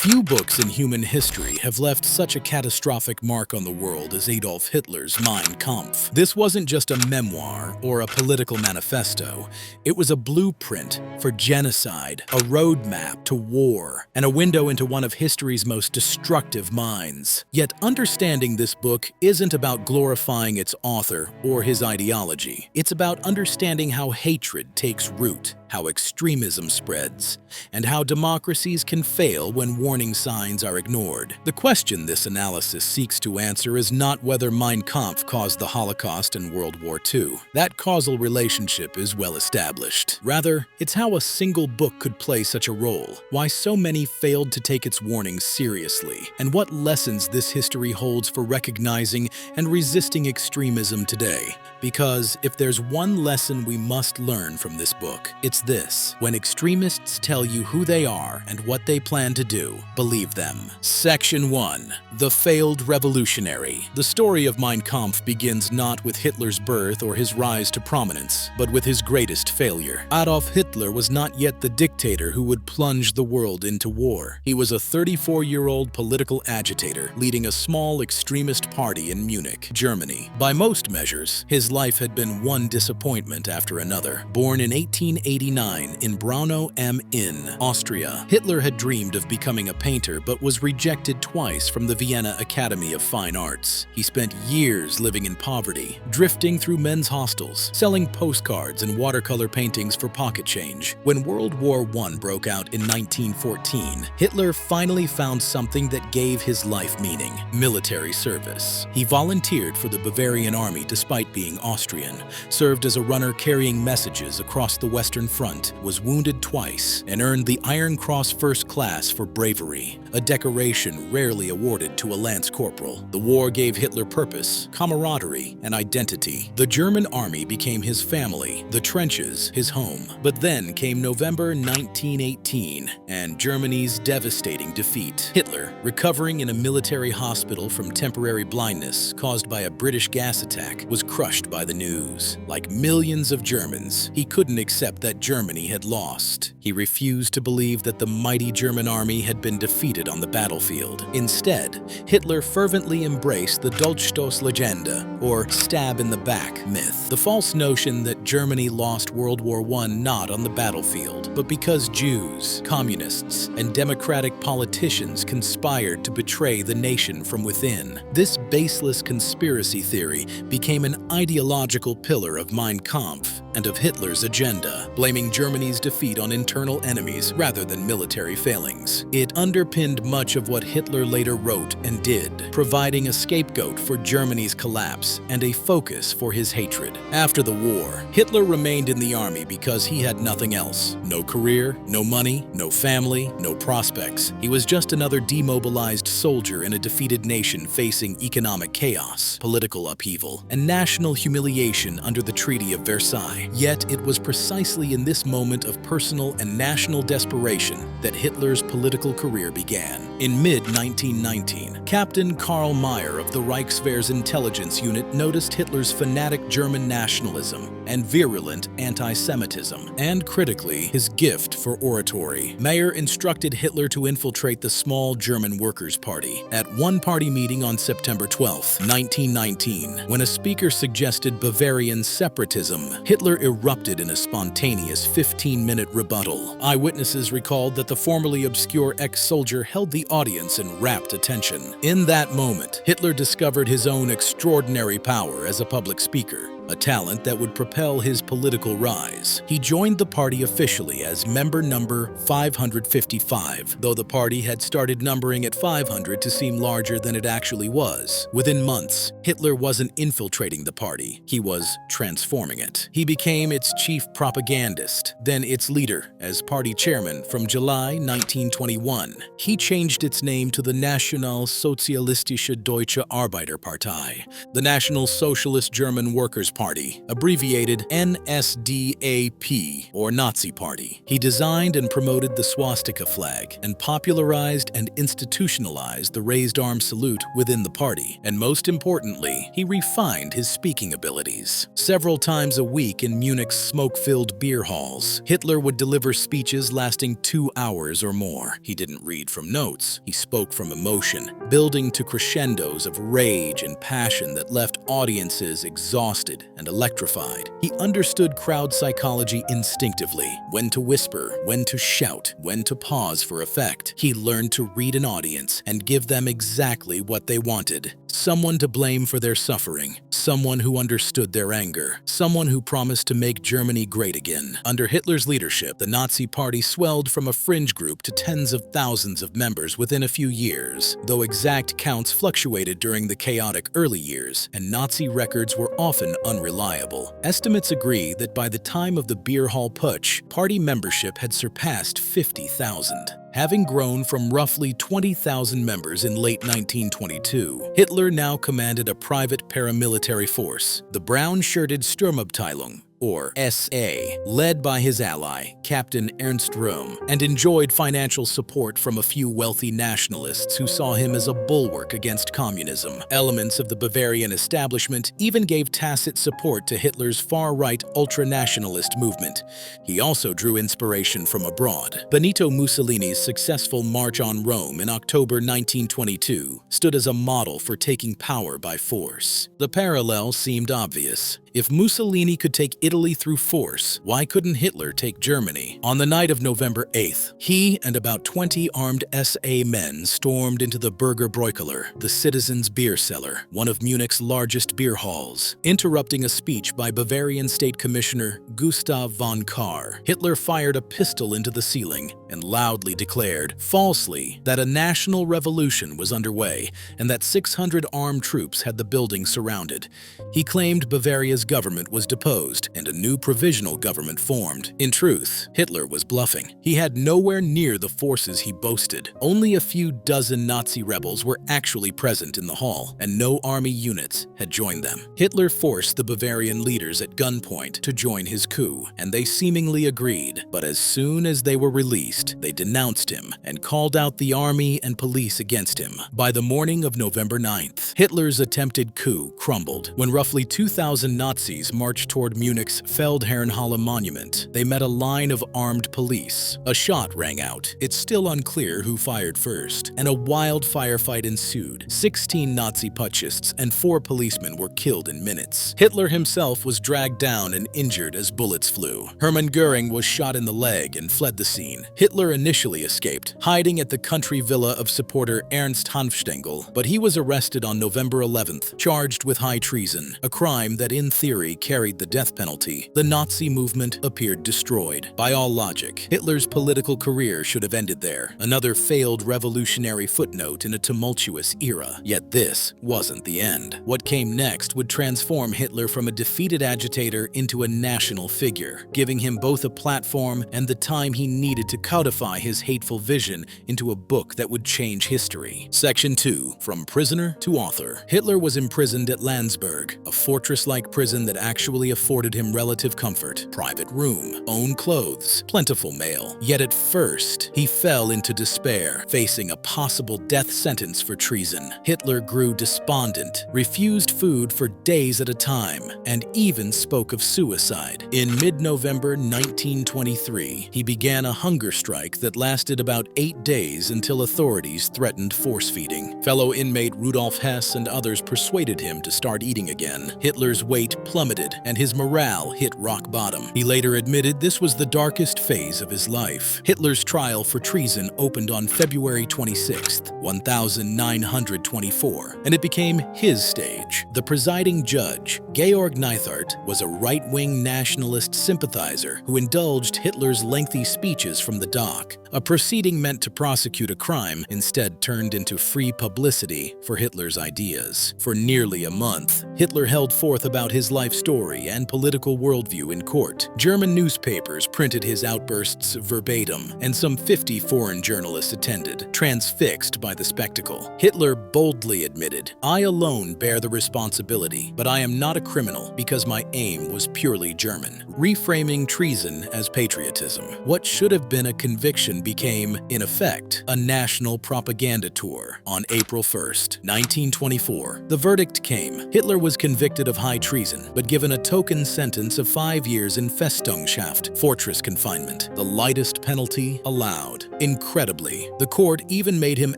Few books in human history have left such a catastrophic mark on the world as Adolf Hitler's Mein Kampf. This wasn't just a memoir or a political manifesto. It was a blueprint for genocide, a roadmap to war, and a window into one of history's most destructive minds. Yet understanding this book isn't about glorifying its author or his ideology. It's about understanding how hatred takes root, how extremism spreads, and how democracies can fail when warning signs are ignored. The question this analysis seeks to answer is not whether Mein Kampf caused the Holocaust and World War II. That causal relationship is well established. Rather, it's how a single book could play such a role, why so many failed to take its warnings seriously, and what lessons this history holds for recognizing and resisting extremism today. Because if there's one lesson we must learn from this book, it's this: when extremists tell you who they are and what they plan to do, believe them. Section 1. The Failed Revolutionary. The story of Mein Kampf begins not with Hitler's birth or his rise to prominence, but with his greatest failure. Adolf Hitler was not yet the dictator who would plunge the world into war. He was a 34-year-old political agitator leading a small extremist party in Munich, Germany. By most measures, his life had been one disappointment after another. Born in 1889 in Braunau am Inn, Austria, Hitler had dreamed of becoming a painter but was rejected twice from the Vienna Academy of Fine Arts. He spent years living in poverty, drifting through men's hostels, selling postcards and watercolor paintings for pocket change. When World War I broke out in 1914, Hitler finally found something that gave his life meaning: military service. He volunteered for the Bavarian army despite being Austrian, served as a runner carrying messages across the Western Front, was wounded twice, and earned the Iron Cross First Class for bravery, a decoration rarely awarded to a lance corporal. The war gave Hitler purpose, camaraderie, and identity. The German army became his family, the trenches his home. But then came November 1918, and Germany's devastating defeat. Hitler, recovering in a military hospital from temporary blindness caused by a British gas attack, was crushed by the news. Like millions of Germans, he couldn't accept that Germany had lost. He refused to believe that the mighty German army had been defeated on the battlefield. Instead, Hitler fervently embraced the Dolchstoßlegende, or stab in the back myth, the false notion that Germany lost World War I not on the battlefield, but because Jews, communists, and democratic politicians conspired to betray the nation from within. This baseless conspiracy theory became an ideological pillar of Mein Kampf and of Hitler's agenda, blaming Germany's defeat on internal enemies rather than military failings. It underpinned much of what Hitler later wrote and did, providing a scapegoat for Germany's collapse and a focus for his hatred. After the war, Hitler remained in the army because he had nothing else. No career, no money, no family, no prospects. He was just another demobilized soldier in a defeated nation facing economic chaos, political upheaval, and national humiliation under the Treaty of Versailles. Yet it was precisely in this moment of personal and national desperation that Hitler's political career began. In mid-1919, Captain Karl Mayr of the Reichswehr's intelligence unit noticed Hitler's fanatic German nationalism and virulent anti-Semitism, and critically, his gift for oratory. Mayr instructed Hitler to infiltrate the small German Workers' Party. At one party meeting on September 12, 1919, when a speaker suggested Bavarian separatism, Hitler erupted in a spontaneous 15-minute rebuttal. Eyewitnesses recalled that the formerly obscure ex-soldier held the audience in rapt attention. In that moment, Hitler discovered his own extraordinary power as a public speaker, a talent that would propel his political rise. He joined the party officially as member number 555, though the party had started numbering at 500 to seem larger than it actually was. Within months, Hitler wasn't infiltrating the party, he was transforming it. He became its chief propagandist, then its leader as party chairman from July 1921. He changed its name to the Nationalsozialistische Deutsche Arbeiterpartei, the National Socialist German Workers' Party, Party, abbreviated NSDAP, or Nazi Party. He designed and promoted the swastika flag and popularized and institutionalized the raised arm salute within the party. And most importantly, he refined his speaking abilities. Several times a week in Munich's smoke-filled beer halls, Hitler would deliver speeches lasting 2 hours or more. He didn't read from notes, he spoke from emotion, building to crescendos of rage and passion that left audiences exhausted and electrified. He understood crowd psychology instinctively, when to whisper, when to shout, when to pause for effect. He learned to read an audience and give them exactly what they wanted. Someone to blame for their suffering, someone who understood their anger, someone who promised to make Germany great again. Under Hitler's leadership, the Nazi Party swelled from a fringe group to tens of thousands of members within a few years, though exact counts fluctuated during the chaotic early years, and Nazi records were often unreliable. Estimates agree that by the time of the beer hall putsch, party membership had surpassed 50,000. Having grown from roughly 20,000 members in late 1922, Hitler now commanded a private paramilitary force, the brown-shirted Sturmabteilung, or SA, led by his ally, Captain Ernst Röhm, and enjoyed financial support from a few wealthy nationalists who saw him as a bulwark against communism. Elements of the Bavarian establishment even gave tacit support to Hitler's far-right ultranationalist movement. He also drew inspiration from abroad. Benito Mussolini's successful March on Rome in October 1922 stood as a model for taking power by force. The parallel seemed obvious. If Mussolini could take Italy through force, why couldn't Hitler take Germany? On the night of November 8th, he and about 20 armed SA men stormed into the Burger Bräukeller, the citizens' beer cellar, one of Munich's largest beer halls. Interrupting a speech by Bavarian State Commissioner Gustav von Kahr, Hitler fired a pistol into the ceiling and loudly declared, falsely, that a national revolution was underway and that 600 armed troops had the building surrounded. He claimed Bavaria's government was deposed and a new provisional government formed. In truth, Hitler was bluffing. He had nowhere near the forces he boasted. Only a few dozen Nazi rebels were actually present in the hall, and no army units had joined them. Hitler forced the Bavarian leaders at gunpoint to join his coup, and they seemingly agreed. But as soon as they were released, they denounced him and called out the army and police against him. By the morning of November 9th, Hitler's attempted coup crumbled. When roughly 2,000 Nazis marched toward Munich's Feldherrnhalle monument, they met a line of armed police. A shot rang out. It's still unclear who fired first, and a wild firefight ensued. 16 Nazi putschists and 4 policemen were killed in minutes. Hitler himself was dragged down and injured as bullets flew. Hermann Göring was shot in the leg and fled the scene. Hitler initially escaped, hiding at the country villa of supporter Ernst Hanfstaengl, but he was arrested on November 11th, charged with high treason, a crime that in theory carried the death penalty. The Nazi movement appeared destroyed. By all logic, Hitler's political career should have ended there, another failed revolutionary footnote in a tumultuous era. Yet this wasn't the end. What came next would transform Hitler from a defeated agitator into a national figure, giving him both a platform and the time he needed to codify his hateful vision into a book that would change history. Section 2. From Prisoner to Author. Hitler was imprisoned at Landsberg, a fortress-like prison that actually afforded him relative comfort, private room, own clothes, plentiful mail. Yet at first, he fell into despair, facing a possible death sentence for treason. Hitler grew despondent, refused food for days at a time, and even spoke of suicide. In mid-November 1923, he began a hunger strike that lasted about 8 days until authorities threatened force-feeding. Fellow inmate Rudolf Hess and others persuaded him to start eating again. Hitler's weight plummeted and his morale hit rock bottom. He later admitted this was the darkest phase of his life. Hitler's trial for treason opened on February 26, 1924, and it became his stage. The presiding judge, Georg Neithart, was a right-wing nationalist sympathizer who indulged Hitler's lengthy speeches from the dock. A proceeding meant to prosecute a crime instead turned into free publicity for Hitler's ideas. For nearly a month, Hitler held forth about his life story and political worldview in court. German newspapers printed his outbursts verbatim, and some 50 foreign journalists attended, transfixed by the spectacle. Hitler boldly admitted, "I alone bear the responsibility, but I am not a criminal because my aim was purely German," reframing treason as patriotism. What should have been a conviction became, in effect, a national propaganda tour. On April 1st, 1924, the verdict came. Hitler was convicted of high treason, but given a token sentence of 5 years in Festungshaft, fortress confinement, the lightest penalty allowed. Incredibly, the court even made him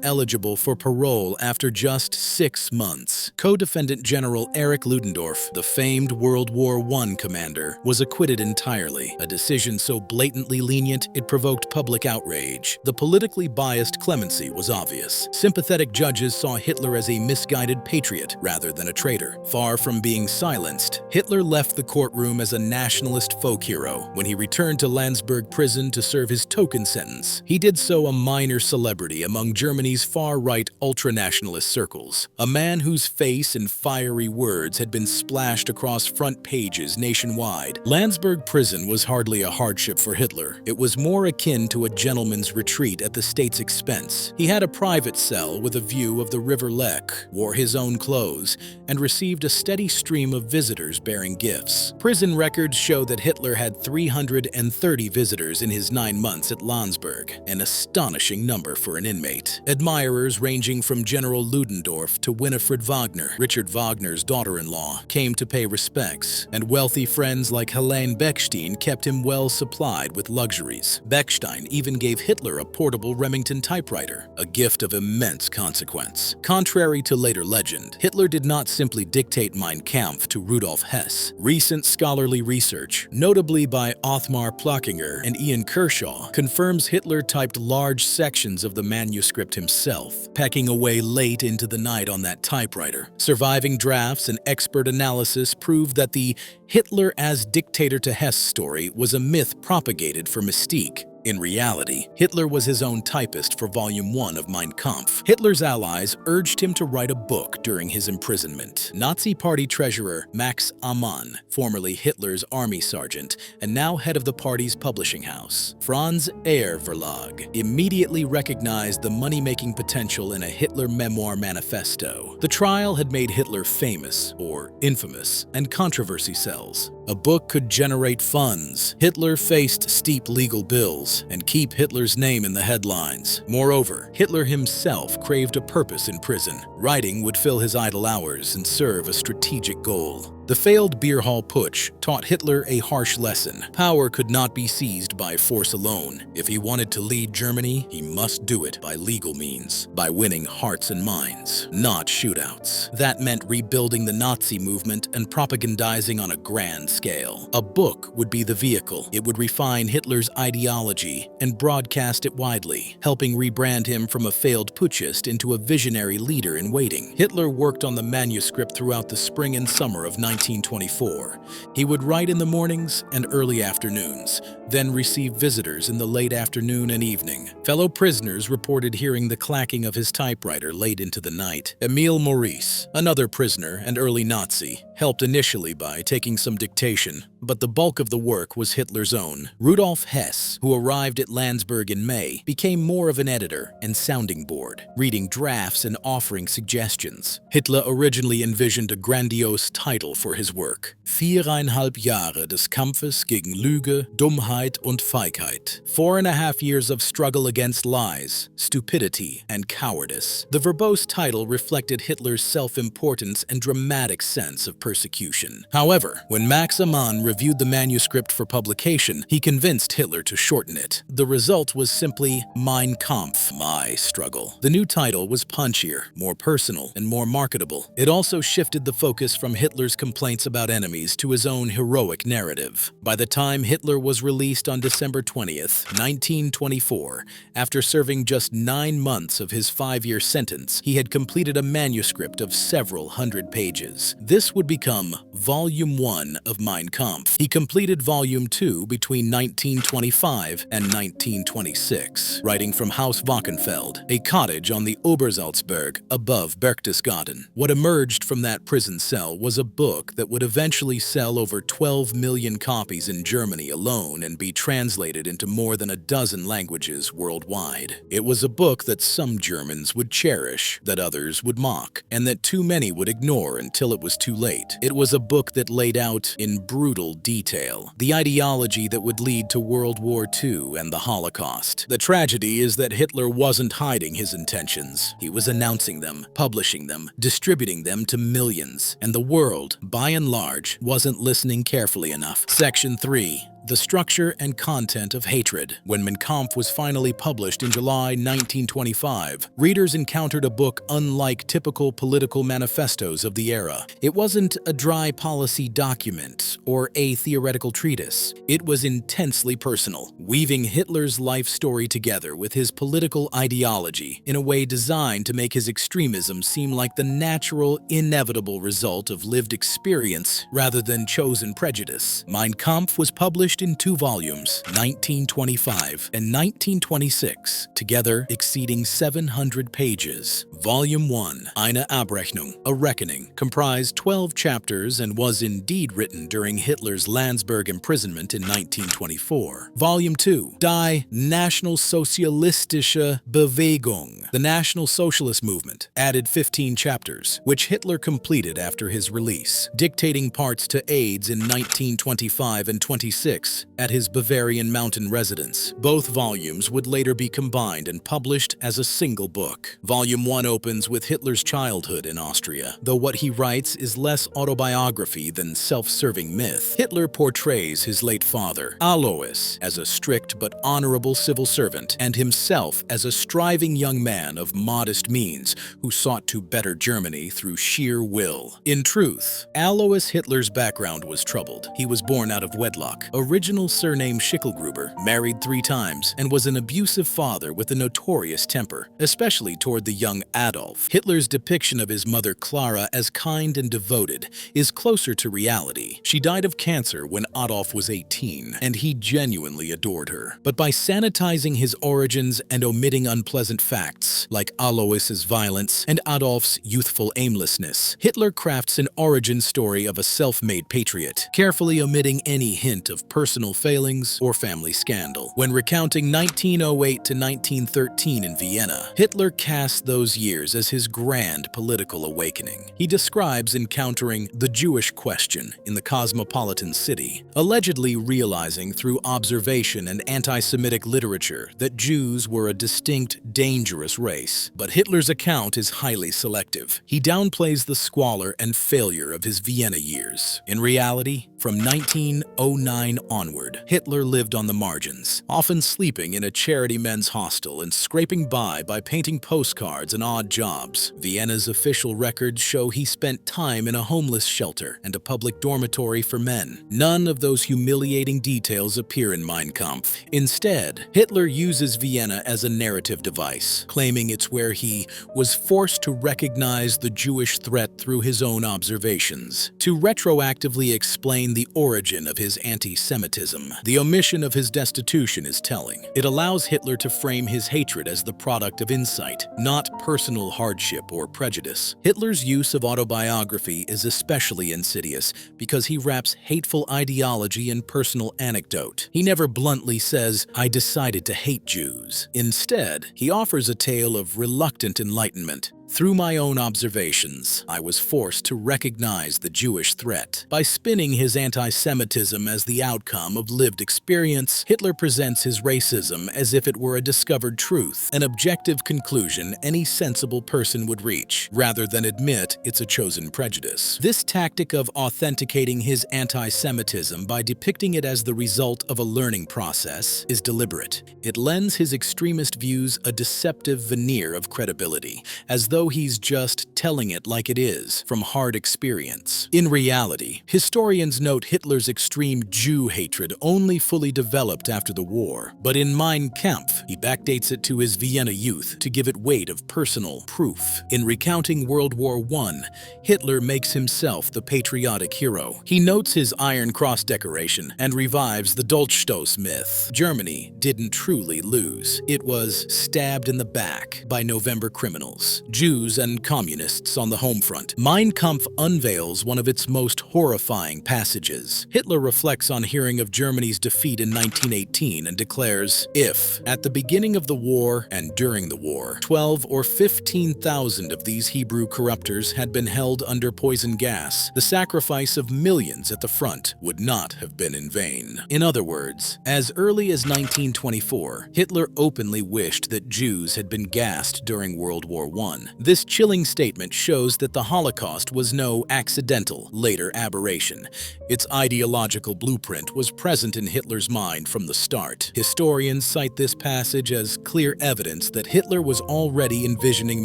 eligible for parole after just 6 months. Co-defendant General Erich Ludendorff, the famed World War I commander, was acquitted entirely, a decision so blatantly lenient it provoked public outrage. The politically biased clemency was obvious. Sympathetic judges saw Hitler as a misguided patriot rather than a traitor. Far from being silenced, Hitler left the courtroom as a nationalist folk hero. When he returned to Landsberg prison to serve his token sentence, he did so a minor celebrity among Germany's far-right ultranationalist circles. A man whose face and fiery words had been splashed across front pages nationwide. Landsberg prison was hardly a hardship for Hitler. It was more akin to a gentleman's retreat at the state's expense. He had a private cell with a view of the River Lech, wore his own clothes, and received a steady stream of visitors bearing gifts. Prison records show that Hitler had 330 visitors in his 9 months at Landsberg, an astonishing number for an inmate. Admirers ranging from General Ludendorff to Winifred Wagner, Richard Wagner's daughter-in-law, came to pay respects, and wealthy friends like Helene Bechstein kept him well supplied with luxuries. Bechstein even gave Hitler a portable Remington typewriter, a gift of immense consequence. Contrary to later legend, Hitler did not simply dictate Mein Kampf to Rudolf Hess. Recent scholarly research, notably by Othmar Plockinger and Ian Kershaw, confirms Hitler typed large sections of the manuscript himself, packing away late into the night on that typewriter. Surviving drafts and expert analysis prove that the Hitler as dictator to Hess story was a myth propagated for mystique. In reality, Hitler was his own typist for Volume 1 of Mein Kampf. Hitler's allies urged him to write a book during his imprisonment. Nazi Party treasurer Max Amann, formerly Hitler's army sergeant and now head of the party's publishing house, Franz Ayer Verlag, immediately recognized the money-making potential in a Hitler memoir manifesto. The trial had made Hitler famous, or infamous, and controversy sells. A book could generate funds. Hitler faced steep legal bills and keep Hitler's name in the headlines. Moreover, Hitler himself craved a purpose in prison. Writing would fill his idle hours and serve a strategic goal. The failed beer hall putsch taught Hitler a harsh lesson. Power could not be seized by force alone. If he wanted to lead Germany, he must do it by legal means, by winning hearts and minds, not shootouts. That meant rebuilding the Nazi movement and propagandizing on a grand scale. A book would be the vehicle. It would refine Hitler's ideology and broadcast it widely, helping rebrand him from a failed putschist into a visionary leader in waiting. Hitler worked on the manuscript throughout the spring and summer of 1924. He would write in the mornings and early afternoons, then receive visitors in the late afternoon and evening. Fellow prisoners reported hearing the clacking of his typewriter late into the night. Emil Maurice, another prisoner and early Nazi, helped initially by taking some dictation, but the bulk of the work was Hitler's own. Rudolf Hess, who arrived at Landsberg in May, became more of an editor and sounding board, reading drafts and offering suggestions. Hitler originally envisioned a grandiose title for his work: 4,5 Jahre des Kampfes gegen Lüge, Dummheit und Feigheit. 4.5 years of struggle against lies, stupidity, and cowardice. The verbose title reflected Hitler's self-importance and dramatic sense of persecution. However, when Max Amann reviewed the manuscript for publication, he convinced Hitler to shorten it. The result was simply Mein Kampf, My Struggle. The new title was punchier, more personal, and more marketable. It also shifted the focus from Hitler's complaints about enemies to his own heroic narrative. By the time Hitler was released on December 20th, 1924, after serving just 9 months of his 5-year sentence, he had completed a manuscript of several hundred pages. This would become Volume 1 of Mein Kampf. He completed Volume 2 between 1925 and 1926, writing from Haus Wachenfeld, a cottage on the Obersalzberg above Berchtesgaden. What emerged from that prison cell was a book that would eventually sell over 12 million copies in Germany alone and be translated into more than a dozen languages worldwide. It was a book that some Germans would cherish, that others would mock, and that too many would ignore until it was too late. It was a book that laid out in brutal detail the ideology that would lead to World War II and the Holocaust. The tragedy is that Hitler wasn't hiding his intentions. He was announcing them, publishing them, distributing them to millions, and the world, by and large, wasn't listening carefully enough. Section 3. The structure and content of hatred. When Mein Kampf was finally published in July 1925, readers encountered a book unlike typical political manifestos of the era. It wasn't a dry policy document or a theoretical treatise. It was intensely personal, weaving Hitler's life story together with his political ideology in a way designed to make his extremism seem like the natural, inevitable result of lived experience rather than chosen prejudice. Mein Kampf was published in 2 volumes, 1925 and 1926, together exceeding 700 pages. Volume 1, Eine Abrechnung, A Reckoning, comprised 12 chapters and was indeed written during Hitler's Landsberg imprisonment in 1924. Volume 2, Die Nationalsozialistische Bewegung, the National Socialist Movement, added 15 chapters, which Hitler completed after his release, dictating parts to aides in 1925 and 26 at his Bavarian mountain residence. Both volumes would later be combined and published as a single book. Volume 1 opens with Hitler's childhood in Austria, though what he writes is less autobiography than self-serving myth. Hitler portrays his late father, Alois, as a strict but honorable civil servant, and himself as a striving young man of modest means who sought to better Germany through sheer will. In truth, Alois Hitler's background was troubled. He was born out of wedlock, original surname Schicklgruber, married 3 times, and was an abusive father with a notorious temper, especially toward the young Adolf. Hitler's depiction of his mother Clara as kind and devoted is closer to reality. She died of cancer when Adolf was 18, and he genuinely adored her. But by sanitizing his origins and omitting unpleasant facts, like Alois's violence and Adolf's youthful aimlessness, Hitler crafts an origin story of a self-made patriot, carefully omitting any hint of personal failings or family scandal. When recounting 1908 to 1913 in Vienna, Hitler casts those years as his grand political awakening. He describes encountering the Jewish question in the cosmopolitan city, allegedly realizing through observation and anti-Semitic literature that Jews were a distinct, dangerous race. But Hitler's account is highly selective. He downplays the squalor and failure of his Vienna years. In reality, from 1909 onward, Hitler lived on the margins, often sleeping in a charity men's hostel and scraping by painting postcards and odd jobs. Vienna's official records show he spent time in a homeless shelter and a public dormitory for men. None of those humiliating details appear in Mein Kampf. Instead, Hitler uses Vienna as a narrative device, claiming it's where he was forced to recognize the Jewish threat through his own observations, to retroactively explain the origin of his anti-Semitism. The omission of his destitution is telling. It allows Hitler to frame his hatred as the product of insight, not personal hardship or prejudice. Hitler's use of autobiography is especially insidious because he wraps hateful ideology in personal anecdote. He never bluntly says, "I decided to hate Jews." Instead, he offers a tale of reluctant enlightenment. Through my own observations, I was forced to recognize the Jewish threat. By spinning his anti-Semitism as the outcome of lived experience, Hitler presents his racism as if it were a discovered truth, an objective conclusion any sensible person would reach, rather than admit it's a chosen prejudice. This tactic of authenticating his anti-Semitism by depicting it as the result of a learning process is deliberate. It lends his extremist views a deceptive veneer of credibility, as though he's just telling it like it is, from hard experience. In reality, historians note Hitler's extreme Jew hatred only fully developed after the war, but in Mein Kampf, he backdates it to his Vienna youth to give it weight of personal proof. In recounting World War I, Hitler makes himself the patriotic hero. He notes his Iron Cross decoration and revives the Dolchstoß myth. Germany didn't truly lose. It was stabbed in the back by November criminals, Jews and communists on the home front. Mein Kampf unveils one of its most horrifying passages. Hitler reflects on hearing of Germany's defeat in 1918 and declares, "If, at the beginning of the war and during the war, 12 or 15,000 of these Hebrew corruptors had been held under poison gas, the sacrifice of millions at the front would not have been in vain." In other words, as early as 1924, Hitler openly wished that Jews had been gassed during World War I. This chilling statement shows that the Holocaust was no accidental, later aberration. Its ideological blueprint was present in Hitler's mind from the start. Historians cite this passage as clear evidence that Hitler was already envisioning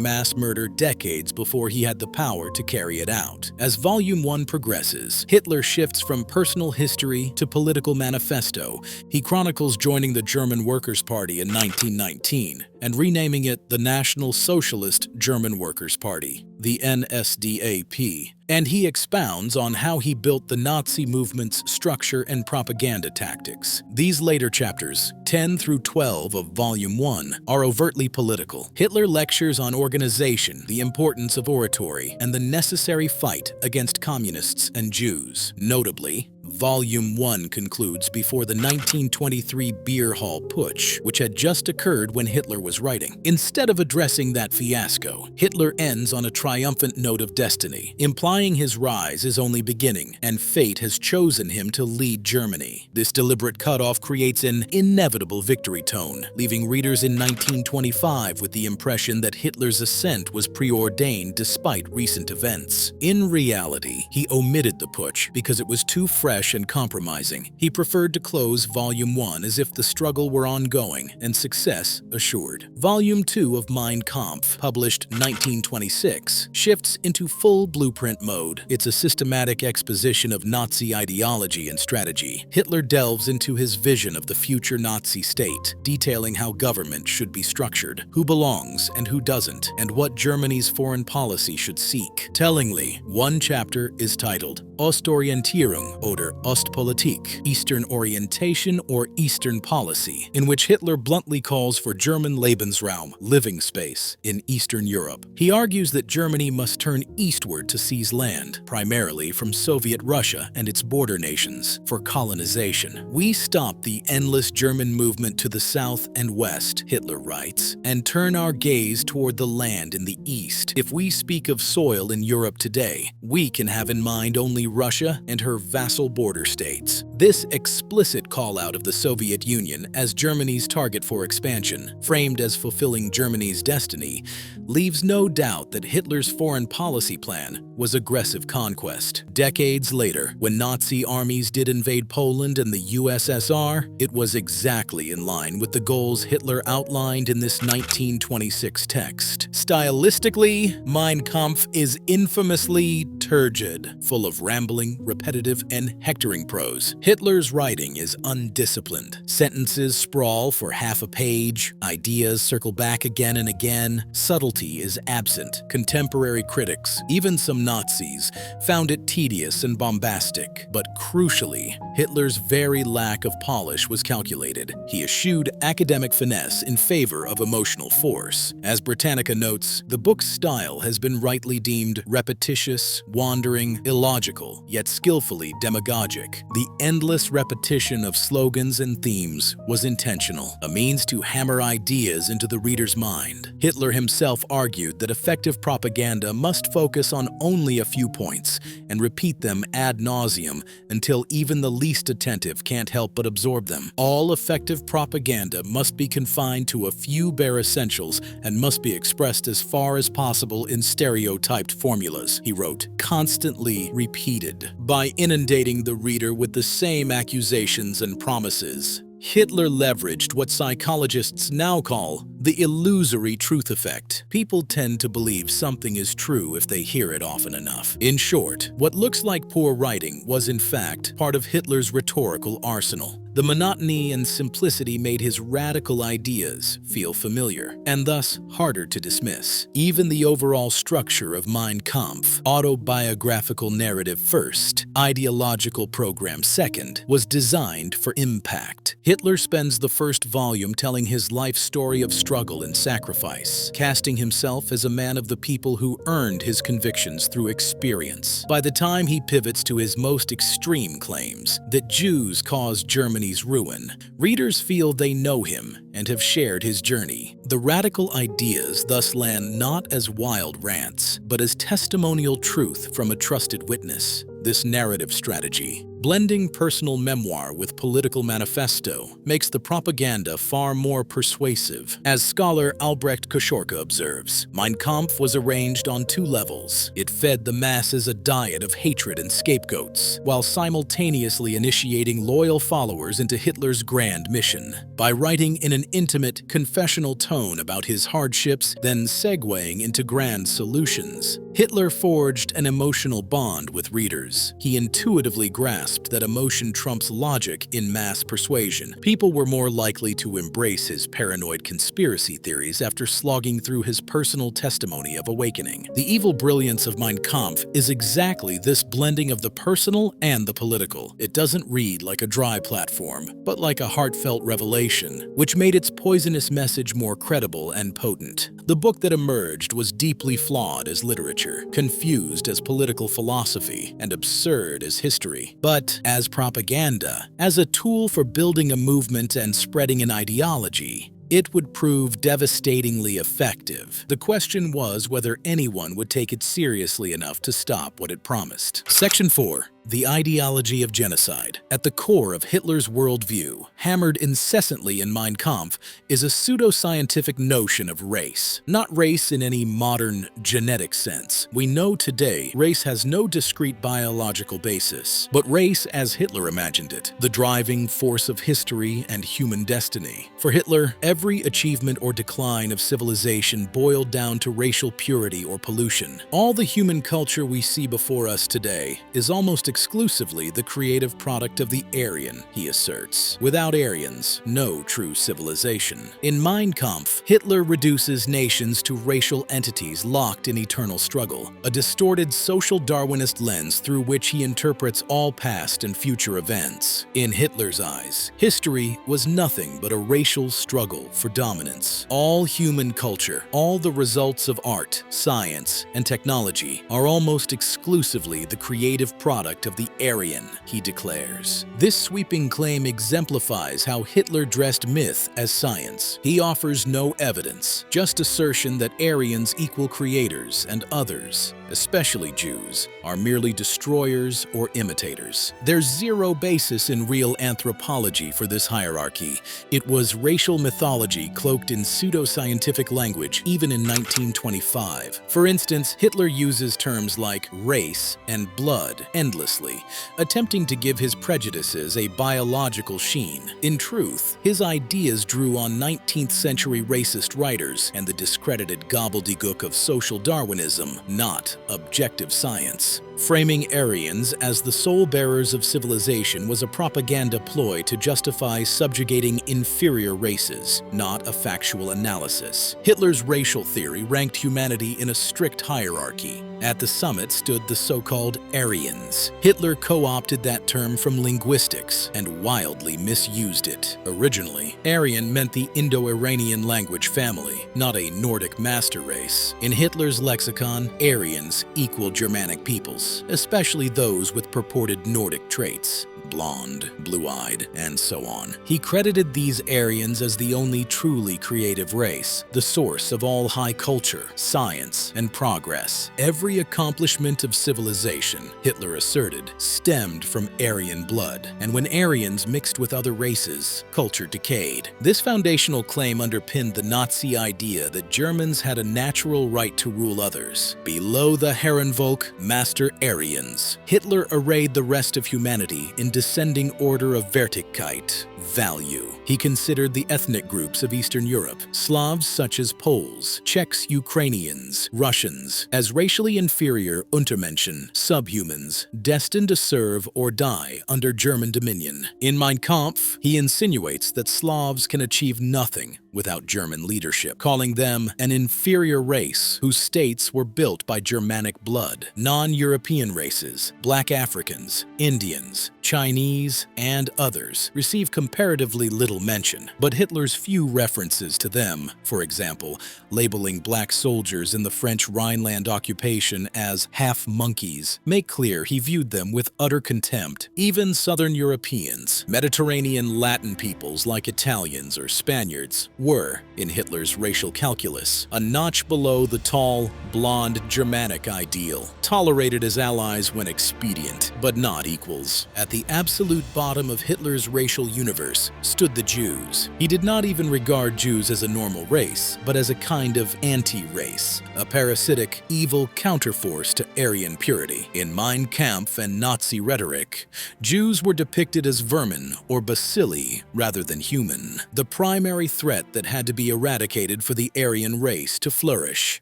mass murder decades before he had the power to carry it out. As Volume 1 progresses, Hitler shifts from personal history to political manifesto. He chronicles joining the German Workers' Party in 1919 and renaming it the National Socialist German Workers' Party, the NSDAP. And he expounds on how he built the Nazi movement's structure and propaganda tactics. These later chapters, 10 through 12 of Volume 1, are overtly political. Hitler lectures on organization, the importance of oratory, and the necessary fight against communists and Jews. Notably, Volume 1 concludes before the 1923 beer hall putsch, which had just occurred when Hitler was writing. Instead of addressing that fiasco, Hitler ends on a triumphant note of destiny, implying his rise is only beginning and fate has chosen him to lead Germany. This deliberate cutoff creates an inevitable victory tone, leaving readers in 1925 with the impression that Hitler's ascent was preordained despite recent events. In reality, he omitted the putsch because it was too fresh and compromising. He preferred to close Volume 1 as if the struggle were ongoing and success assured. Volume 2 of Mein Kampf, published 1926, shifts into full blueprint mode. It's a systematic exposition of Nazi ideology and strategy. Hitler delves into his vision of the future Nazi state, detailing how government should be structured, who belongs and who doesn't, and what Germany's foreign policy should seek. Tellingly, one chapter is titled Ostorientierung oder Ostpolitik, Eastern Orientation or Eastern Policy, in which Hitler bluntly calls for German Lebensraum, living space, in Eastern Europe. He argues that Germany must turn eastward to seize land, primarily from Soviet Russia and its border nations, for colonization. "We stop the endless German movement to the south and west," Hitler writes, "and turn our gaze toward the land in the east. If we speak of soil in Europe today, we can have in mind only Russia and her vassal border states." This explicit call-out of the Soviet Union as Germany's target for expansion, framed as fulfilling Germany's destiny, leaves no doubt that Hitler's foreign policy plan was aggressive conquest. Decades later, when Nazi armies did invade Poland and the USSR, it was exactly in line with the goals Hitler outlined in this 1926 text. Stylistically, Mein Kampf is infamously turgid, full of rambling, repetitive, and hectoring prose. Hitler's writing is undisciplined. Sentences sprawl for half a page, ideas circle back again and again, subtlety is absent. Contemporary critics, even some Nazis, found it tedious and bombastic. But crucially, Hitler's very lack of polish was calculated. He eschewed academic finesse in favor of emotional force. As Britannica notes, the book's style has been rightly deemed repetitious, wandering, illogical, yet skillfully demagogic. The endless repetition of slogans and themes was intentional, a means to hammer ideas into the reader's mind. Hitler himself argued that effective propaganda must focus on only a few points and repeat them ad nauseum until even the least attentive can't help but absorb them. All effective propaganda must be confined to a few bare essentials and must be expressed as far as possible in stereotyped formulas, he wrote, constantly repeated. By inundating the reader with the same accusations and promises, Hitler leveraged what psychologists now call The illusory truth effect. People tend to believe something is true if they hear it often enough. In short, what looks like poor writing was in fact part of Hitler's rhetorical arsenal. The monotony and simplicity made his radical ideas feel familiar, and thus harder to dismiss. Even the overall structure of Mein Kampf, autobiographical narrative first, ideological program second, was designed for impact. Hitler spends the first volume telling his life story of struggle and sacrifice, casting himself as a man of the people who earned his convictions through experience. By the time he pivots to his most extreme claims, that Jews caused Germany's ruin, readers feel they know him and have shared his journey. The radical ideas thus land not as wild rants, but as testimonial truth from a trusted witness. This narrative strategy, blending personal memoir with political manifesto, makes the propaganda far more persuasive. As scholar Albrecht Koszorka observes, Mein Kampf was arranged on two levels. It fed the masses a diet of hatred and scapegoats, while simultaneously initiating loyal followers into Hitler's grand mission. By writing in an intimate, confessional tone about his hardships, then segueing into grand solutions, Hitler forged an emotional bond with readers. He intuitively grasped that emotion trumps logic in mass persuasion. People were more likely to embrace his paranoid conspiracy theories after slogging through his personal testimony of awakening. The evil brilliance of Mein Kampf is exactly this blending of the personal and the political. It doesn't read like a dry platform, but like a heartfelt revelation, which made its poisonous message more credible and potent. The book that emerged was deeply flawed as literature, confused as political philosophy, and absurd as history. But as propaganda, as a tool for building a movement and spreading an ideology, it would prove devastatingly effective. The question was whether anyone would take it seriously enough to stop what it promised. Section 4. The ideology of genocide. At the core of Hitler's worldview, hammered incessantly in Mein Kampf, is a pseudoscientific notion of race. Not race in any modern genetic sense. We know today race has no discrete biological basis, but race as Hitler imagined it, the driving force of history and human destiny. For Hitler, every achievement or decline of civilization boiled down to racial purity or pollution. All the human culture we see before us today is almost exclusively the creative product of the Aryan, he asserts. Without Aryans, no true civilization. In Mein Kampf, Hitler reduces nations to racial entities locked in eternal struggle, a distorted social Darwinist lens through which he interprets all past and future events. In Hitler's eyes, history was nothing but a racial struggle for dominance. All human culture, all the results of art, science, and technology are almost exclusively the creative product of the Aryan, he declares. This sweeping claim exemplifies how Hitler dressed myth as science. He offers no evidence, just assertion that Aryans equal creators and others, especially Jews, are merely destroyers or imitators. There's zero basis in real anthropology for this hierarchy. It was racial mythology cloaked in pseudoscientific language even in 1925. For instance, Hitler uses terms like race and blood endlessly, attempting to give his prejudices a biological sheen. In truth, his ideas drew on 19th century racist writers and the discredited gobbledygook of social Darwinism, not objective science. Framing Aryans as the sole bearers of civilization was a propaganda ploy to justify subjugating inferior races, not a factual analysis. Hitler's racial theory ranked humanity in a strict hierarchy. At the summit stood the so-called Aryans. Hitler co-opted that term from linguistics and wildly misused it. Originally, Aryan meant the Indo-Iranian language family, not a Nordic master race. In Hitler's lexicon, Aryans equal Germanic peoples, especially those with purported Nordic traits. Blonde, blue-eyed, and so on. He credited these Aryans as the only truly creative race, the source of all high culture, science, and progress. Every accomplishment of civilization, Hitler asserted, inherited stemmed from Aryan blood, and when Aryans mixed with other races, culture decayed. This foundational claim underpinned the Nazi idea that Germans had a natural right to rule others. Below the Herrenvolk, master Aryans, Hitler arrayed the rest of humanity in descending order of Wertigkeit, value. He considered the ethnic groups of Eastern Europe, Slavs such as Poles, Czechs, Ukrainians, Russians, as racially inferior Untermenschen, subhumans, destined to serve or die under German dominion. In Mein Kampf, he insinuates that Slavs can achieve nothing without German leadership, calling them an inferior race whose states were built by Germanic blood. Non-European races, Black Africans, Indians, Chinese, and others receive comparatively little mention, but Hitler's few references to them, for example, labeling black soldiers in the French Rhineland occupation as half-monkeys, make clear he viewed them with utter contempt. Even Southern Europeans, Mediterranean Latin peoples like Italians or Spaniards, were, in Hitler's racial calculus, a notch below the tall, blonde Germanic ideal, tolerated as allies when expedient, but not equals. At the absolute bottom of Hitler's racial universe stood the Jews. He did not even regard Jews as a normal race, but as a kind of anti-race, a parasitic, evil counterforce to Aryan purity. In Mein Kampf and Nazi rhetoric, Jews were depicted as vermin or bacilli rather than human, the primary threat that had to be eradicated for the Aryan race to flourish.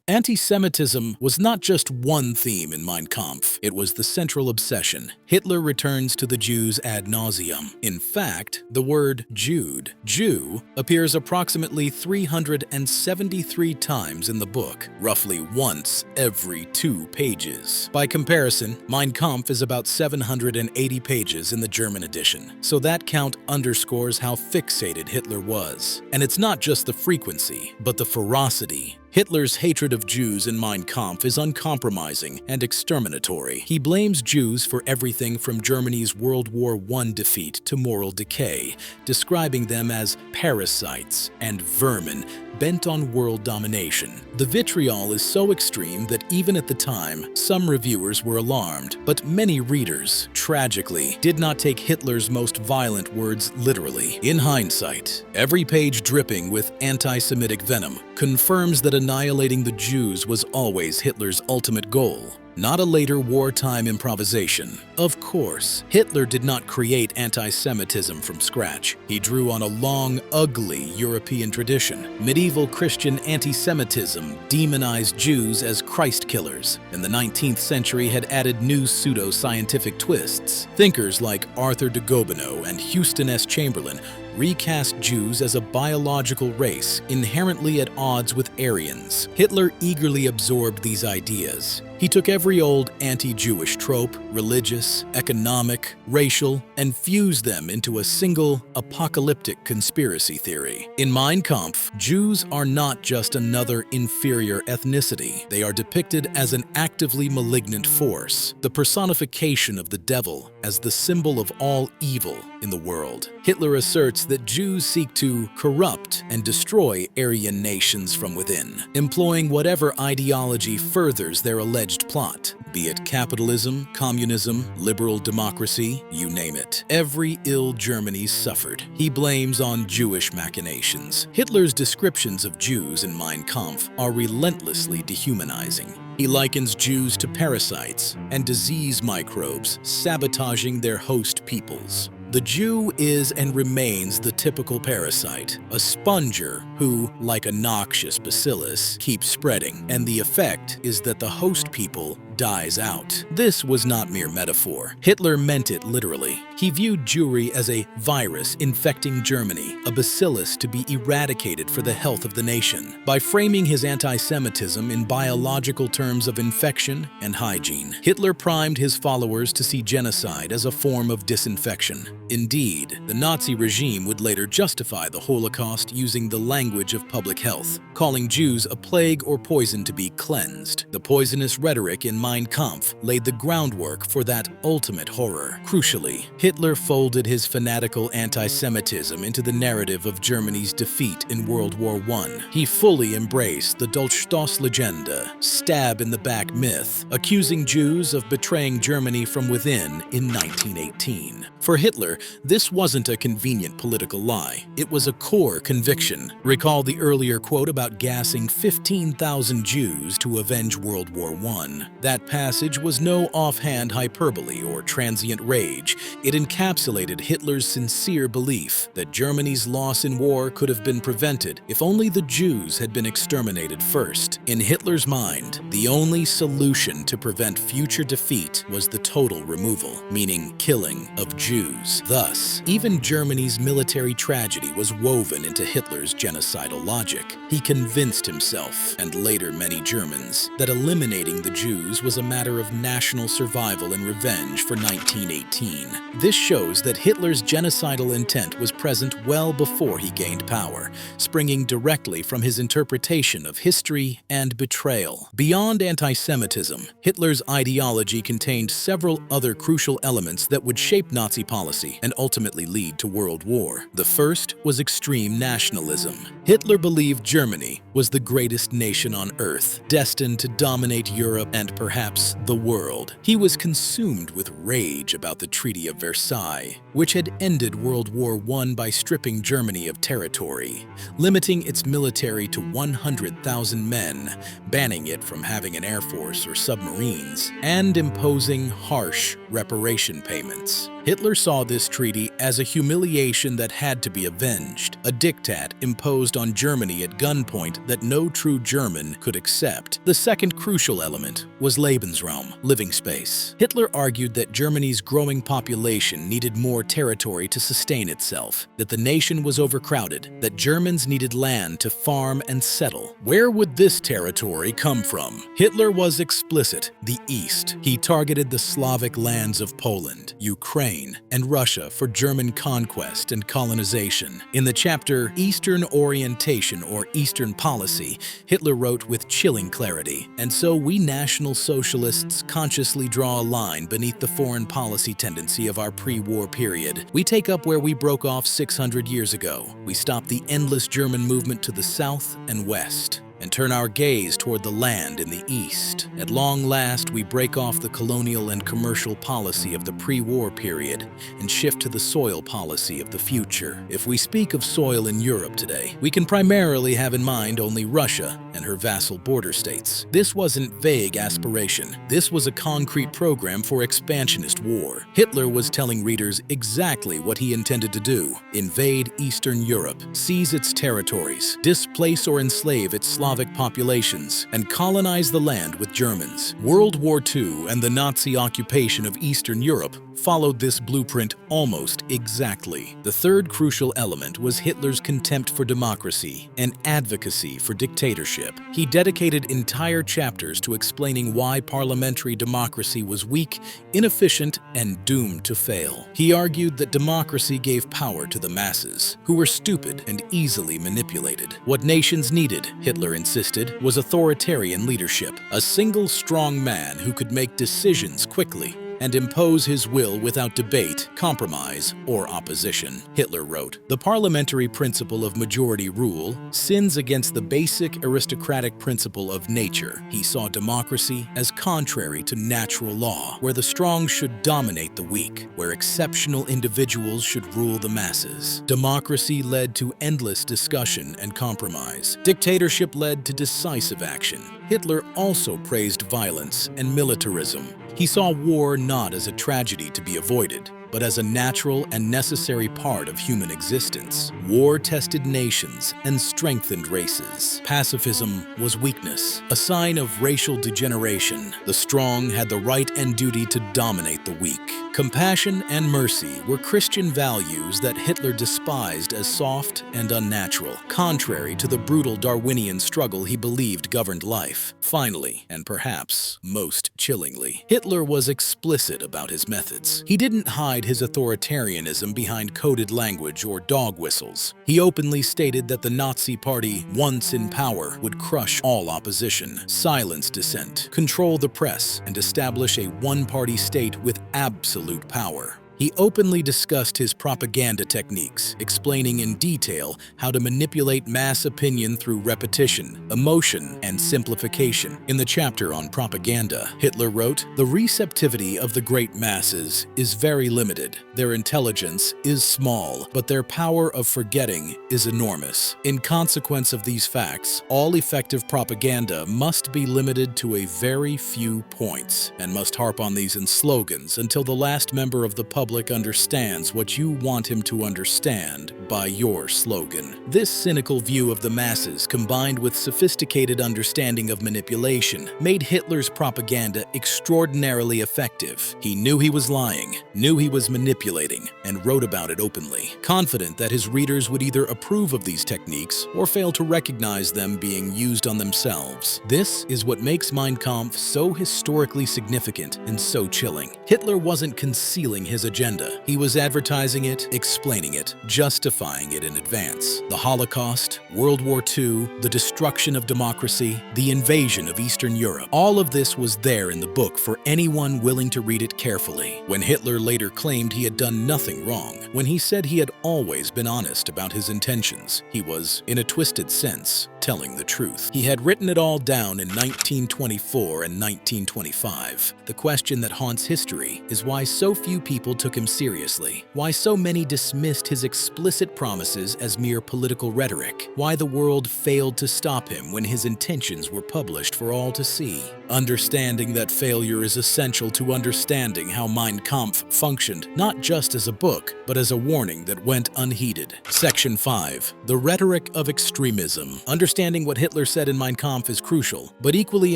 Anti-Semitism was not just one theme in Mein Kampf, it was the central obsession. Hitler returns to the Jews ad nauseum. In fact, the word Jude, Jew, appears approximately 373 times in the book, roughly once every 2 pages. By comparison, Mein Kampf is about 780 pages in the German edition, so that count underscores how fixated Hitler was. And it's not just the frequency, but the ferocity. Hitler's hatred of Jews in Mein Kampf is uncompromising and exterminatory. He blames Jews for everything from Germany's World War I defeat to moral decay, describing them as parasites and vermin bent on world domination. The vitriol is so extreme that even at the time, some reviewers were alarmed, but many readers, tragically, did not take Hitler's most violent words literally. In hindsight, every page dripping with anti-Semitic venom confirms that annihilating the Jews was always Hitler's ultimate goal, not a later wartime improvisation. Of course, Hitler did not create anti-Semitism from scratch. He drew on a long, ugly European tradition. Medieval Christian anti-Semitism demonized Jews as Christ killers, and the 19th century had added new pseudo-scientific twists. Thinkers like Arthur de Gobineau and Houston S. Chamberlain recast Jews as a biological race inherently at odds with Aryans. Hitler eagerly absorbed these ideas. He took every old anti-Jewish trope, religious, economic, racial, and fused them into a single apocalyptic conspiracy theory. In Mein Kampf, Jews are not just another inferior ethnicity. They are depicted as an actively malignant force, the personification of the devil as the symbol of all evil in the world. Hitler asserts that Jews seek to corrupt and destroy Aryan nations from within, employing whatever ideology furthers their alleged plot, be it capitalism, communism, liberal democracy, you name it. Every ill Germany suffered, he blames on Jewish machinations. Hitler's descriptions of Jews in Mein Kampf are relentlessly dehumanizing. He likens Jews to parasites and disease microbes sabotaging their host peoples. The Jew is and remains the typical parasite, a sponger who, like a noxious bacillus, keeps spreading, and the effect is that the host people dies out. This was not mere metaphor. Hitler meant it literally. He viewed Jewry as a virus infecting Germany, a bacillus to be eradicated for the health of the nation. By framing his anti-Semitism in biological terms of infection and hygiene, Hitler primed his followers to see genocide as a form of disinfection. Indeed, the Nazi regime would later justify the Holocaust using the language of public health, calling Jews a plague or poison to be cleansed. The poisonous rhetoric in Mein Kampf laid the groundwork for that ultimate horror. Crucially, Hitler folded his fanatical anti-Semitism into the narrative of Germany's defeat in World War I. He fully embraced the Dolchstoßlegende, stab-in-the-back myth, accusing Jews of betraying Germany from within in 1918. For Hitler, this wasn't a convenient political lie. It was a core conviction. Recall the earlier quote about gassing 15,000 Jews to avenge World War I. That passage was no offhand hyperbole or transient rage. It encapsulated Hitler's sincere belief that Germany's loss in war could have been prevented if only the Jews had been exterminated first. In Hitler's mind, the only solution to prevent future defeat was the total removal, meaning killing, of Jews. Thus, even Germany's military tragedy was woven into Hitler's genocidal logic. He convinced himself, and later many Germans, that eliminating the Jews was a matter of national survival and revenge for 1918. This shows that Hitler's genocidal intent was present well before he gained power, springing directly from his interpretation of history and betrayal. Beyond anti-Semitism, Hitler's ideology contained several other crucial elements that would shape Nazi policy and ultimately lead to World War. The first was extreme nationalism. Hitler believed Germany was the greatest nation on earth, destined to dominate Europe and perhaps the world. He was consumed with rage about the Treaty of Versailles, which had ended World War I by stripping Germany of territory, limiting its military to 100,000 men, banning it from having an air force or submarines, and imposing harsh reparation payments. Hitler saw this treaty as a humiliation that had to be avenged, a diktat imposed on Germany at gunpoint that no true German could accept. The second crucial element was Lebensraum, living space. Hitler argued that Germany's growing population needed more territory to sustain itself, that the nation was overcrowded, that Germans needed land to farm and settle. Where would this territory come from? Hitler was explicit: the East. He targeted the Slavic lands of Poland, Ukraine, and Russia for German conquest and colonization. In the chapter Eastern Orientation or Eastern Policy, Hitler wrote with chilling clarity, "And so we National Socialists consciously draw a line beneath the foreign policy tendency of our pre-war period. We take up where we broke off 600 years ago. We stop the endless German movement to the south and west, and turn our gaze toward the land in the east. At long last, we break off the colonial and commercial policy of the pre-war period and shift to the soil policy of the future." If we speak of soil in Europe today, we can primarily have in mind only Russia and her vassal border states. This wasn't vague aspiration. This was a concrete program for expansionist war. Hitler was telling readers exactly what he intended to do: invade Eastern Europe, seize its territories, displace or enslave its Slavic populations, and colonize the land with Germans. World War II and the Nazi occupation of Eastern Europe followed this blueprint almost exactly. The third crucial element was Hitler's contempt for democracy and advocacy for dictatorship. He dedicated entire chapters to explaining why parliamentary democracy was weak, inefficient, and doomed to fail. He argued that democracy gave power to the masses, who were stupid and easily manipulated. What nations needed, Hitler insisted, was authoritarian leadership, a single strong man who could make decisions quickly and impose his will without debate, compromise, or opposition. Hitler wrote, "The parliamentary principle of majority rule sins against the basic aristocratic principle of nature." He saw democracy as contrary to natural law, where the strong should dominate the weak, where exceptional individuals should rule the masses. Democracy led to endless discussion and compromise. Dictatorship led to decisive action. Hitler also praised violence and militarism. He saw war not as a tragedy to be avoided, but as a natural and necessary part of human existence. War tested nations and strengthened races. Pacifism was weakness, a sign of racial degeneration. The strong had the right and duty to dominate the weak. Compassion and mercy were Christian values that Hitler despised as soft and unnatural, contrary to the brutal Darwinian struggle he believed governed life. Finally, and perhaps most chillingly, Hitler was explicit about his methods. He didn't hide his authoritarianism behind coded language or dog whistles. He openly stated that the Nazi Party, once in power, would crush all opposition, silence dissent, control the press, and establish a one-party state with absolute power. He openly discussed his propaganda techniques, explaining in detail how to manipulate mass opinion through repetition, emotion, and simplification. In the chapter on propaganda, Hitler wrote, "The receptivity of the great masses is very limited. Their intelligence is small, but their power of forgetting is enormous. In consequence of these facts, all effective propaganda must be limited to a very few points, and must harp on these in slogans until the last member of the public understands what you want him to understand by your slogan." This cynical view of the masses, combined with sophisticated understanding of manipulation, made Hitler's propaganda extraordinarily effective. He knew he was lying, knew he was manipulating, and wrote about it openly, confident that his readers would either approve of these techniques or fail to recognize them being used on themselves. This is what makes Mein Kampf so historically significant and so chilling. Hitler wasn't concealing his agenda. He was advertising it, explaining it, justifying it in advance. The Holocaust, World War II, the destruction of democracy, the invasion of Eastern Europe. All of this was there in the book for anyone willing to read it carefully. When Hitler later claimed he had done nothing wrong, when he said he had always been honest about his intentions, he was, in a twisted sense, telling the truth. He had written it all down in 1924 and 1925. The question that haunts history is why so few people took him seriously, why so many dismissed his explicit promises as mere political rhetoric, why the world failed to stop him when his intentions were published for all to see. Understanding that failure is essential to understanding how Mein Kampf functioned, not just as a book, but as a warning that went unheeded. Section 5. The Rhetoric of Extremism. Understanding what Hitler said in Mein Kampf is crucial, but equally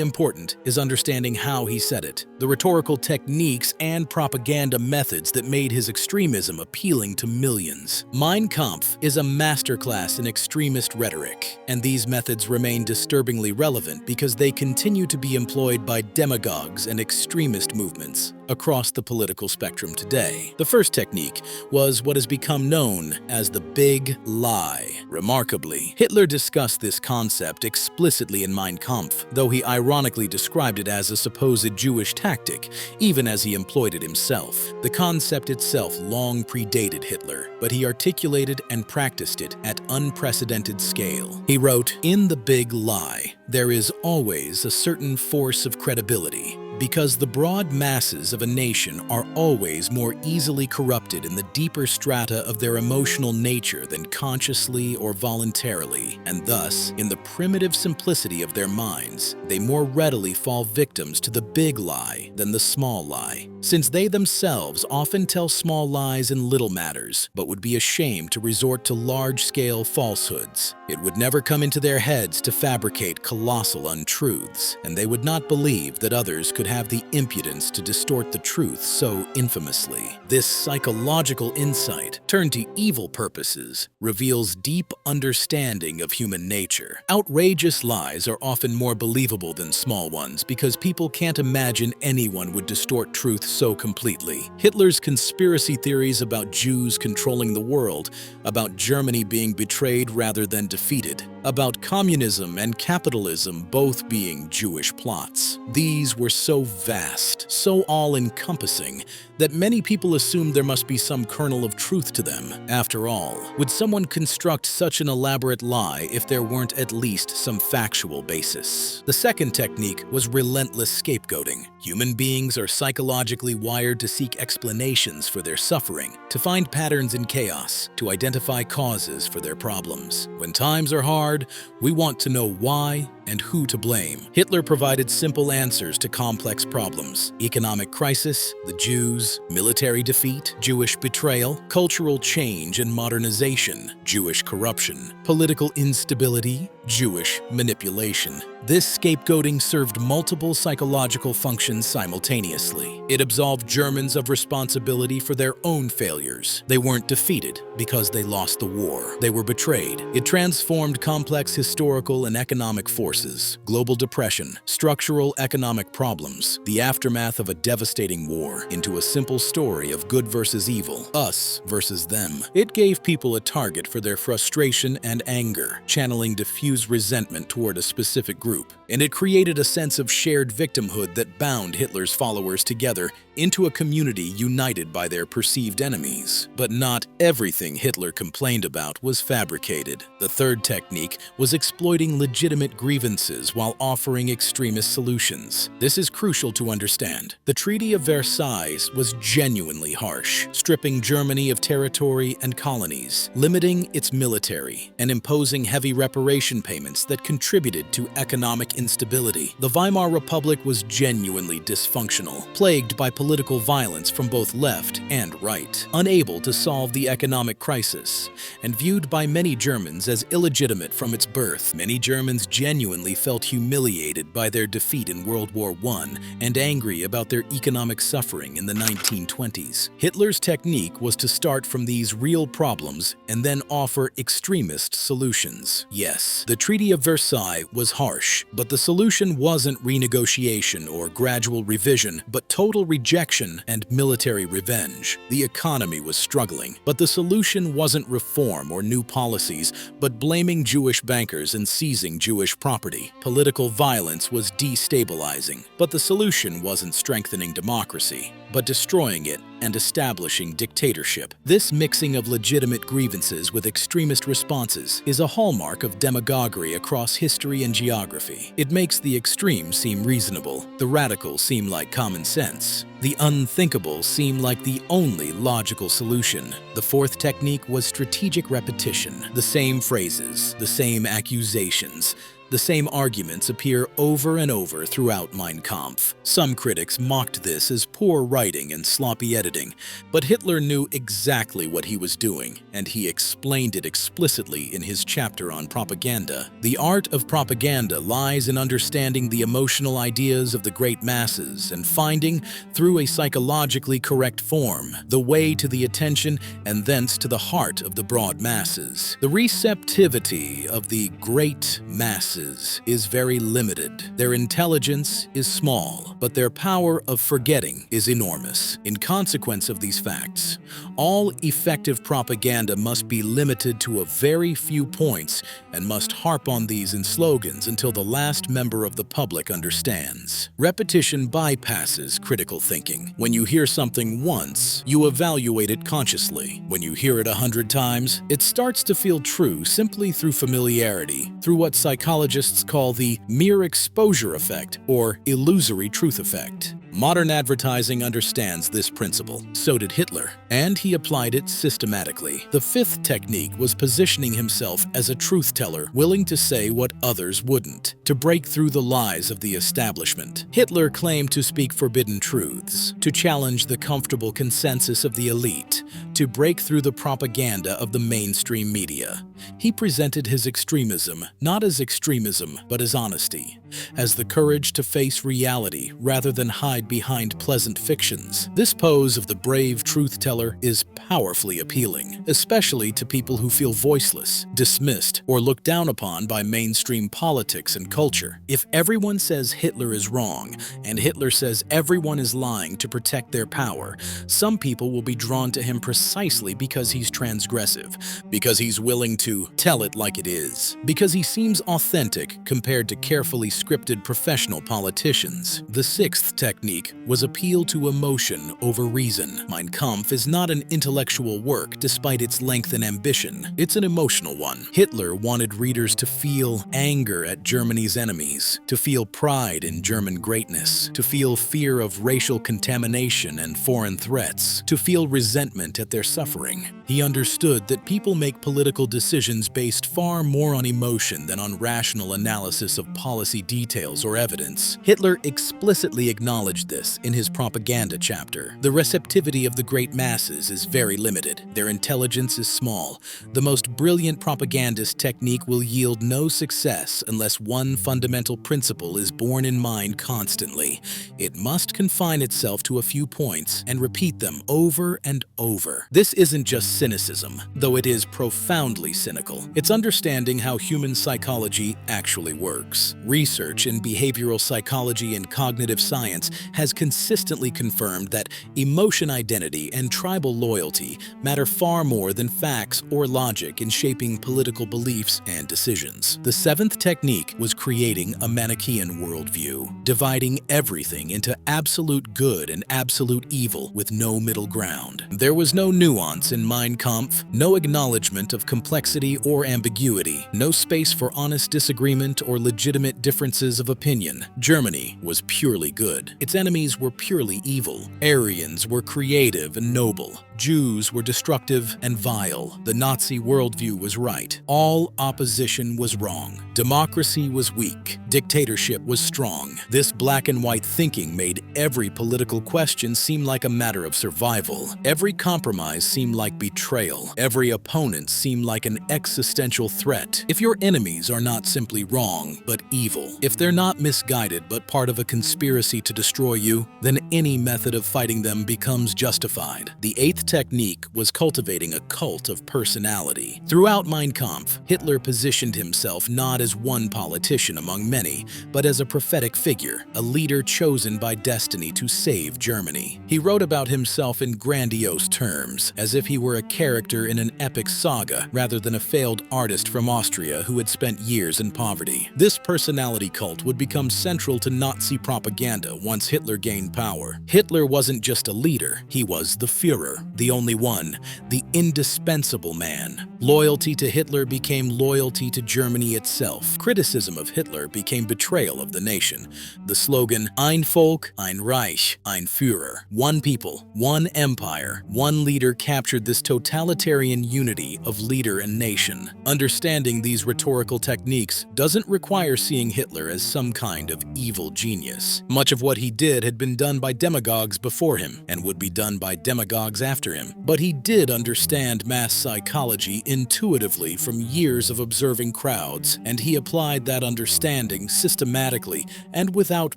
important is understanding how he said it. The rhetorical techniques and propaganda methods that made his extremism appealing to millions. Mein Kampf is a masterclass in extremist rhetoric, and these methods remain disturbingly relevant because they continue to be employed by demagogues and extremist movements across the political spectrum today. The first technique was what has become known as the big lie. Remarkably, Hitler discussed this concept explicitly in Mein Kampf, though he ironically described it as a supposed Jewish tactic, even as he employed it himself. The concept itself long predated Hitler, but he articulated and practiced it at unprecedented scale. He wrote, "In the big lie, there is always a certain force of credibility, because the broad masses of a nation are always more easily corrupted in the deeper strata of their emotional nature than consciously or voluntarily, and thus, in the primitive simplicity of their minds, they more readily fall victims to the big lie than the small lie, since they themselves often tell small lies in little matters, but would be ashamed to resort to large-scale falsehoods. It would never come into their heads to fabricate colossal untruths, and they would not believe that others could have the impudence to distort the truth so infamously. This psychological insight, turned to evil purposes, reveals deep understanding of human nature. Outrageous lies are often more believable than small ones because people can't imagine anyone would distort truth so completely. Hitler's conspiracy theories about Jews controlling the world, about Germany being betrayed rather than defeated, about communism and capitalism both being Jewish plots. These were so vast, so all-encompassing, that many people assumed there must be some kernel of truth to them. After all, would someone construct such an elaborate lie if there weren't at least some factual basis? The second technique was relentless scapegoating. Human beings are psychologically wired to seek explanations for their suffering, to find patterns in chaos, to identify causes for their problems. When times are hard, we want to know why and who to blame. Hitler provided simple answers to complex problems: economic crisis, the Jews, military defeat, Jewish betrayal, cultural change and modernization, Jewish corruption, political instability, Jewish manipulation. This scapegoating served multiple psychological functions simultaneously. It absolved Germans of responsibility for their own failures. They weren't defeated because they lost the war. They were betrayed. It transformed complex historical and economic forces, global depression, structural economic problems, the aftermath of a devastating war, into a simple story of good versus evil, us versus them. It gave people a target for their frustration and anger, channeling diffuse resentment toward a specific group. and it created a sense of shared victimhood that bound Hitler's followers together into a community united by their perceived enemies. But not everything Hitler complained about was fabricated. The third technique was exploiting legitimate grievances while offering extremist solutions. This is crucial to understand. The Treaty of Versailles was genuinely harsh, stripping Germany of territory and colonies, limiting its military, and imposing heavy reparation payments that contributed to economic instability. The Weimar Republic was genuinely dysfunctional, plagued by political violence from both left and right, unable to solve the economic crisis, and viewed by many Germans as illegitimate from its birth. Many Germans genuinely felt humiliated by their defeat in World War I and angry about their economic suffering in the 1920s. Hitler's technique was to start from these real problems and then offer extremist solutions. Yes, the Treaty of Versailles was harsh, but the solution wasn't renegotiation or gradual revision, but total rejection and military revenge. The economy was struggling, but the solution wasn't reform or new policies, but blaming Jewish bankers and seizing Jewish property. Political violence was destabilizing, but the solution wasn't strengthening democracy, but destroying it and establishing dictatorship. This mixing of legitimate grievances with extremist responses is a hallmark of demagoguery across history and geography. It makes the extreme seem reasonable, the radical seem like common sense, the unthinkable seem like the only logical solution. The fourth technique was strategic repetition. The same phrases, the same accusations, the same arguments appear over and over throughout Mein Kampf. Some critics mocked this as poor writing and sloppy editing, but Hitler knew exactly what he was doing, and he explained it explicitly in his chapter on propaganda. The art of propaganda lies in understanding the emotional ideas of the great masses and finding, through a psychologically correct form, the way to the attention and thence to the heart of the broad masses. The receptivity of the great masses is very limited. Their intelligence is small, but their power of forgetting is enormous. In consequence of these facts, all effective propaganda must be limited to a very few points and must harp on these in slogans until the last member of the public understands. Repetition bypasses critical thinking. When you hear something once, you evaluate it consciously. When you hear it 100 times, it starts to feel true simply through familiarity, through what psychologists call the mere exposure effect or illusory truth effect. Modern advertising understands this principle. So did Hitler, and he applied it systematically. The fifth technique was positioning himself as a truth teller, willing to say what others wouldn't, to break through the lies of the establishment. Hitler claimed to speak forbidden truths, to challenge the comfortable consensus of the elite, to break through the propaganda of the mainstream media. He presented his extremism not as extremism, but as honesty, as the courage to face reality rather than hide behind pleasant fictions. This pose of the brave truth teller is powerfully appealing, especially to people who feel voiceless, dismissed, or looked down upon by mainstream politics and culture. If everyone says Hitler is wrong, and Hitler says everyone is lying to protect their power, some people will be drawn to him precisely because he's transgressive, because he's willing to tell it like it is, because he seems authentic compared to carefully scripted professional politicians. The sixth technique was appeal to emotion over reason. Mein Kampf is not an intellectual work despite its length and ambition. It's an emotional one. Hitler wanted readers to feel anger at Germany's enemies, to feel pride in German greatness, to feel fear of racial contamination and foreign threats, to feel resentment at their suffering. He understood that people make political decisions based far more on emotion than on rational analysis of policy details or evidence. Hitler explicitly acknowledged this in his propaganda chapter. The receptivity of the great masses is very limited. Their intelligence is small. The most brilliant propagandist technique will yield no success unless one fundamental principle is borne in mind constantly. It must confine itself to a few points and repeat them over and over. This isn't just cynicism, though it is profoundly cynical. It's understanding how human psychology actually works. Research research in behavioral psychology and cognitive science has consistently confirmed that emotion identity and tribal loyalty matter far more than facts or logic in shaping political beliefs and decisions. The seventh technique was creating a Manichaean worldview, dividing everything into absolute good and absolute evil with no middle ground. There was no nuance in Mein Kampf, no acknowledgement of complexity or ambiguity, no space for honest disagreement or legitimate differences of opinion. Germany was purely good. Its enemies were purely evil. Aryans were creative and noble. Jews were destructive and vile. The Nazi worldview was right. All opposition was wrong. Democracy was weak. Dictatorship was strong. This black and white thinking made every political question seem like a matter of survival. Every compromise seemed like betrayal. Every opponent seemed like an existential threat. If your enemies are not simply wrong, but evil, if they're not misguided but part of a conspiracy to destroy you, then any method of fighting them becomes justified. The eighth technique was cultivating a cult of personality. Throughout Mein Kampf, Hitler positioned himself not as one politician among many, but as a prophetic figure, a leader chosen by destiny to save Germany. He wrote about himself in grandiose terms, as if he were a character in an epic saga rather than a failed artist from Austria who had spent years in poverty. This personality cult would become central to Nazi propaganda once Hitler gained power. Hitler wasn't just a leader, he was the Führer, the only one, the indispensable man. Loyalty to Hitler became loyalty to Germany itself. Criticism of Hitler became betrayal of the nation. The slogan, Ein Volk, ein Reich, ein Führer, one people, one empire, one leader, captured this totalitarian unity of leader and nation. Understanding these rhetorical techniques doesn't require seeing Hitler as some kind of evil genius. Much of what he did had been done by demagogues before him and would be done by demagogues after him. But he did understand mass psychology intuitively from years of observing crowds, and he applied that understanding systematically and without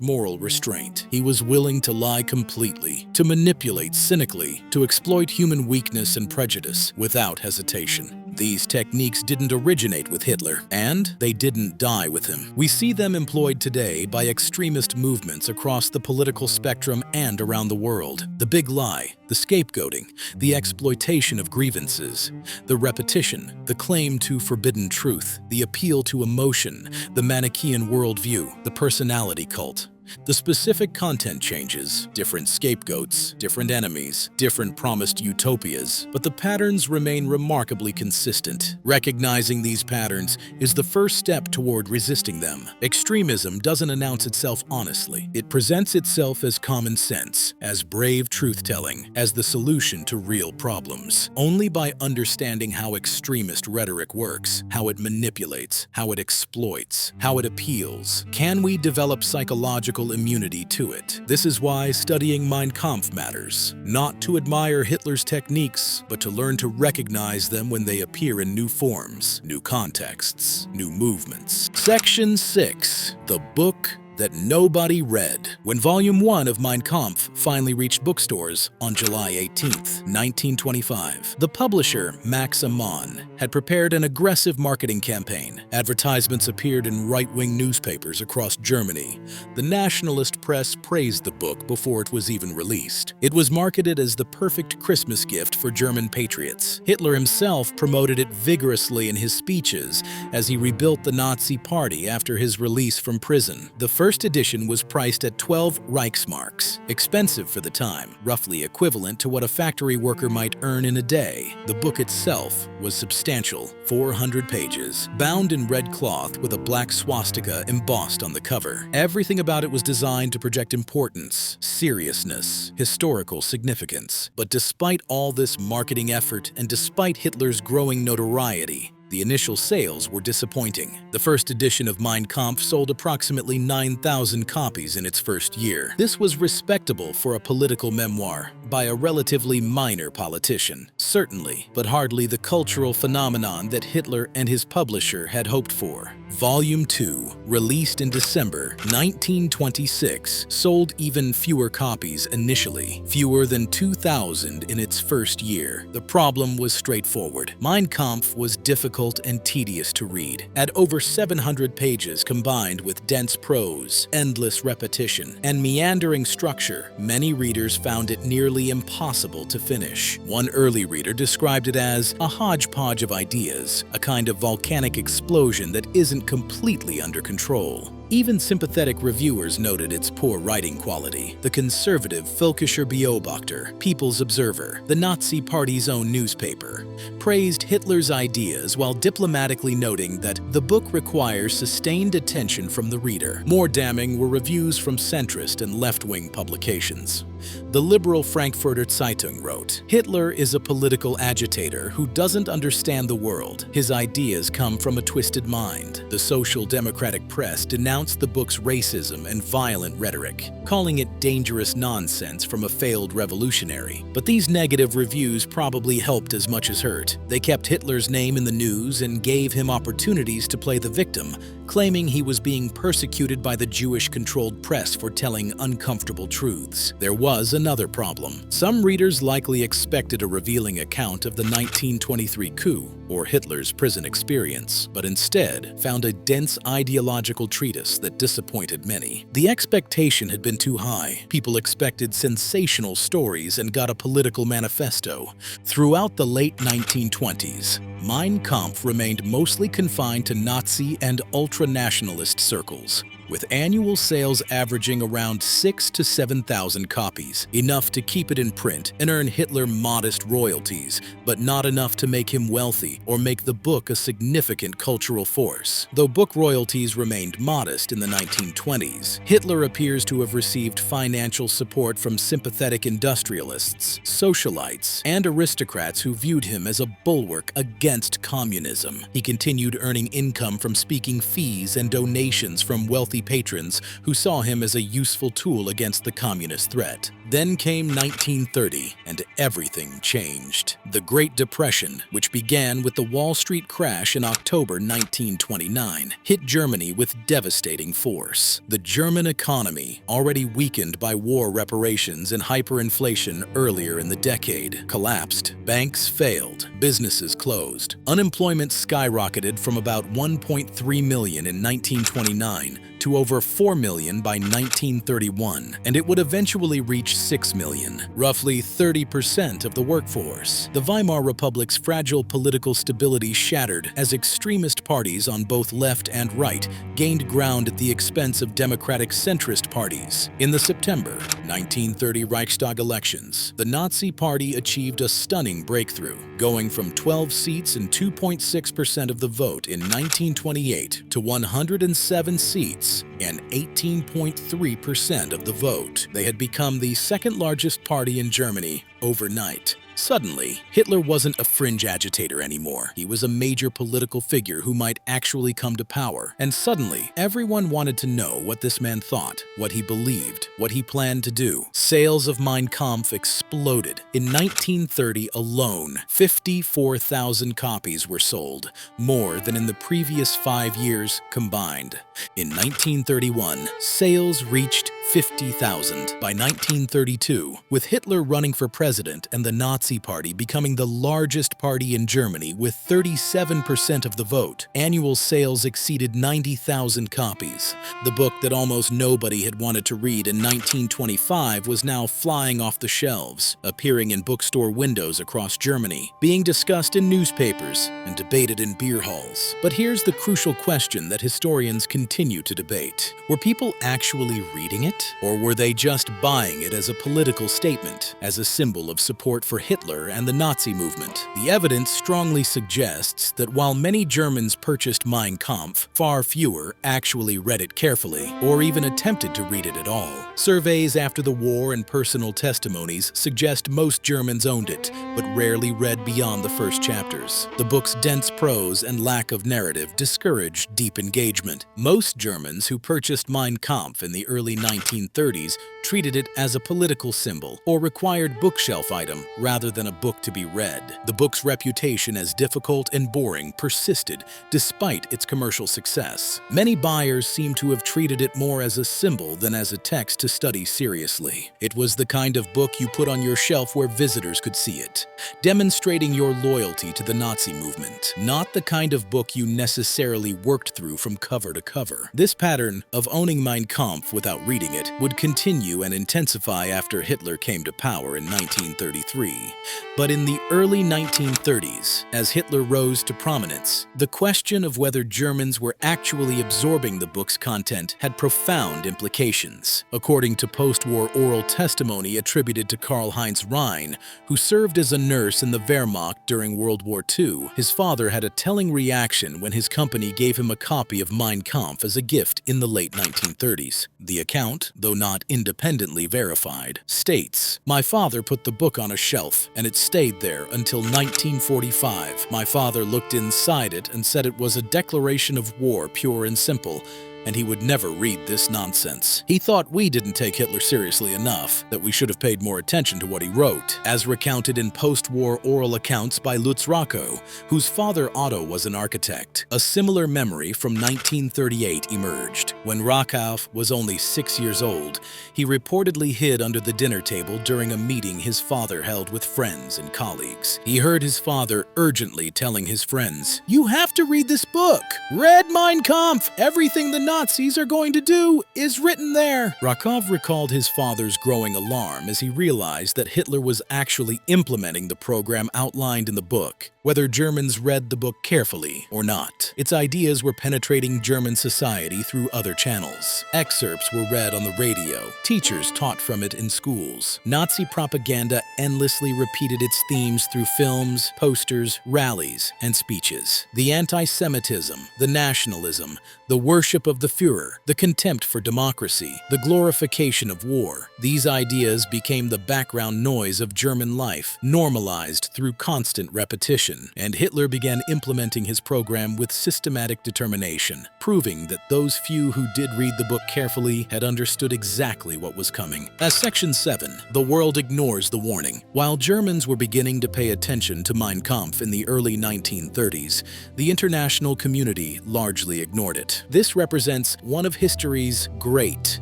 moral restraint. He was willing to lie completely, to manipulate cynically, to exploit human weakness and prejudice without hesitation. These techniques didn't originate with Hitler, and they didn't die with him. We see them employed today by extremist movements across the political spectrum and around the world. The big lie, the scapegoating, the exploitation of grievances, the repetition, the claim to forbidden truth, the appeal to emotion, the Manichaean worldview, the personality cult. The specific content changes, different scapegoats, different enemies, different promised utopias, but the patterns remain remarkably consistent. Recognizing these patterns is the first step toward resisting them. Extremism doesn't announce itself honestly. It presents itself as common sense, as brave truth-telling, as the solution to real problems. Only by understanding how extremist rhetoric works, how it manipulates, how it exploits, how it appeals, can we develop psychological immunity to it. This is why studying Mein Kampf matters. Not to admire Hitler's techniques, but to learn to recognize them when they appear in new forms, new contexts, new movements. Section 6. The Book That Nobody Read. When Volume 1 of Mein Kampf finally reached bookstores on July 18, 1925, the publisher, Max Amann, had prepared an aggressive marketing campaign. Advertisements appeared in right-wing newspapers across Germany. The nationalist press praised the book before it was even released. It was marketed as the perfect Christmas gift for German patriots. Hitler himself promoted it vigorously in his speeches as he rebuilt the Nazi Party after his release from prison. The first edition was priced at 12 Reichsmarks, expensive for the time, roughly equivalent to what a factory worker might earn in a day. The book itself was substantial, 400 pages, bound in red cloth with a black swastika embossed on the cover. Everything about it was designed to project importance, seriousness, historical significance. But despite all this marketing effort and despite Hitler's growing notoriety, the initial sales were disappointing. The first edition of Mein Kampf sold approximately 9,000 copies in its first year. This was respectable for a political memoir by a relatively minor politician, certainly, but hardly the cultural phenomenon that Hitler and his publisher had hoped for. Volume 2, released in December 1926, sold even fewer copies initially, fewer than 2,000 in its first year. The problem was straightforward. Mein Kampf was difficult difficult and tedious to read. At over 700 pages combined with dense prose, endless repetition, and meandering structure, many readers found it nearly impossible to finish. One early reader described it as a hodgepodge of ideas, a kind of volcanic explosion that isn't completely under control. Even sympathetic reviewers noted its poor writing quality. The conservative Völkischer Beobachter, People's Observer, the Nazi Party's own newspaper, praised Hitler's ideas while diplomatically noting that the book requires sustained attention from the reader. More damning were reviews from centrist and left-wing publications. The liberal Frankfurter Zeitung wrote, "Hitler is a political agitator who doesn't understand the world. His ideas come from a twisted mind." The Social Democratic press denounced the book's racism and violent rhetoric, calling it dangerous nonsense from a failed revolutionary. But these negative reviews probably helped as much as hurt. They kept Hitler's name in the news and gave him opportunities to play the victim, claiming he was being persecuted by the Jewish-controlled press for telling uncomfortable truths. There was another problem. Some readers likely expected a revealing account of the 1923 coup or Hitler's prison experience, but instead found a dense ideological treatise that disappointed many. The expectation had been too high. People expected sensational stories and got a political manifesto. Throughout the late 1920s, Mein Kampf remained mostly confined to Nazi and ultra-nationalist circles, with annual sales averaging around 6,000 to 7,000 copies, enough to keep it in print and earn Hitler modest royalties, but not enough to make him wealthy or make the book a significant cultural force. Though book royalties remained modest in the 1920s, Hitler appears to have received financial support from sympathetic industrialists, socialites, and aristocrats who viewed him as a bulwark against communism. He continued earning income from speaking fees and donations from wealthy patrons who saw him as a useful tool against the communist threat. Then came 1930, and everything changed. The Great Depression, which began with the Wall Street crash in October 1929, hit Germany with devastating force. The German economy, already weakened by war reparations and hyperinflation earlier in the decade, collapsed. Banks failed, businesses closed. Unemployment skyrocketed from about 1.3 million in 1929 to over 4 million by 1931, and it would eventually reach 6 million, roughly 30% of the workforce. The Weimar Republic's fragile political stability shattered as extremist parties on both left and right gained ground at the expense of democratic centrist parties. In the September 1930 Reichstag elections, the Nazi Party achieved a stunning breakthrough, going from 12 seats and 2.6% of the vote in 1928 to 107 seats and 18.3% of the vote. They had become the second largest party in Germany overnight. Suddenly, Hitler wasn't a fringe agitator anymore. He was a major political figure who might actually come to power. And suddenly, everyone wanted to know what this man thought, what he believed, what he planned to do. Sales of Mein Kampf exploded. In 1930 alone, 54,000 copies were sold, more than in the previous 5 years combined. In 1931, sales reached 50,000. By 1932, with Hitler running for president and the Nazi Party becoming the largest party in Germany with 37% of the vote, annual sales exceeded 90,000 copies. The book that almost nobody had wanted to read in 1925 was now flying off the shelves, appearing in bookstore windows across Germany, being discussed in newspapers and debated in beer halls. But here's the crucial question that historians continue to debate. Were people actually reading it? Or were they just buying it as a political statement, as a symbol of support for Hitler and the Nazi movement? The evidence strongly suggests that while many Germans purchased Mein Kampf, far fewer actually read it carefully or even attempted to read it at all. Surveys after the war and personal testimonies suggest most Germans owned it, but rarely read beyond the first chapters. The book's dense prose and lack of narrative discouraged deep engagement. Most Germans who purchased Mein Kampf in the early 1930s treated it as a political symbol or required bookshelf item rather rather than a book to be read. The book's reputation as difficult and boring persisted despite its commercial success. Many buyers seem to have treated it more as a symbol than as a text to study seriously. It was the kind of book you put on your shelf where visitors could see it, demonstrating your loyalty to the Nazi movement, not the kind of book you necessarily worked through from cover to cover. This pattern of owning Mein Kampf without reading it would continue and intensify after Hitler came to power in 1933. But in the early 1930s, as Hitler rose to prominence, the question of whether Germans were actually absorbing the book's content had profound implications. According to post-war oral testimony attributed to Karl-Heinz Rhein, who served as a nurse in the Wehrmacht during World War II, his father had a telling reaction when his company gave him a copy of Mein Kampf as a gift in the late 1930s. The account, though not independently verified, states, "My father put the book on a shelf, and it stayed there until 1945. My father looked inside it and said it was a declaration of war, pure and simple, and he would never read this nonsense. He thought we didn't take Hitler seriously enough, that we should have paid more attention to what he wrote," as recounted in post-war oral accounts by Lutz Rocco, whose father Otto was an architect. A similar memory from 1938 emerged. When Rocco was only 6 years old, he reportedly hid under the dinner table during a meeting his father held with friends and colleagues. He heard his father urgently telling his friends, "You have to read this book! Read Mein Kampf! Everything the Nazis are going to do is written there." Rakov recalled his father's growing alarm as he realized that Hitler was actually implementing the program outlined in the book, whether Germans read the book carefully or not. Its ideas were penetrating German society through other channels. Excerpts were read on the radio. Teachers taught from it in schools. Nazi propaganda endlessly repeated its themes through films, posters, rallies, and speeches. The anti-Semitism, the nationalism, the worship of the Führer, the contempt for democracy, the glorification of war. These ideas became the background noise of German life, normalized through constant repetition, and Hitler began implementing his program with systematic determination, proving that those few who did read the book carefully had understood exactly what was coming. As Section 7, the world ignores the warning. While Germans were beginning to pay attention to Mein Kampf in the early 1930s, the international community largely ignored it. This represents one of history's great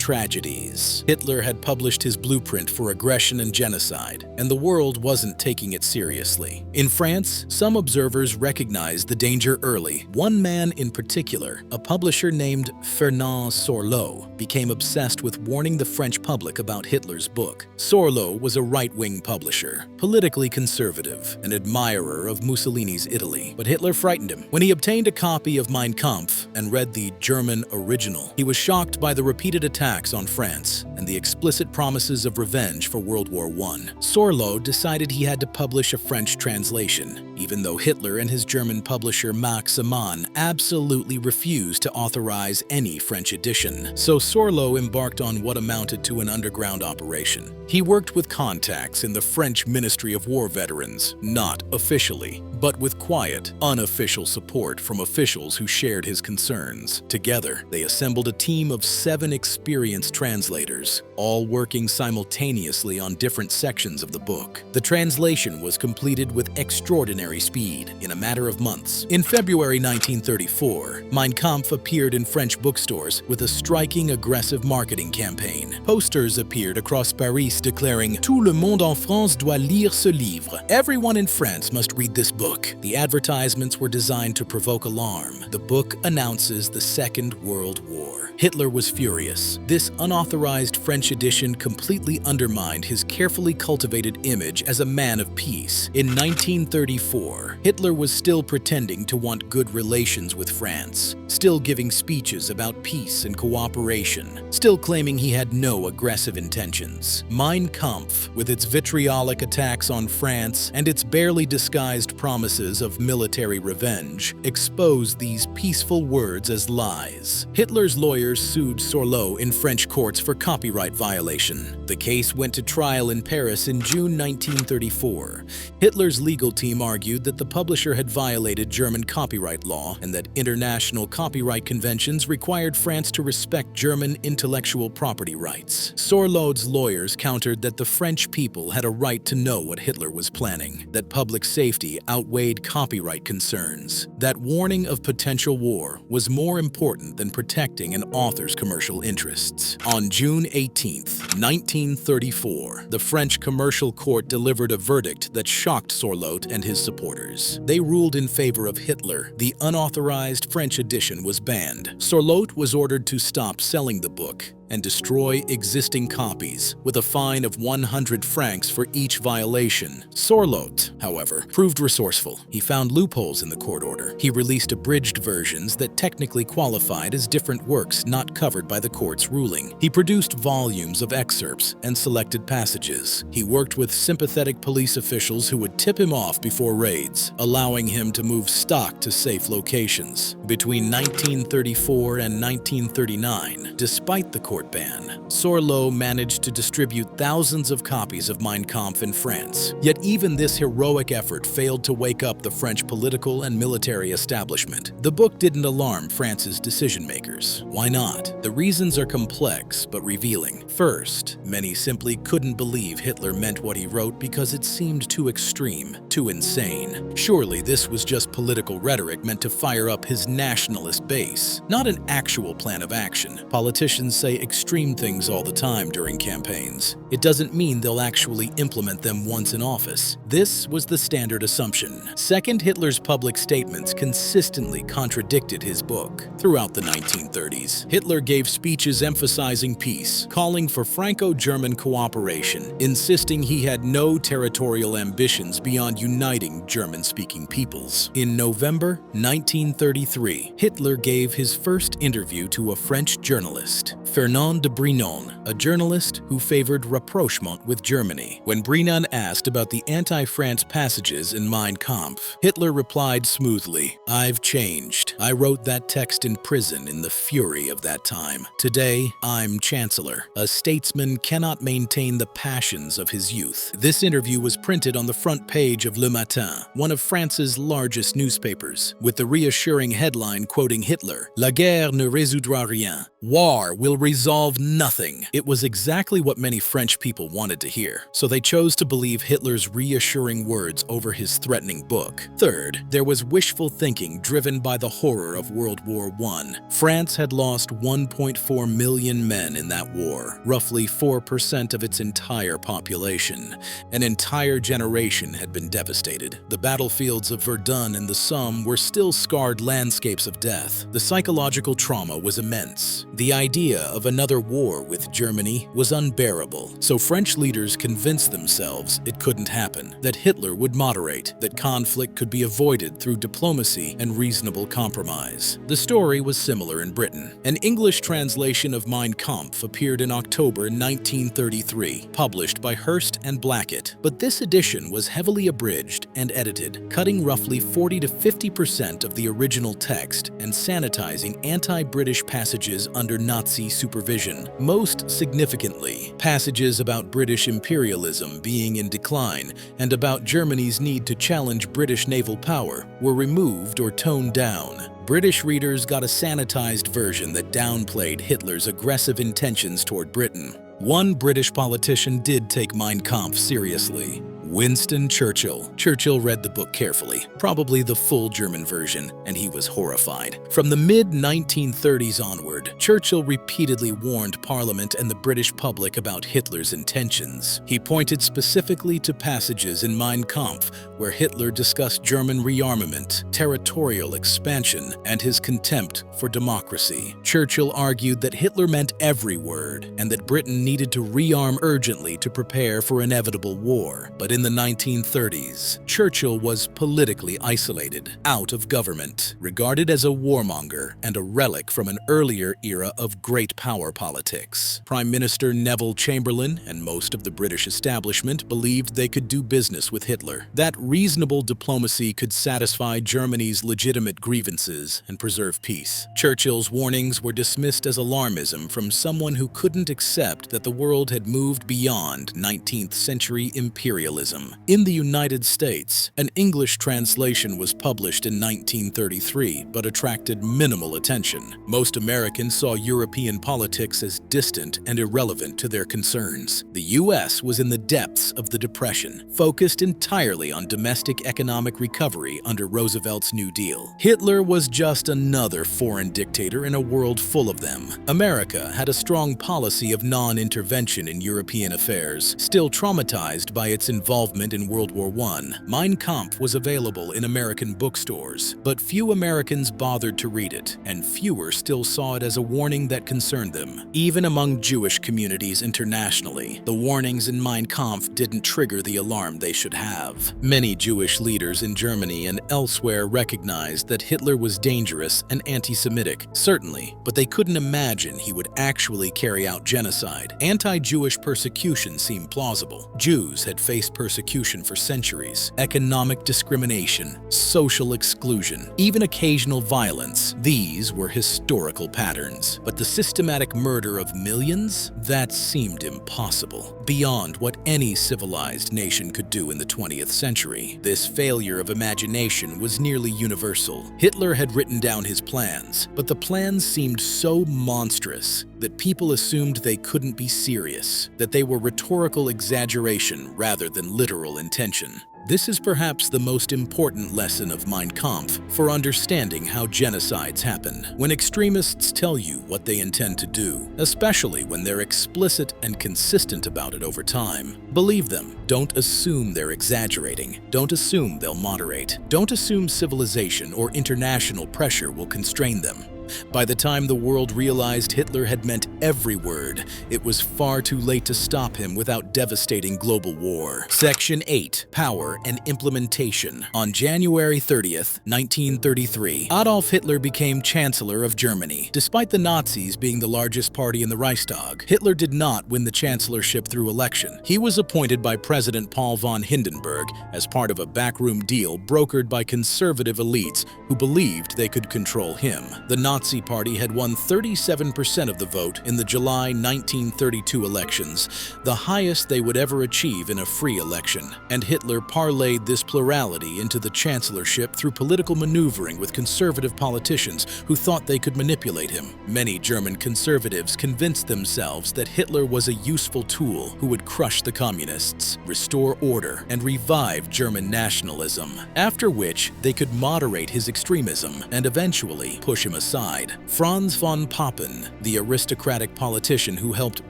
tragedies. Hitler had published his blueprint for aggression and genocide, and the world wasn't taking it seriously. In France, some observers recognized the danger early. One man in particular, a publisher named Fernand Sorleau, became obsessed with warning the French public about Hitler's book. Sorleau was a right-wing publisher, politically conservative, an admirer of Mussolini's Italy, but Hitler frightened him. When he obtained a copy of Mein Kampf and read the German original, he was shocked by the repeated attacks on France and the explicit promises of revenge for World War I. Sorleau decided he had to publish a French translation, even though Hitler and his German publisher Max Amann absolutely refused to authorize any French edition. So Sorleau embarked on what amounted to an underground operation. He worked with contacts in the French Ministry of War Veterans, not officially, but with quiet, unofficial support from officials who shared his concerns. Together, they assembled a team of 7 experienced translators, all working simultaneously on different sections of the book. The translation was completed with extraordinary speed in a matter of months. In February 1934, Mein Kampf appeared in French bookstores with a striking aggressive marketing campaign. Posters appeared across Paris declaring, "Tout le monde en France doit lire ce livre." Everyone in France must read this book. The advertisements were designed to provoke alarm. The book announces the Second World War. Hitler was furious. This unauthorized French edition completely undermined his carefully cultivated image as a man of peace. In 1934, Hitler was still pretending to want good relations with France, still giving speeches about peace and cooperation, still claiming he had no aggressive intentions. Mein Kampf, with its vitriolic attacks on France and its barely disguised promises of military revenge, exposed these peaceful words as lies. Hitler's lawyers sued Sorleau in French courts for copyright violation. The case went to trial in Paris in June 1934. Hitler's legal team argued that the publisher had violated German copyright law and that international copyright conventions required France to respect German intellectual property rights. Sorlot's lawyers countered that the French people had a right to know what Hitler was planning, that public safety outweighed copyright concerns, that warning of potential war was more important than protecting an author's commercial interests. On June 18, 1934, the French Commercial Court delivered a verdict that shocked Sorlot and his supporters. They ruled in favor of Hitler. The unauthorized French edition was banned. Sorlot was ordered to stop selling the book and destroy existing copies, with a fine of 100 francs for each violation. Sorlot, however, proved resourceful. He found loopholes in the court order. He released abridged versions that technically qualified as different works not covered by the court's ruling. He produced volumes of excerpts and selected passages. He worked with sympathetic police officials who would tip him off before raids, allowing him to move stock to safe locations. Between 1934 and 1939, despite the court ban, Sorlot managed to distribute thousands of copies of Mein Kampf in France. Yet even this heroic effort failed to wake up the French political and military establishment. The book didn't alarm France's decision-makers. Why not? The reasons are complex but revealing. First, many simply couldn't believe Hitler meant what he wrote because it seemed too extreme, too insane. Surely this was just political rhetoric meant to fire up his nationalist base, not an actual plan of action. Politicians say extreme things all the time during campaigns. It doesn't mean they'll actually implement them once in office. This was the standard assumption. Second, Hitler's public statements consistently contradicted his book. Throughout the 1930s, Hitler gave speeches emphasizing peace, calling for Franco-German cooperation, insisting he had no territorial ambitions beyond uniting German-speaking peoples. In November 1933, Hitler gave his first interview to a French journalist, Fernand de Brinon, a journalist who favored rapprochement with Germany. When Brinon asked about the anti-France passages in Mein Kampf, Hitler replied smoothly, "I've changed. I wrote that text in prison in the fury of that time. Today, I'm chancellor. A statesman cannot maintain the passions of his youth." This interview was printed on the front page of Le Matin, one of France's largest newspapers, with the reassuring headline quoting Hitler, "La guerre ne résoudra rien. War will resolve nothing." It was exactly what many French people wanted to hear, so they chose to believe Hitler's reassuring words over his threatening book. Third, there was wishful thinking driven by the horror of World War I. France had lost 1.4 million men in that war, roughly 4% of its entire population. An entire generation had been devastated. The battlefields of Verdun and the Somme were still scarred landscapes of death. The psychological trauma was immense. The idea of another war with Germany was unbearable, so French leaders convinced themselves it couldn't happen, that Hitler would moderate, that conflict could be avoided through diplomacy and reasonable compromise. The story was similar in Britain. An English translation of Mein Kampf appeared in October 1933, published by Hurst and Blackett, but this edition was heavily abridged and edited, cutting roughly 40 to 50% of the original text and sanitizing anti-British passages under Nazi supervision. Most significantly, passages about British imperialism being in decline and about Germany's need to challenge British naval power were removed or toned down. British readers got a sanitized version that downplayed Hitler's aggressive intentions toward Britain. One British politician did take Mein Kampf seriously: Winston Churchill. Churchill read the book carefully, probably the full German version, and he was horrified. From the mid-1930s onward, Churchill repeatedly warned Parliament and the British public about Hitler's intentions. He pointed specifically to passages in Mein Kampf where Hitler discussed German rearmament, territorial expansion, and his contempt for democracy. Churchill argued that Hitler meant every word, and that Britain needed to rearm urgently to prepare for inevitable war. But in the 1930s, Churchill was politically isolated, out of government, regarded as a warmonger and a relic from an earlier era of great power politics. Prime Minister Neville Chamberlain and most of the British establishment believed they could do business with Hitler, that reasonable diplomacy could satisfy Germany's legitimate grievances and preserve peace. Churchill's warnings were dismissed as alarmism from someone who couldn't accept that the world had moved beyond 19th century imperialism. extremism. In the United States, an English translation was published in 1933 but attracted minimal attention. Most Americans saw European politics as distant and irrelevant to their concerns. The U.S. was in the depths of the Depression, focused entirely on domestic economic recovery under Roosevelt's New Deal. Hitler was just another foreign dictator in a world full of them. America had a strong policy of non-intervention in European affairs, still traumatized by its involvement in World War I. Mein Kampf was available in American bookstores, but few Americans bothered to read it, and fewer still saw it as a warning that concerned them. Even among Jewish communities internationally, the warnings in Mein Kampf didn't trigger the alarm they should have. Many Jewish leaders in Germany and elsewhere recognized that Hitler was dangerous and anti-Semitic, certainly, but they couldn't imagine he would actually carry out genocide. Anti-Jewish persecution seemed plausible. Jews had faced persecution for centuries, economic discrimination, social exclusion, even occasional violence. These were historical patterns. But the systematic murder of millions? That seemed impossible, beyond what any civilized nation could do in the 20th century. This failure of imagination was nearly universal. Hitler had written down his plans, but the plans seemed so monstrous that people assumed they couldn't be serious, that they were rhetorical exaggeration rather than literal intention. This is perhaps the most important lesson of Mein Kampf for understanding how genocides happen. When extremists tell you what they intend to do, especially when they're explicit and consistent about it over time, believe them. Don't assume they're exaggerating. Don't assume they'll moderate. Don't assume civilization or international pressure will constrain them. By the time the world realized Hitler had meant every word, it was far too late to stop him without devastating global war. Section 8. Power and Implementation. On January 30th, 1933, Adolf Hitler became Chancellor of Germany. Despite the Nazis being the largest party in the Reichstag, Hitler did not win the chancellorship through election. He was appointed by President Paul von Hindenburg as part of a backroom deal brokered by conservative elites who believed they could control him. The Nazi Party had won 37% of the vote in the July 1932 elections, the highest they would ever achieve in a free election. And Hitler parlayed this plurality into the chancellorship through political maneuvering with conservative politicians who thought they could manipulate him. Many German conservatives convinced themselves that Hitler was a useful tool who would crush the communists, restore order, and revive German nationalism, after which they could moderate his extremism and eventually push him aside. Franz von Papen, the aristocratic politician who helped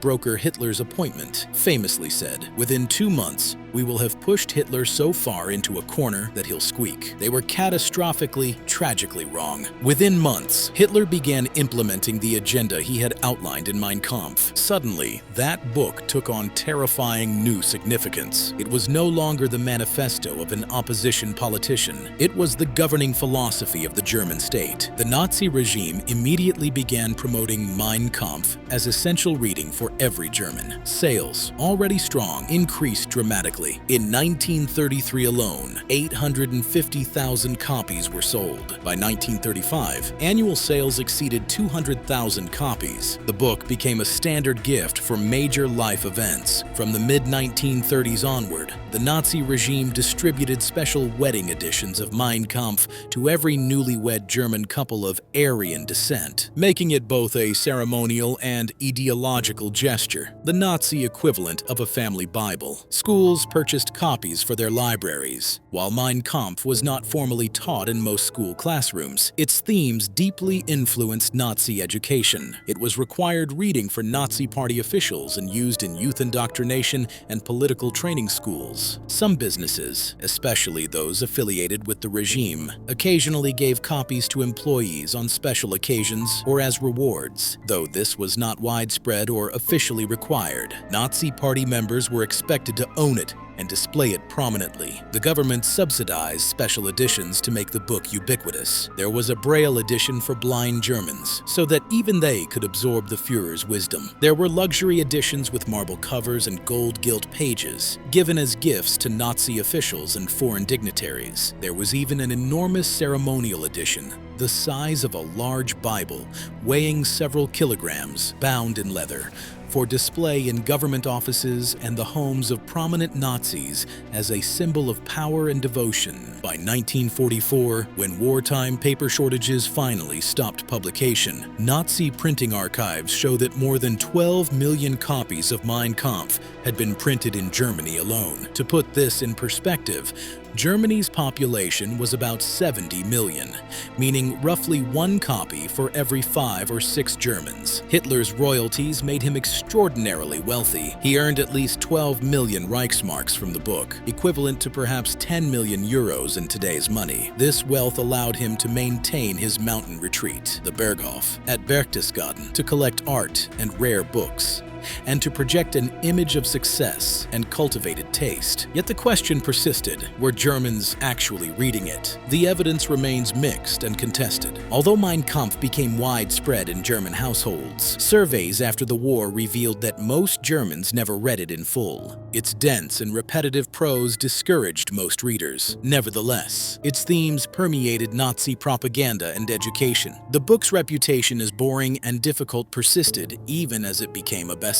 broker Hitler's appointment, famously said, "Within 2 months, we will have pushed Hitler so far into a corner that he'll squeak." They were catastrophically, tragically wrong. Within months, Hitler began implementing the agenda he had outlined in Mein Kampf. Suddenly, that book took on terrifying new significance. It was no longer the manifesto of an opposition politician. It was the governing philosophy of the German state. The Nazi regime immediately began promoting Mein Kampf as essential reading for every German. Sales, already strong, increased dramatically. In 1933 alone, 850,000 copies were sold. By 1935, annual sales exceeded 200,000 copies. The book became a standard gift for major life events. From the mid-1930s onward, the Nazi regime distributed special wedding editions of Mein Kampf to every newlywed German couple of Aryan descent, making it both a ceremonial and ideological gesture, the Nazi equivalent of a family Bible. Schools purchased copies for their libraries. While Mein Kampf was not formally taught in most school classrooms, its themes deeply influenced Nazi education. It was required reading for Nazi Party officials and used in youth indoctrination and political training schools. Some businesses, especially those affiliated with the regime, occasionally gave copies to employees on special occasions or as rewards. Though this was not widespread or officially required, Nazi Party members were expected to own it and display it prominently. The government subsidized special editions to make the book ubiquitous. There was a Braille edition for blind Germans, so that even they could absorb the Führer's wisdom. There were luxury editions with marble covers and gold gilt pages, given as gifts to Nazi officials and foreign dignitaries. There was even an enormous ceremonial edition, the size of a large Bible, weighing several kilograms, bound in leather. for display in government offices and the homes of prominent Nazis as a symbol of power and devotion. By 1944, when wartime paper shortages finally stopped publication, Nazi printing archives show that more than 12 million copies of Mein Kampf had been printed in Germany alone. To put this in perspective, Germany's population was about 70 million, meaning roughly one copy for every 5 or 6 Germans. Hitler's royalties made him extraordinarily wealthy. He earned at least 12 million Reichsmarks from the book, equivalent to perhaps 10 million euros in today's money. This wealth allowed him to maintain his mountain retreat, the Berghof, at Berchtesgaden, to collect art and rare books, and to project an image of success and cultivated taste. Yet the question persisted, were Germans actually reading it? The evidence remains mixed and contested. Although Mein Kampf became widespread in German households, surveys after the war revealed that most Germans never read it in full. Its dense and repetitive prose discouraged most readers. Nevertheless, its themes permeated Nazi propaganda and education. The book's reputation as boring and difficult persisted even as it became a bestseller.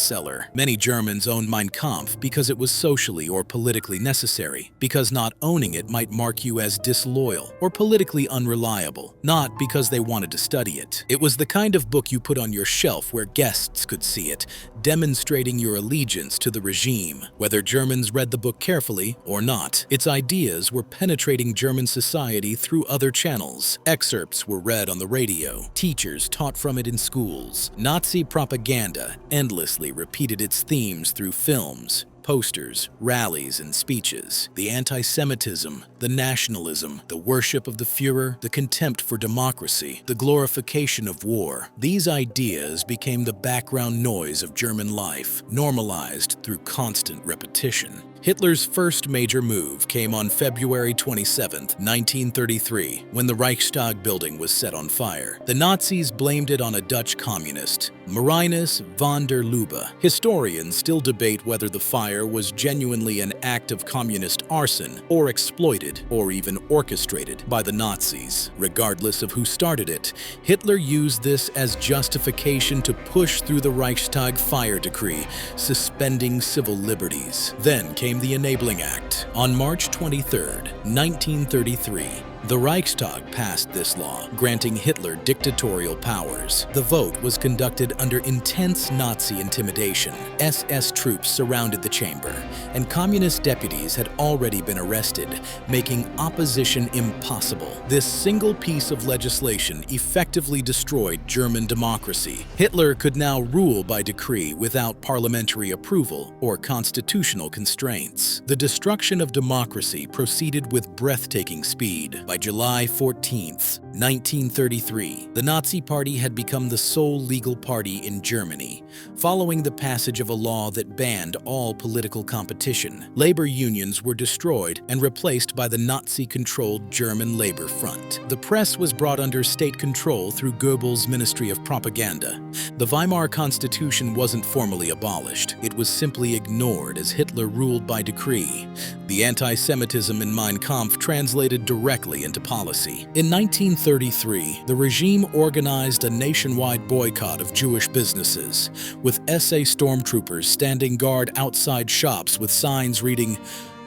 Many Germans owned Mein Kampf because it was socially or politically necessary, because not owning it might mark you as disloyal or politically unreliable, not because they wanted to study it. It was the kind of book you put on your shelf where guests could see it, demonstrating your allegiance to the regime. Whether Germans read the book carefully or not, its ideas were penetrating German society through other channels. Excerpts were read on the radio. Teachers taught from it in schools. Nazi propaganda endlessly repeated its themes through films, posters, rallies, and speeches. The anti-Semitism, the nationalism, the worship of the Führer, the contempt for democracy, the glorification of war. These ideas became the background noise of German life, normalized through constant repetition. Hitler's first major move came on February 27, 1933, when the Reichstag building was set on fire. The Nazis blamed it on a Dutch communist, Marinus van der Lubbe. Historians still debate whether the fire was genuinely an act of communist arson or exploited or even orchestrated by the Nazis. Regardless of who started it, Hitler used this as justification to push through the Reichstag fire decree, suspending civil liberties. Then came the Enabling Act. On March 23, 1933, the Reichstag passed this law, granting Hitler dictatorial powers. The vote was conducted under intense Nazi intimidation. SS troops surrounded the chamber, and communist deputies had already been arrested, making opposition impossible. This single piece of legislation effectively destroyed German democracy. Hitler could now rule by decree without parliamentary approval or constitutional constraints. The destruction of democracy proceeded with breathtaking speed. By July 14, 1933, the Nazi Party had become the sole legal party in Germany, following the passage of a law that banned all political competition. Labor unions were destroyed and replaced by the Nazi-controlled German Labor Front. The press was brought under state control through Goebbels' Ministry of Propaganda. The Weimar Constitution wasn't formally abolished. It was simply ignored as Hitler ruled by decree. The anti-Semitism in Mein Kampf translated directly into policy. In 1933, the regime organized a nationwide boycott of Jewish businesses, with SA stormtroopers standing guard outside shops with signs reading,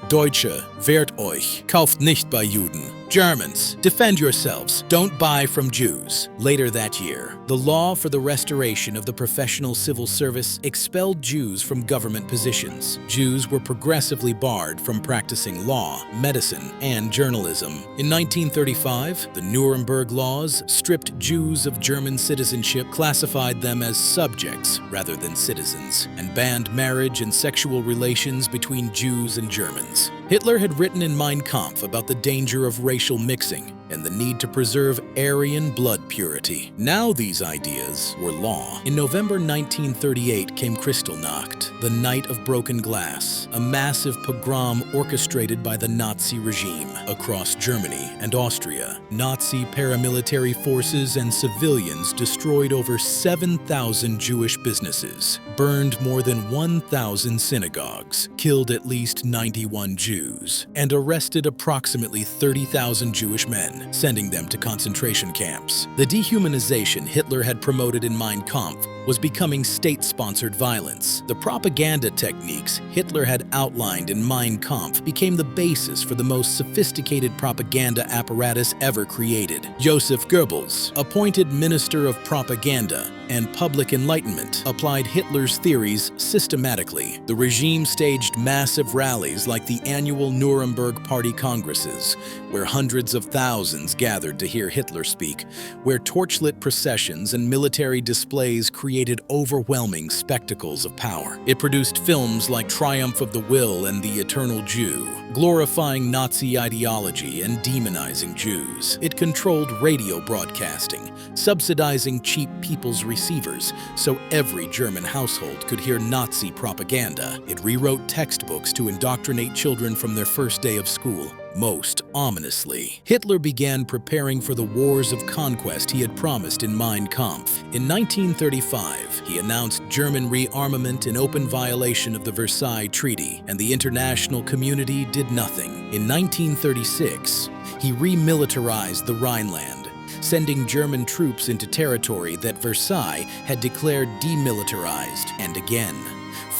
Deutsche, wehrt euch, kauft nicht bei Juden. Germans, defend yourselves, don't buy from Jews. Later that year, the law for the restoration of the professional civil service expelled Jews from government positions. Jews were progressively barred from practicing law, medicine, and journalism. In 1935, the Nuremberg laws stripped Jews of German citizenship, classified them as subjects rather than citizens, and banned marriage and sexual relations between Jews and Germans. Hitler had written in Mein Kampf about the danger of racial mixing and the need to preserve Aryan blood purity. Now these ideas were law. In November 1938 came Kristallnacht, the Night of Broken Glass, a massive pogrom orchestrated by the Nazi regime. Across Germany and Austria, Nazi paramilitary forces and civilians destroyed over 7,000 Jewish businesses, burned more than 1,000 synagogues, killed at least 91 Jews, and arrested approximately 30,000 Jewish men. children, sending them to concentration camps. The dehumanization Hitler had promoted in Mein Kampf was becoming state-sponsored violence. The propaganda techniques Hitler had outlined in Mein Kampf became the basis for the most sophisticated propaganda apparatus ever created. Joseph Goebbels, appointed Minister of Propaganda and Public Enlightenment, applied Hitler's theories systematically. The regime staged massive rallies like the annual Nuremberg Party Congresses, where hundreds of thousands gathered to hear Hitler speak, where torchlit processions and military displays created overwhelming spectacles of power. It produced films like Triumph of the Will and The Eternal Jew, glorifying Nazi ideology and demonizing Jews. It controlled radio broadcasting, subsidizing cheap people's receivers so every German household could hear Nazi propaganda. It rewrote textbooks to indoctrinate children from their first day of school. Most ominously, Hitler began preparing for the wars of conquest he had promised in Mein Kampf. In 1935, he announced German rearmament in open violation of the Versailles Treaty, and the international community did nothing. In 1936, he remilitarized the Rhineland, sending German troops into territory that Versailles had declared demilitarized. And again,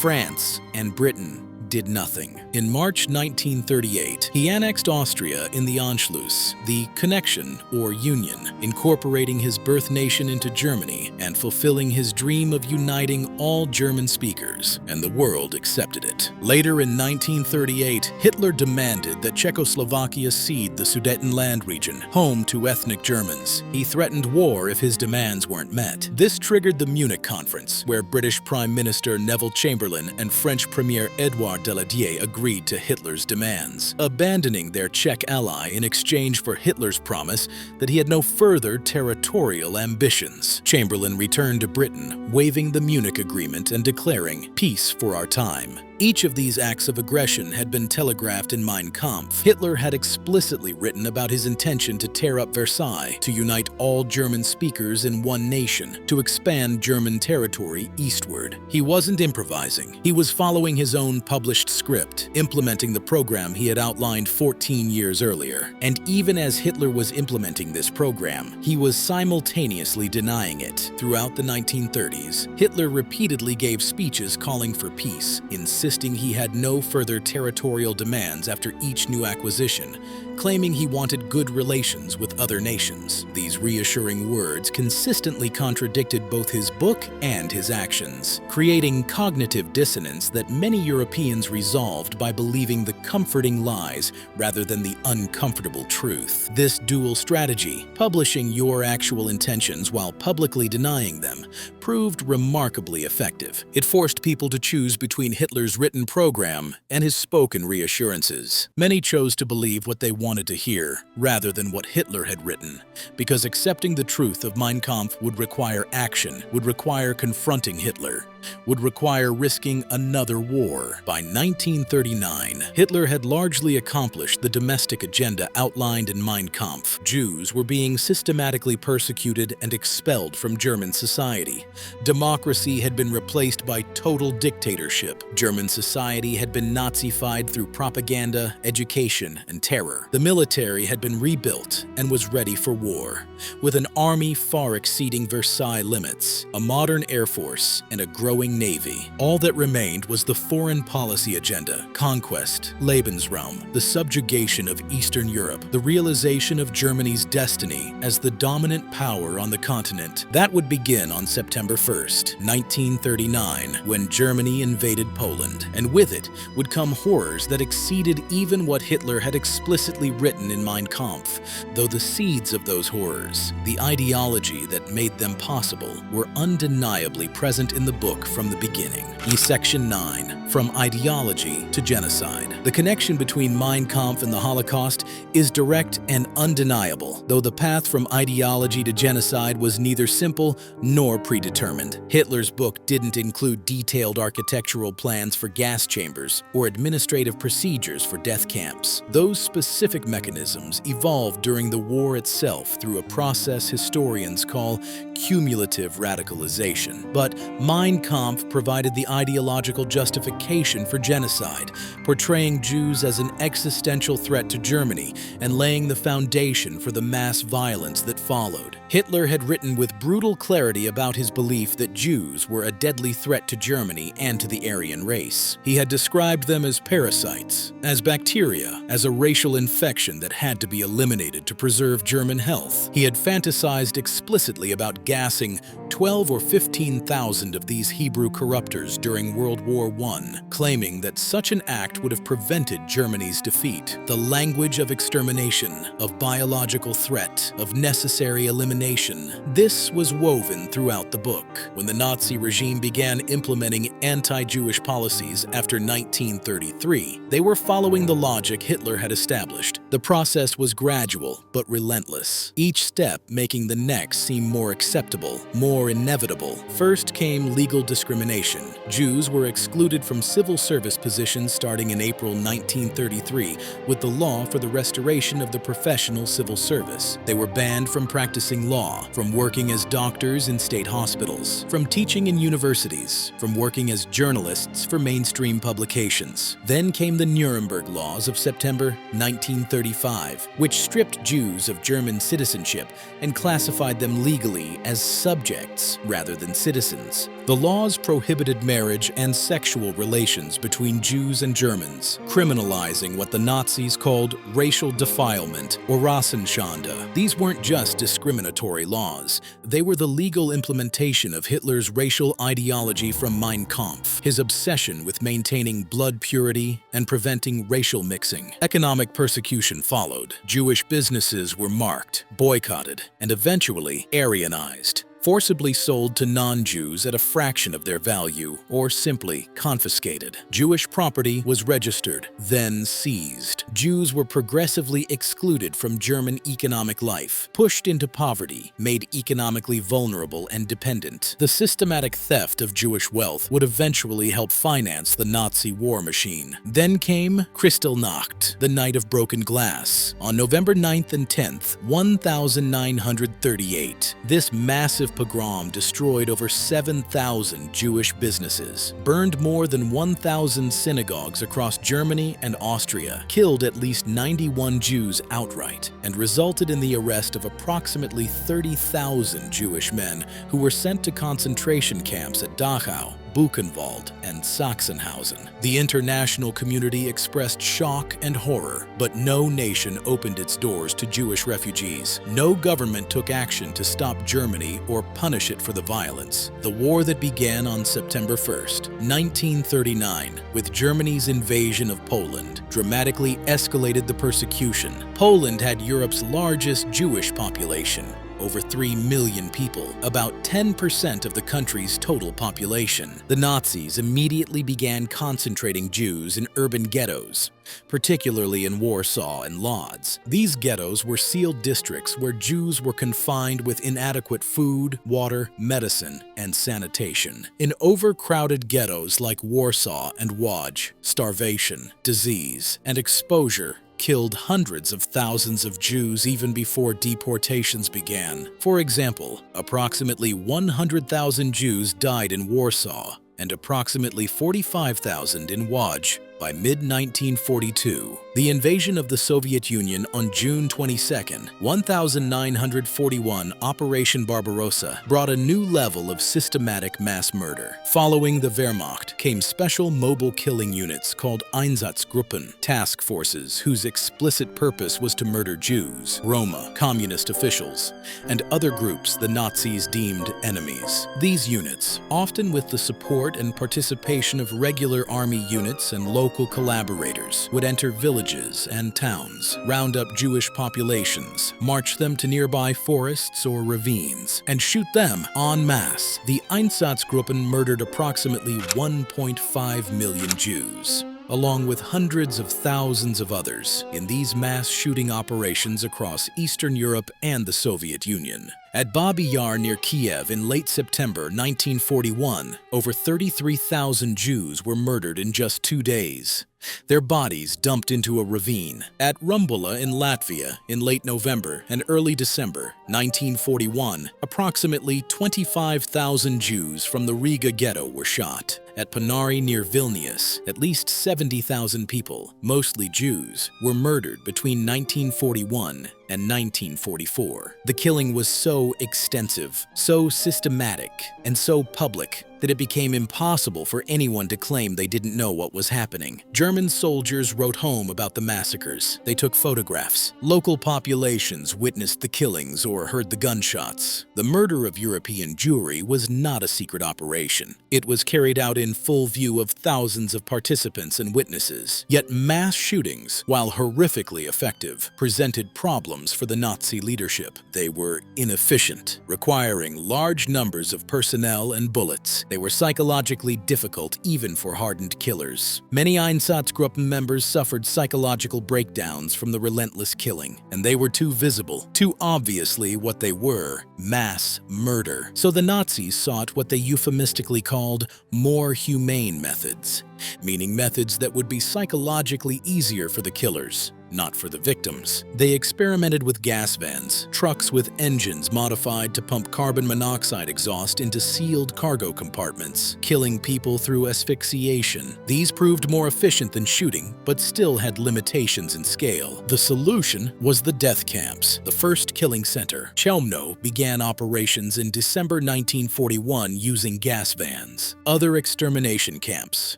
France and Britain did nothing. In March 1938, he annexed Austria in the Anschluss, the connection or union, incorporating his birth nation into Germany and fulfilling his dream of uniting all German speakers, and the world accepted it. Later in 1938, Hitler demanded that Czechoslovakia cede the Sudetenland region, home to ethnic Germans. He threatened war if his demands weren't met. This triggered the Munich Conference, where British Prime Minister Neville Chamberlain and French Premier Édouard Daladier agreed to Hitler's demands, abandoning their Czech ally in exchange for Hitler's promise that he had no further territorial ambitions. Chamberlain returned to Britain, waiving the Munich Agreement and declaring peace for our time. Each of these acts of aggression had been telegraphed in Mein Kampf. Hitler had explicitly written about his intention to tear up Versailles, to unite all German speakers in one nation, to expand German territory eastward. He wasn't improvising. He was following his own published script, implementing the program he had outlined 14 years earlier. And even as Hitler was implementing this program, he was simultaneously denying it. Throughout the 1930s, Hitler repeatedly gave speeches calling for peace, insisting he had no further territorial demands after each new acquisition, claiming he wanted good relations with other nations. These reassuring words consistently contradicted both his book and his actions, creating cognitive dissonance that many Europeans resolved by believing the comforting lies rather than the uncomfortable truth. This dual strategy, publishing your actual intentions while publicly denying them, proved remarkably effective. It forced people to choose between Hitler's written program and his spoken reassurances. Many chose to believe what they wanted to hear rather than what Hitler had written, because accepting the truth of Mein Kampf would require action, would require confronting Hitler, would require risking another war. By 1939, Hitler had largely accomplished the domestic agenda outlined in Mein Kampf. Jews were being systematically persecuted and expelled from German society. Democracy had been replaced by total dictatorship. German society had been Nazified through propaganda, education, and terror. The military had been rebuilt and was ready for war, with an army far exceeding Versailles limits, a modern air force, and a growing navy. All that remained was the foreign policy agenda: conquest, Lebensraum, the subjugation of Eastern Europe, the realization of Germany's destiny as the dominant power on the continent. That would begin on September 1st, 1939, when Germany invaded Poland, and with it would come horrors that exceeded even what Hitler had explicitly written in Mein Kampf, though the seeds of those horrors, the ideology that made them possible, were undeniably present in the book from the beginning. Section 9, From Ideology to Genocide. The connection between Mein Kampf and the Holocaust is direct and undeniable, though the path from ideology to genocide was neither simple nor predetermined. Hitler's book didn't include detailed architectural plans for gas chambers or administrative procedures for death camps. Those specific mechanisms evolved during the war itself through a process historians call cumulative radicalization. But Mein Kampf provided the ideological justification for genocide, portraying Jews as an existential threat to Germany and laying the foundation for the mass violence that followed. Hitler had written with brutal clarity about his belief that Jews were a deadly threat to Germany and to the Aryan race. He had described them as parasites, as bacteria, as a racial infection that had to be eliminated to preserve German health. He had fantasized explicitly about gassing 12 or 15,000 of these Hebrew corruptors during World War I, claiming that such an act would have prevented Germany's defeat. The language of extermination, of biological threat, of necessary elimination, this was woven throughout the book. When the Nazi regime began implementing anti-Jewish policies after 1933, they were following the logic Hitler had established. The process was gradual but relentless, each step making the next seem more acceptable, more inevitable. First came legal discrimination. Jews were excluded from civil service positions starting in April 1933 with the law for the restoration of the professional civil service. They were banned from practicing law, from working as doctors in state hospitals, from teaching in universities, from working as journalists for mainstream publications. Then came the Nuremberg Laws of September 1935, which stripped Jews of German citizenship and classified them legally as subjects rather than citizens. The laws prohibited marriage and sexual relations between Jews and Germans, criminalizing what the Nazis called racial defilement or Rassenschande. These weren't just discriminatory laws. They were the legal implementation of Hitler's racial ideology from Mein Kampf, his obsession with maintaining blood purity and preventing racial mixing. Economic persecution followed. Jewish businesses were marked, boycotted, and eventually Aryanized, forcibly sold to non-Jews at a fraction of their value, or simply confiscated. Jewish property was registered, then seized. Jews were progressively excluded from German economic life, pushed into poverty, made economically vulnerable and dependent. The systematic theft of Jewish wealth would eventually help finance the Nazi war machine. Then came Kristallnacht, the Night of Broken Glass. On November 9th and 10th, 1938, this massive pogrom destroyed over 7,000 Jewish businesses, burned more than 1,000 synagogues across Germany and Austria, killed at least 91 Jews outright, and resulted in the arrest of approximately 30,000 Jewish men who were sent to concentration camps at Dachau, Buchenwald, and Sachsenhausen. The international community expressed shock and horror, but no nation opened its doors to Jewish refugees. No government took action to stop Germany or punish it for the violence. The war that began on September 1st, 1939, with Germany's invasion of Poland, dramatically escalated the persecution. Poland had Europe's largest Jewish population, over 3 million people, about 10% of the country's total population. The Nazis immediately began concentrating Jews in urban ghettos, particularly in Warsaw and Lodz. These ghettos were sealed districts where Jews were confined with inadequate food, water, medicine, and sanitation. In overcrowded ghettos like Warsaw and Łódź, starvation, disease, and exposure killed hundreds of thousands of Jews even before deportations began. For example, approximately 100,000 Jews died in Warsaw and approximately 45,000 in Łódź by mid-1942. The invasion of the Soviet Union on June 22, 1941, Operation Barbarossa, brought a new level of systematic mass murder. Following the Wehrmacht came special mobile killing units called Einsatzgruppen, task forces whose explicit purpose was to murder Jews, Roma, communist officials, and other groups the Nazis deemed enemies. These units, often with the support and participation of regular army units and local collaborators, would enter villages and towns, round up Jewish populations, march them to nearby forests or ravines, and shoot them en masse. The Einsatzgruppen murdered approximately 1.5 million Jews, along with hundreds of thousands of others, in these mass shooting operations across Eastern Europe and the Soviet Union. At Babi Yar near Kiev in late September 1941, over 33,000 Jews were murdered in just 2 days. their bodies dumped into a ravine. At Rumbula in Latvia in late November and early December 1941, approximately 25,000 Jews from the Riga ghetto were shot. At Panari near Vilnius, at least 70,000 people, mostly Jews, were murdered between 1941 and 1944. The killing was so extensive, so systematic, and so public that it became impossible for anyone to claim they didn't know what was happening. German soldiers wrote home about the massacres. They took photographs. Local populations witnessed the killings or heard the gunshots. The murder of European Jewry was not a secret operation. It was carried out in full view of thousands of participants and witnesses. Yet mass shootings, while horrifically effective, presented problems for the Nazi leadership. They were inefficient, requiring large numbers of personnel and bullets. They were psychologically difficult even for hardened killers. Many Einsatzgruppen members suffered psychological breakdowns from the relentless killing, and they were too visible, too obviously what they were: mass murder. So the Nazis sought what they euphemistically called more humane methods, meaning methods that would be psychologically easier for the killers, not for the victims. They experimented with gas vans, trucks with engines modified to pump carbon monoxide exhaust into sealed cargo compartments, killing people through asphyxiation. These proved more efficient than shooting, but still had limitations in scale. The solution was the death camps. The first killing center, Chelmno, began operations in December 1941 using gas vans. Other extermination camps,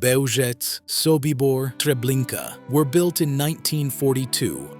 Bełżec, Sobibor, Treblinka, were built in 1942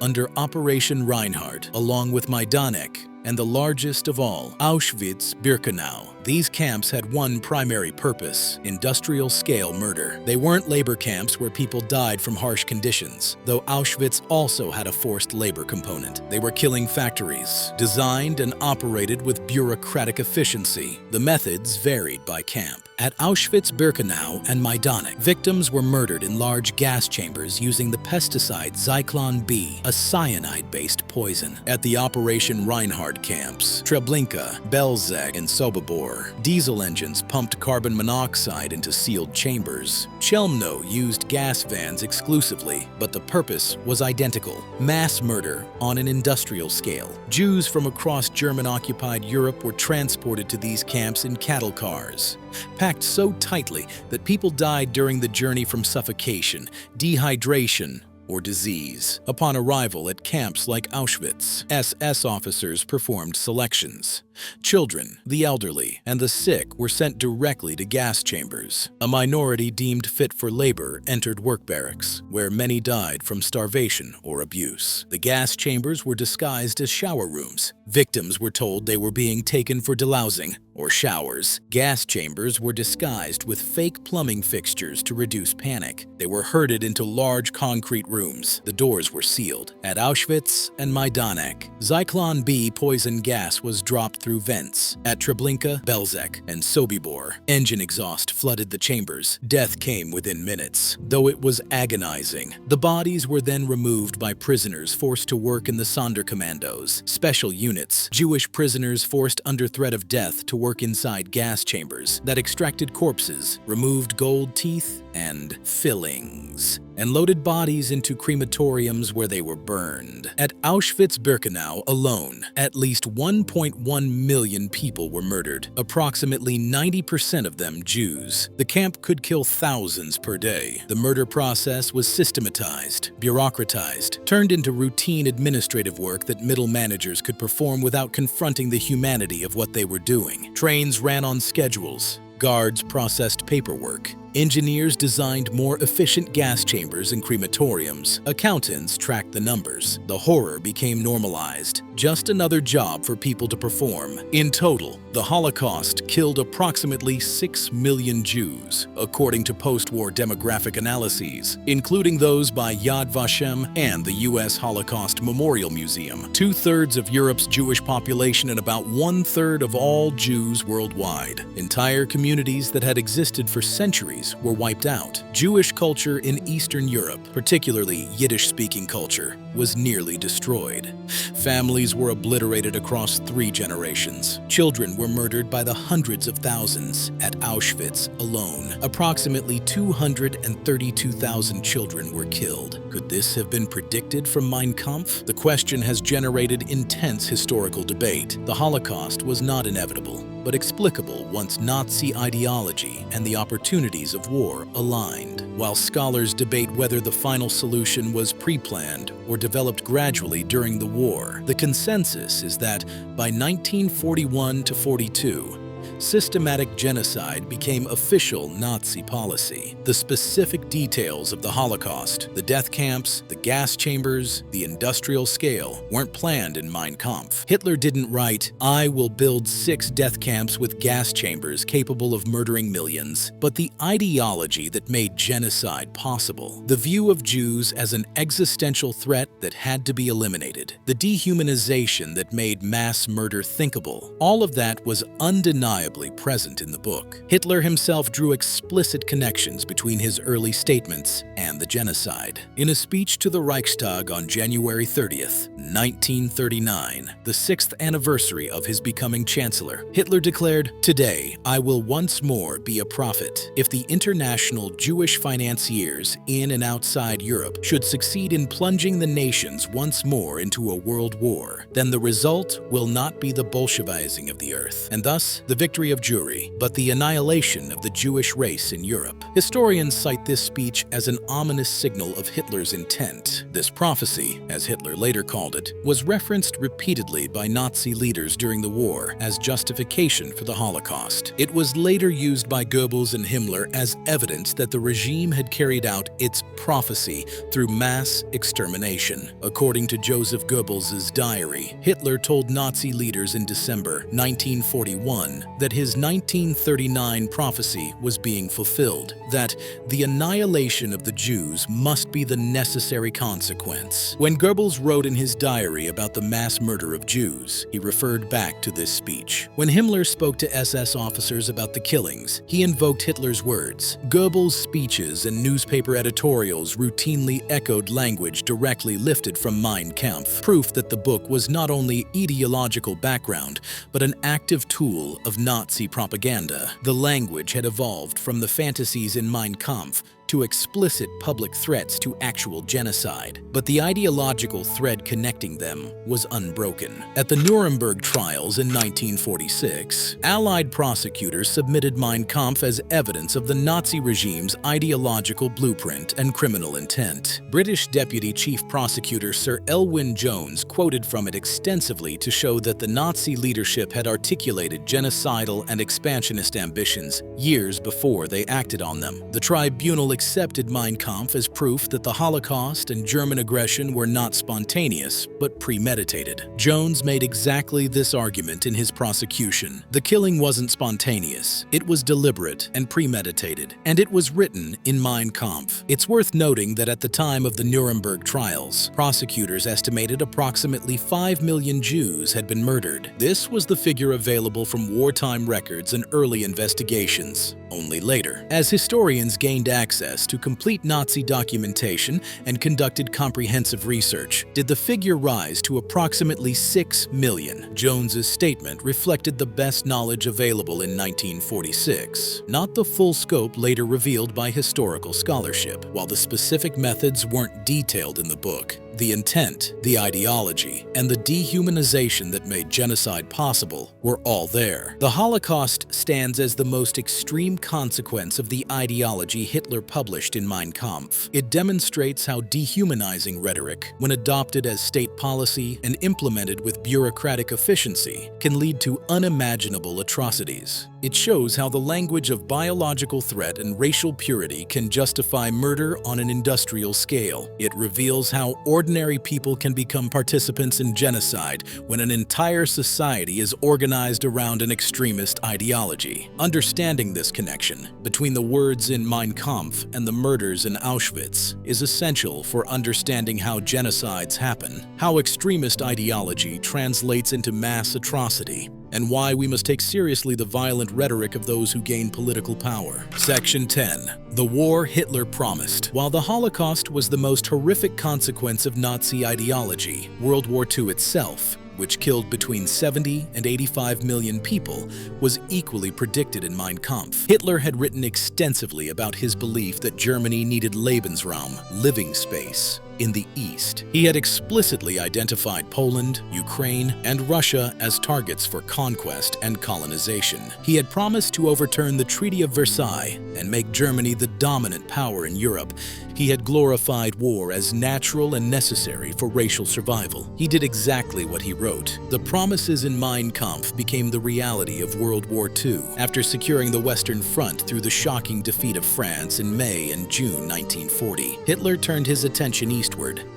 under Operation Reinhardt, along with Majdanek, and the largest of all, Auschwitz-Birkenau. These camps had one primary purpose: industrial-scale murder. They weren't labor camps where people died from harsh conditions, though Auschwitz also had a forced labor component. They were killing factories, designed and operated with bureaucratic efficiency. The methods varied by camp. At Auschwitz-Birkenau and Majdanek, victims were murdered in large gas chambers using the pesticide Zyklon B, a cyanide-based poison. At the Operation Reinhardt camps, Treblinka, Bełżec, and Sobibor, diesel engines pumped carbon monoxide into sealed chambers. Chelmno used gas vans exclusively, but the purpose was identical: mass murder on an industrial scale. Jews from across German-occupied Europe were transported to these camps in cattle cars, packed so tightly that people died during the journey from suffocation, dehydration, or disease. Upon arrival at camps like Auschwitz, SS officers performed selections. Children, the elderly, and the sick were sent directly to gas chambers. A minority deemed fit for labor entered work barracks, where many died from starvation or abuse. The gas chambers were disguised as shower rooms. Victims were told they were being taken for delousing or showers. Gas chambers were disguised with fake plumbing fixtures to reduce panic. They were herded into large concrete rooms. The doors were sealed. At Auschwitz and Majdanek, Zyklon B poison gas was dropped through vents. At Treblinka, Bełżec, and Sobibor, engine exhaust flooded the chambers. Death came within minutes, though it was agonizing. The bodies were then removed by prisoners forced to work in the Sonderkommandos, special units, Jewish prisoners forced under threat of death to work inside gas chambers that extracted corpses, removed gold teeth and fillings, and loaded bodies into crematoriums where they were burned. At Auschwitz-Birkenau alone, at least 1.1 million people were murdered, approximately 90% of them Jews. The camp could kill thousands per day. The murder process was systematized, bureaucratized, turned into routine administrative work that middle managers could perform without confronting the humanity of what they were doing. Trains ran on schedules. Guards processed paperwork. Engineers designed more efficient gas chambers and crematoriums. Accountants tracked the numbers. The horror became normalized, just another job for people to perform. In total, the Holocaust killed approximately 6 million Jews, according to post-war demographic analyses, including those by Yad Vashem and the U.S. Holocaust Memorial Museum. 2/3 of Europe's Jewish population and about 1/3 of all Jews worldwide. Entire communities that had existed for centuries communities were wiped out. Jewish culture in Eastern Europe, particularly Yiddish-speaking culture, was nearly destroyed. Families were obliterated across 3 generations. Children were murdered by the hundreds of thousands at Auschwitz alone. Approximately 232,000 children were killed. Could this have been predicted from Mein Kampf? The question has generated intense historical debate. The Holocaust was not inevitable, but explicable once Nazi ideology and the opportunities of war aligned. While scholars debate whether the final solution was pre-planned or developed gradually during the war, the consensus is that by 1941 to 42, systematic genocide became official Nazi policy. The specific details of the Holocaust, the death camps, the gas chambers, the industrial scale, weren't planned in Mein Kampf. Hitler didn't write, "I will build 6 death camps with gas chambers capable of murdering millions," but the ideology that made genocide possible. The view of Jews as an existential threat that had to be eliminated. The dehumanization that made mass murder thinkable. All of that was undeniable present in the book. Hitler himself drew explicit connections between his early statements and the genocide. In a speech to the Reichstag on January 30th, 1939, the 6th anniversary of his becoming chancellor, Hitler declared, "Today, I will once more be a prophet. If the international Jewish financiers in and outside Europe should succeed in plunging the nations once more into a world war, then the result will not be the Bolshevizing of the earth, and thus the victory of Jewry, but the annihilation of the Jewish race in Europe." Historians cite this speech as an ominous signal of Hitler's intent. This prophecy, as Hitler later called it, was referenced repeatedly by Nazi leaders during the war as justification for the Holocaust. It was later used by Goebbels and Himmler as evidence that the regime had carried out its prophecy through mass extermination. According to Joseph Goebbels' diary, Hitler told Nazi leaders in December 1941 that his 1939 prophecy was being fulfilled, that the annihilation of the Jews must be the necessary consequence. When Goebbels wrote in his diary about the mass murder of Jews, he referred back to this speech. When Himmler spoke to SS officers about the killings, he invoked Hitler's words. Goebbels' speeches and newspaper editorials routinely echoed language directly lifted from Mein Kampf, proof that the book was not only ideological background, but an active tool of Nazi propaganda. The language had evolved from the fantasies in Mein Kampf to explicit public threats to actual genocide, but the ideological thread connecting them was unbroken. At the Nuremberg trials in 1946, Allied prosecutors submitted Mein Kampf as evidence of the Nazi regime's ideological blueprint and criminal intent. British Deputy Chief Prosecutor Sir Elwyn Jones quoted from it extensively to show that the Nazi leadership had articulated genocidal and expansionist ambitions years before they acted on them. The tribunal accepted Mein Kampf as proof that the Holocaust and German aggression were not spontaneous, but premeditated. Jones made exactly this argument in his prosecution. The killing wasn't spontaneous, it was deliberate and premeditated, and it was written in Mein Kampf. It's worth noting that at the time of the Nuremberg trials, prosecutors estimated approximately 5 million Jews had been murdered. This was the figure available from wartime records and early investigations. Only later, as historians gained access to complete Nazi documentation and conducted comprehensive research, did the figure rise to approximately 6 million. Jones's statement reflected the best knowledge available in 1946, not the full scope later revealed by historical scholarship. While the specific methods weren't detailed in the book, the intent, the ideology, and the dehumanization that made genocide possible were all there. The Holocaust stands as the most extreme consequence of the ideology Hitler published in Mein Kampf. It demonstrates how dehumanizing rhetoric, when adopted as state policy and implemented with bureaucratic efficiency, can lead to unimaginable atrocities. It shows how the language of biological threat and racial purity can justify murder on an industrial scale. It reveals how ordinary people can become participants in genocide when an entire society is organized around an extremist ideology. Understanding this connection between the words in Mein Kampf and the murders in Auschwitz is essential for understanding how genocides happen, how extremist ideology translates into mass atrocity, and why we must take seriously the violent rhetoric of those who gain political power. Section 10. The war Hitler promised. While the Holocaust was the most horrific consequence of Nazi ideology, World War II itself, which killed between 70 and 85 million people, was equally predicted in Mein Kampf. Hitler had written extensively about his belief that Germany needed Lebensraum, living space, in the East. He had explicitly identified Poland, Ukraine, and Russia as targets for conquest and colonization. He had promised to overturn the Treaty of Versailles and make Germany the dominant power in Europe. He had glorified war as natural and necessary for racial survival. He did exactly what he wrote. The promises in Mein Kampf became the reality of World War II. After securing the Western Front through the shocking defeat of France in May and June 1940, Hitler turned his attention eastward.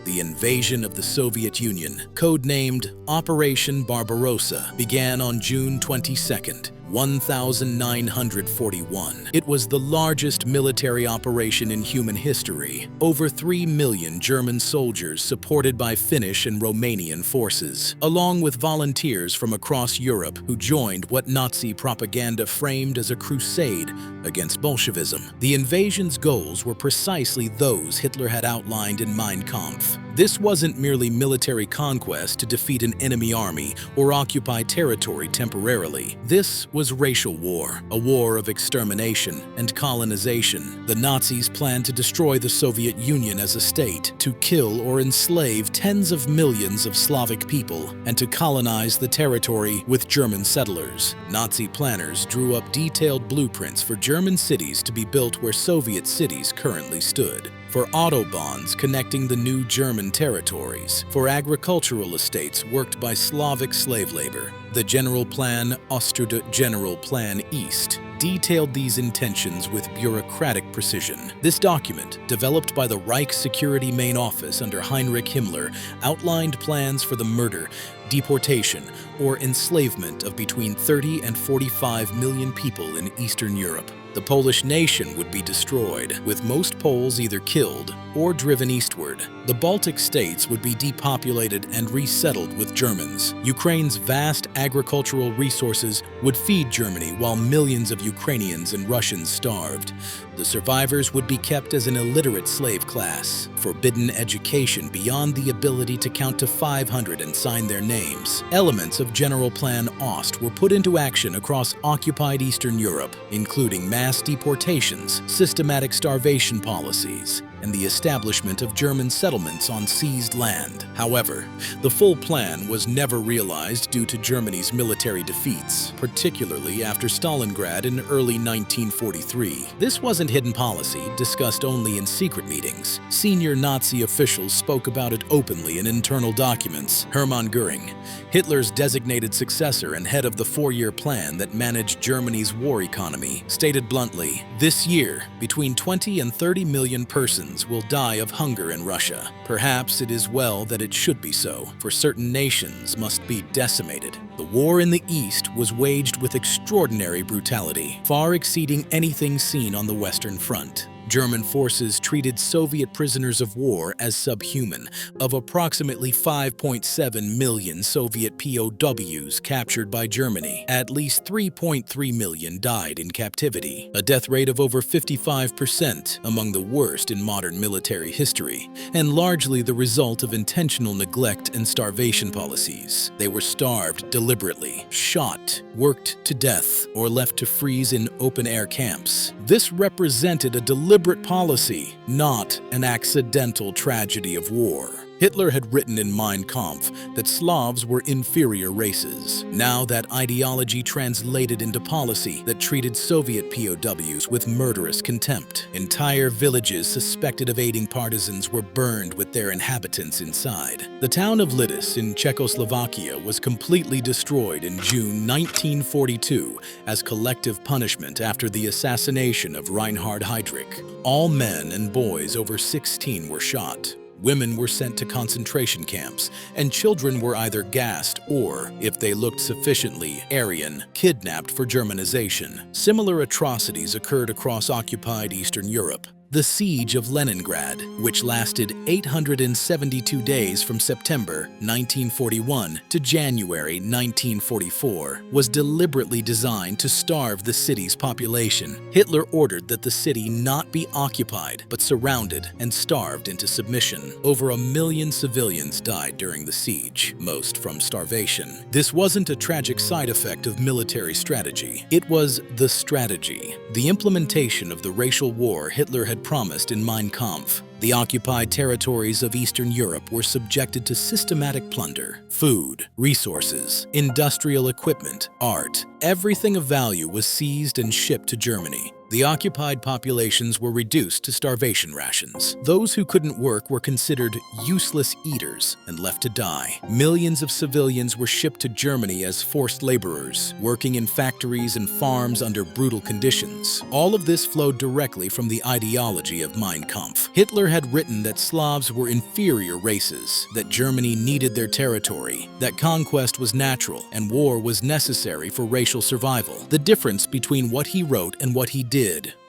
The invasion of the Soviet Union, codenamed Operation Barbarossa, began on June 22nd, 1941. It was the largest military operation in human history. Over 3 million German soldiers supported by Finnish and Romanian forces, along with volunteers from across Europe who joined what Nazi propaganda framed as a crusade against Bolshevism. The invasion's goals were precisely those Hitler had outlined in Mein Kampf. This wasn't merely military conquest to defeat an enemy army or occupy territory temporarily. This was racial war, a war of extermination and colonization. The Nazis planned to destroy the Soviet Union as a state, to kill or enslave tens of millions of Slavic people, and to colonize the territory with German settlers. Nazi planners drew up detailed blueprints for German cities to be built where Soviet cities currently stood, for autobahns connecting the new German territories, for agricultural estates worked by Slavic slave labor. The General Plan Ost, General Plan East, detailed these intentions with bureaucratic precision. This document, developed by the Reich Security Main Office under Heinrich Himmler, outlined plans for the murder, deportation, or enslavement of between 30 and 45 million people in Eastern Europe. The Polish nation would be destroyed, with most Poles either killed or driven eastward. The Baltic states would be depopulated and resettled with Germans. Ukraine's vast agricultural resources would feed Germany while millions of Ukrainians and Russians starved. The survivors would be kept as an illiterate slave class, forbidden education beyond the ability to count to 500 and sign their names. Elements of General Plan Ost were put into action across occupied Eastern Europe, including mass deportations, systematic starvation policies, and the establishment of German settlements on seized land. However, the full plan was never realized due to Germany's military defeats, particularly after Stalingrad in early 1943. This wasn't hidden policy, discussed only in secret meetings. Senior Nazi officials spoke about it openly in internal documents. Hermann Göring, Hitler's designated successor and head of the four-year plan that managed Germany's war economy, stated bluntly, "This year, between 20 and 30 million persons will die of hunger in Russia. Perhaps it is well that it should be so, for certain nations must be decimated." The war in the East was waged with extraordinary brutality, far exceeding anything seen on the Western Front. German forces treated Soviet prisoners of war as subhuman. Of approximately 5.7 million Soviet POWs captured by Germany, at least 3.3 million died in captivity, a death rate of over 55%, among the worst in modern military history, and largely the result of intentional neglect and starvation policies. They were starved deliberately, shot, worked to death, or left to freeze in open-air camps. This represented a deliberate policy, not an accidental tragedy of war. Hitler had written in Mein Kampf that Slavs were inferior races. Now that ideology translated into policy that treated Soviet POWs with murderous contempt. Entire villages suspected of aiding partisans were burned with their inhabitants inside. The town of Lidice in Czechoslovakia was completely destroyed in June 1942 as collective punishment after the assassination of Reinhard Heydrich. All men and boys over 16 were shot. Women were sent to concentration camps, and children were either gassed or, if they looked sufficiently Aryan, kidnapped for Germanization. Similar atrocities occurred across occupied Eastern Europe. The Siege of Leningrad, which lasted 872 days from September 1941 to January 1944, was deliberately designed to starve the city's population. Hitler ordered that the city not be occupied, but surrounded and starved into submission. Over 1 million civilians died during the siege, most from starvation. This wasn't a tragic side effect of military strategy. It was the strategy, the implementation of the racial war Hitler had promised in Mein Kampf. The occupied territories of Eastern Europe were subjected to systematic plunder. Food, resources, industrial equipment, art, everything of value was seized and shipped to Germany. The occupied populations were reduced to starvation rations. Those who couldn't work were considered useless eaters and left to die. Millions of civilians were shipped to Germany as forced laborers, working in factories and farms under brutal conditions. All of this flowed directly from the ideology of Mein Kampf. Hitler had written that Slavs were inferior races, that Germany needed their territory, that conquest was natural and war was necessary for racial survival. The difference between what he wrote and what he did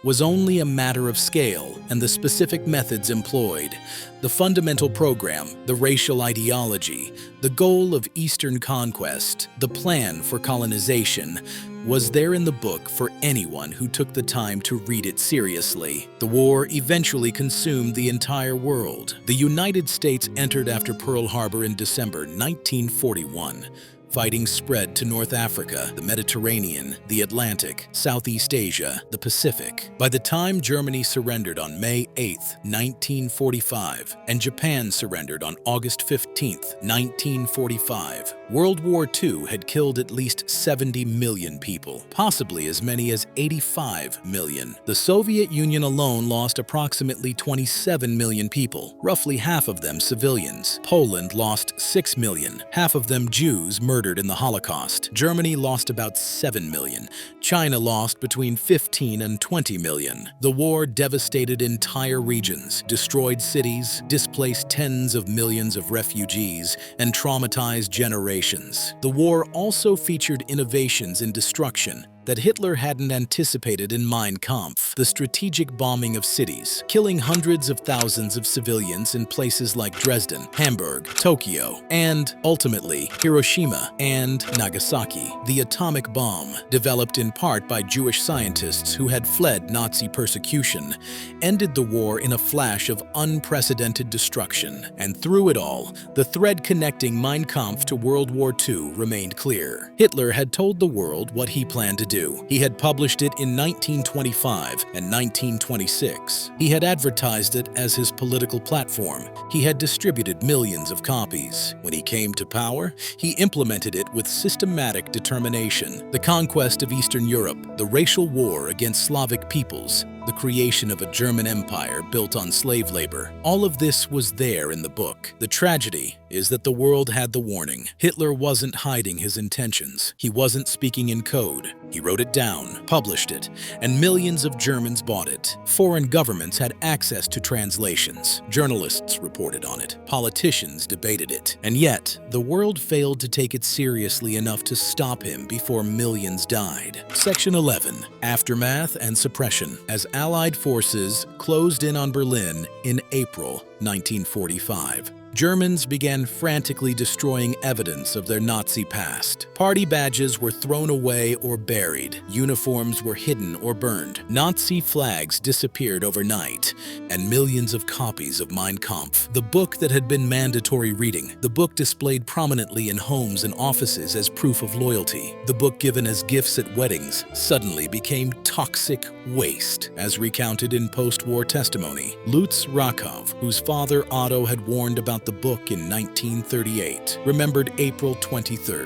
was only a matter of scale and the specific methods employed. The fundamental program, the racial ideology, the goal of Eastern conquest, the plan for colonization, was there in the book for anyone who took the time to read it seriously. The war eventually consumed the entire world. The United States entered after Pearl Harbor in December 1941. Fighting spread to North Africa, the Mediterranean, the Atlantic, Southeast Asia, the Pacific. By the time Germany surrendered on May 8, 1945, and Japan surrendered on August 15, 1945, World War II had killed at least 70 million people, possibly as many as 85 million. The Soviet Union alone lost approximately 27 million people, roughly half of them civilians. Poland lost 6 million, half of them Jews murdered in the Holocaust. Germany lost about 7 million. China lost between 15 and 20 million. The war devastated entire regions, destroyed cities, displaced tens of millions of refugees, and traumatized generations. The war also featured innovations in destruction that Hitler hadn't anticipated in Mein Kampf. The strategic bombing of cities, killing hundreds of thousands of civilians in places like Dresden, Hamburg, Tokyo, and, ultimately, Hiroshima and Nagasaki. The atomic bomb, developed in part by Jewish scientists who had fled Nazi persecution, ended the war in a flash of unprecedented destruction. And through it all, the thread connecting Mein Kampf to World War II remained clear. Hitler had told the world what he planned to do. He had published it in 1925 and 1926. He had advertised it as his political platform. He had distributed millions of copies. When he came to power, he implemented it with systematic determination. The conquest of Eastern Europe, the racial war against Slavic peoples, the creation of a German empire built on slave labor. All of this was there in the book. The tragedy is that the world had the warning. Hitler wasn't hiding his intentions. He wasn't speaking in code. He wrote it down, published it, and millions of Germans bought it. Foreign governments had access to translations. Journalists reported on it. Politicians debated it. And yet, the world failed to take it seriously enough to stop him before millions died. Section 11. Aftermath and Suppression. As Allied forces closed in on Berlin in April 1945, Germans began frantically destroying evidence of their Nazi past. Party badges were thrown away or buried, uniforms were hidden or burned, Nazi flags disappeared overnight, and millions of copies of Mein Kampf, the book that had been mandatory reading, the book displayed prominently in homes and offices as proof of loyalty, the book given as gifts at weddings, suddenly became toxic waste, as recounted in post-war testimony. Lutz Rakov, whose father Otto had warned about the book in 1938, remembered April 23,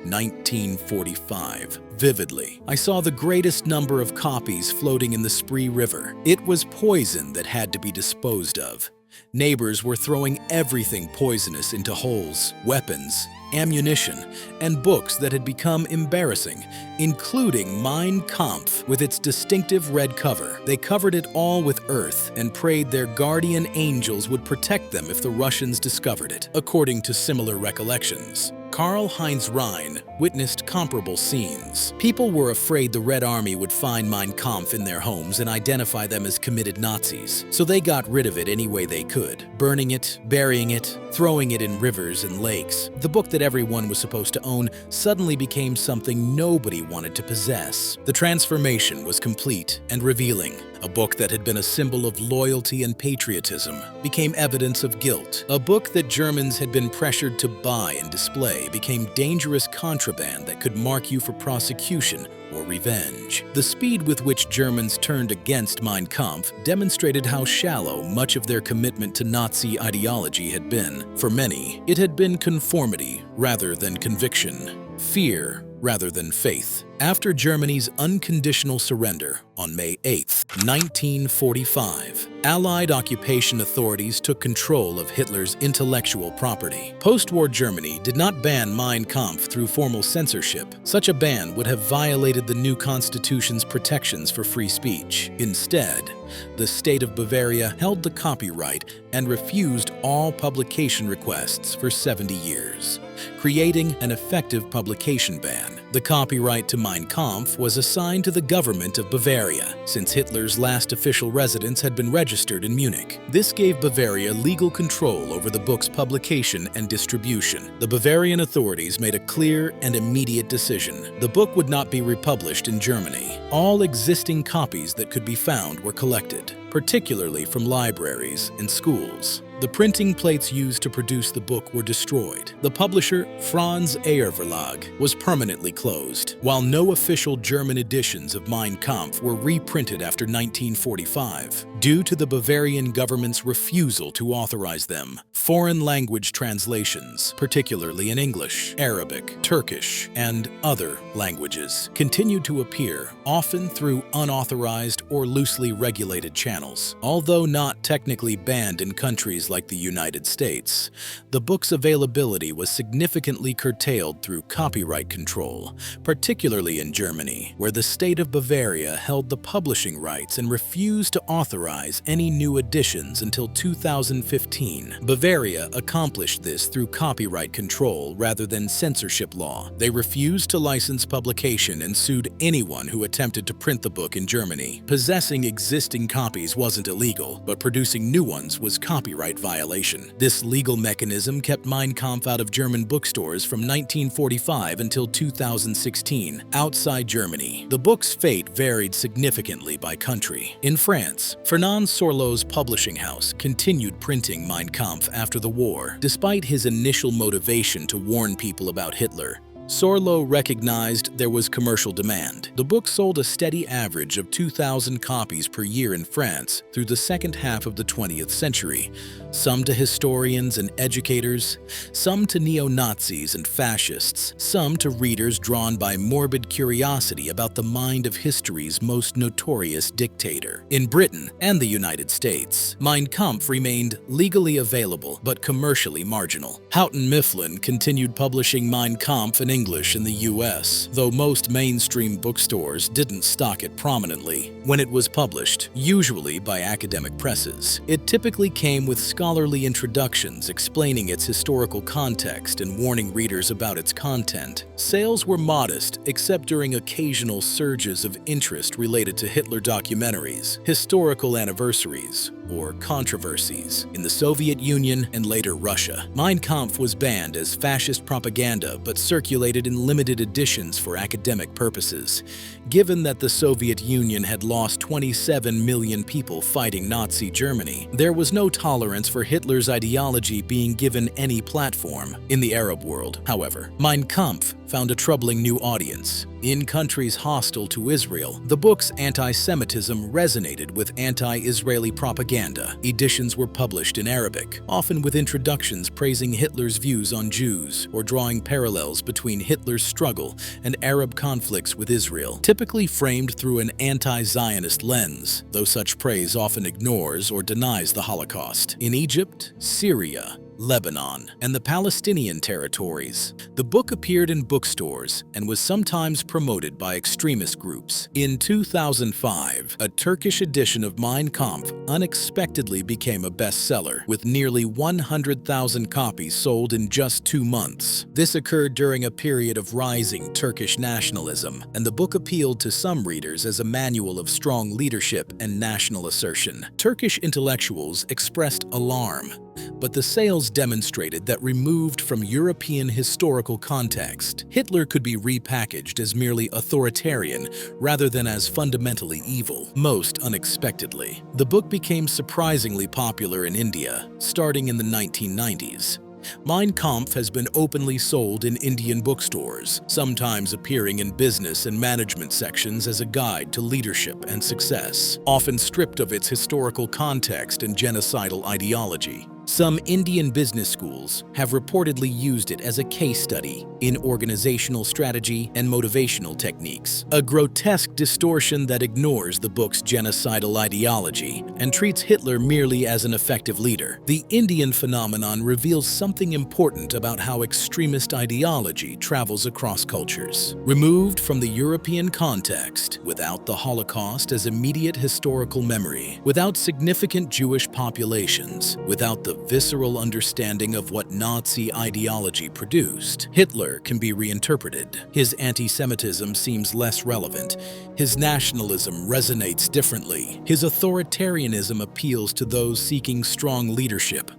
1945, vividly. I saw the greatest number of copies floating in the Spree River. It was poison that had to be disposed of. Neighbors were throwing everything poisonous into holes, weapons, ammunition, and books that had become embarrassing, including Mein Kampf with its distinctive red cover. They covered it all with earth and prayed their guardian angels would protect them if the Russians discovered it, according to similar recollections. Karl-Heinz Rhine witnessed comparable scenes. People were afraid the Red Army would find Mein Kampf in their homes and identify them as committed Nazis, so they got rid of it any way they could, burning it, burying it, throwing it in rivers and lakes. The book that everyone was supposed to own suddenly became something nobody wanted to possess. The transformation was complete and revealing. A book that had been a symbol of loyalty and patriotism became evidence of guilt. A book that Germans had been pressured to buy and display became dangerous contraband that could mark you for prosecution or revenge. The speed with which Germans turned against Mein Kampf demonstrated how shallow much of their commitment to Nazi ideology had been. For many, it had been conformity rather than conviction, fear rather than faith. After Germany's unconditional surrender on May 8, 1945, Allied occupation authorities took control of Hitler's intellectual property. Post-war Germany did not ban Mein Kampf through formal censorship. Such a ban would have violated the new constitution's protections for free speech. Instead, the state of Bavaria held the copyright and refused all publication requests for 70 years, creating an effective publication ban. The copyright to Mein Kampf was assigned to the government of Bavaria, since Hitler's last official residence had been registered in Munich. This gave Bavaria legal control over the book's publication and distribution. The Bavarian authorities made a clear and immediate decision. The book would not be republished in Germany. All existing copies that could be found were collected, particularly from libraries and schools. The printing plates used to produce the book were destroyed. The publisher, Franz Ayer Verlag, was permanently closed, while no official German editions of Mein Kampf were reprinted after 1945. Due to the Bavarian government's refusal to authorize them, foreign language translations, particularly in English, Arabic, Turkish, and other languages, continued to appear, often through unauthorized or loosely regulated channels. Although not technically banned in countries like the United States, the book's availability was significantly curtailed through copyright control, particularly in Germany, where the state of Bavaria held the publishing rights and refused to authorize any new editions until 2015. Bavaria accomplished this through copyright control rather than censorship law. They refused to license publication and sued anyone who attempted to print the book in Germany. Possessing existing copies wasn't illegal, but producing new ones was copyright violation. This legal mechanism kept Mein Kampf out of German bookstores from 1945 until 2016. Outside Germany, the book's fate varied significantly by country. In France, Fernand Sorlot's publishing house continued printing Mein Kampf after the war. Despite his initial motivation to warn people about Hitler, Sorlot recognized there was commercial demand. The book sold a steady average of 2,000 copies per year in France through the second half of the 20th century, some to historians and educators, some to neo-Nazis and fascists, some to readers drawn by morbid curiosity about the mind of history's most notorious dictator. In Britain and the United States, Mein Kampf remained legally available but commercially marginal. Houghton Mifflin continued publishing Mein Kampf in English in the US, though most mainstream bookstores didn't stock it prominently. When it was published, usually by academic presses, it typically came with scholarly introductions explaining its historical context and warning readers about its content. Sales were modest, except during occasional surges of interest related to Hitler documentaries, historical anniversaries, or controversies in the Soviet Union and later Russia. Mein Kampf was banned as fascist propaganda but circulated in limited editions for academic purposes. Given that the Soviet Union had lost 27 million people fighting Nazi Germany, there was no tolerance for Hitler's ideology being given any platform. In the Arab world, however, Mein Kampf found a troubling new audience. In countries hostile to Israel, the book's anti-Semitism resonated with anti-Israeli propaganda. Editions were published in Arabic, often with introductions praising Hitler's views on Jews or drawing parallels between Hitler's struggle and Arab conflicts with Israel, typically framed through an anti-Zionist lens, though such praise often ignores or denies the Holocaust. In Egypt, Syria, Lebanon, and the Palestinian territories. The book appeared in bookstores and was sometimes promoted by extremist groups. In 2005, a Turkish edition of Mein Kampf unexpectedly became a bestseller, with nearly 100,000 copies sold in just 2 months. This occurred during a period of rising Turkish nationalism, and the book appealed to some readers as a manual of strong leadership and national assertion. Turkish intellectuals expressed alarm, but the sales demonstrated that removed from European historical context, Hitler could be repackaged as merely authoritarian rather than as fundamentally evil. Most unexpectedly, the book became surprisingly popular in India, starting in the 1990s. Mein Kampf has been openly sold in Indian bookstores, sometimes appearing in business and management sections as a guide to leadership and success, often stripped of its historical context and genocidal ideology. Some Indian business schools have reportedly used it as a case study in organizational strategy and motivational techniques, a grotesque distortion that ignores the book's genocidal ideology and treats Hitler merely as an effective leader. The Indian phenomenon reveals something important about how extremist ideology travels across cultures. Removed from the European context, without the Holocaust as immediate historical memory, without significant Jewish populations, without the visceral understanding of what Nazi ideology produced, Hitler can be reinterpreted. His anti-Semitism seems less relevant. His nationalism resonates differently. His authoritarianism appeals to those seeking strong leadership.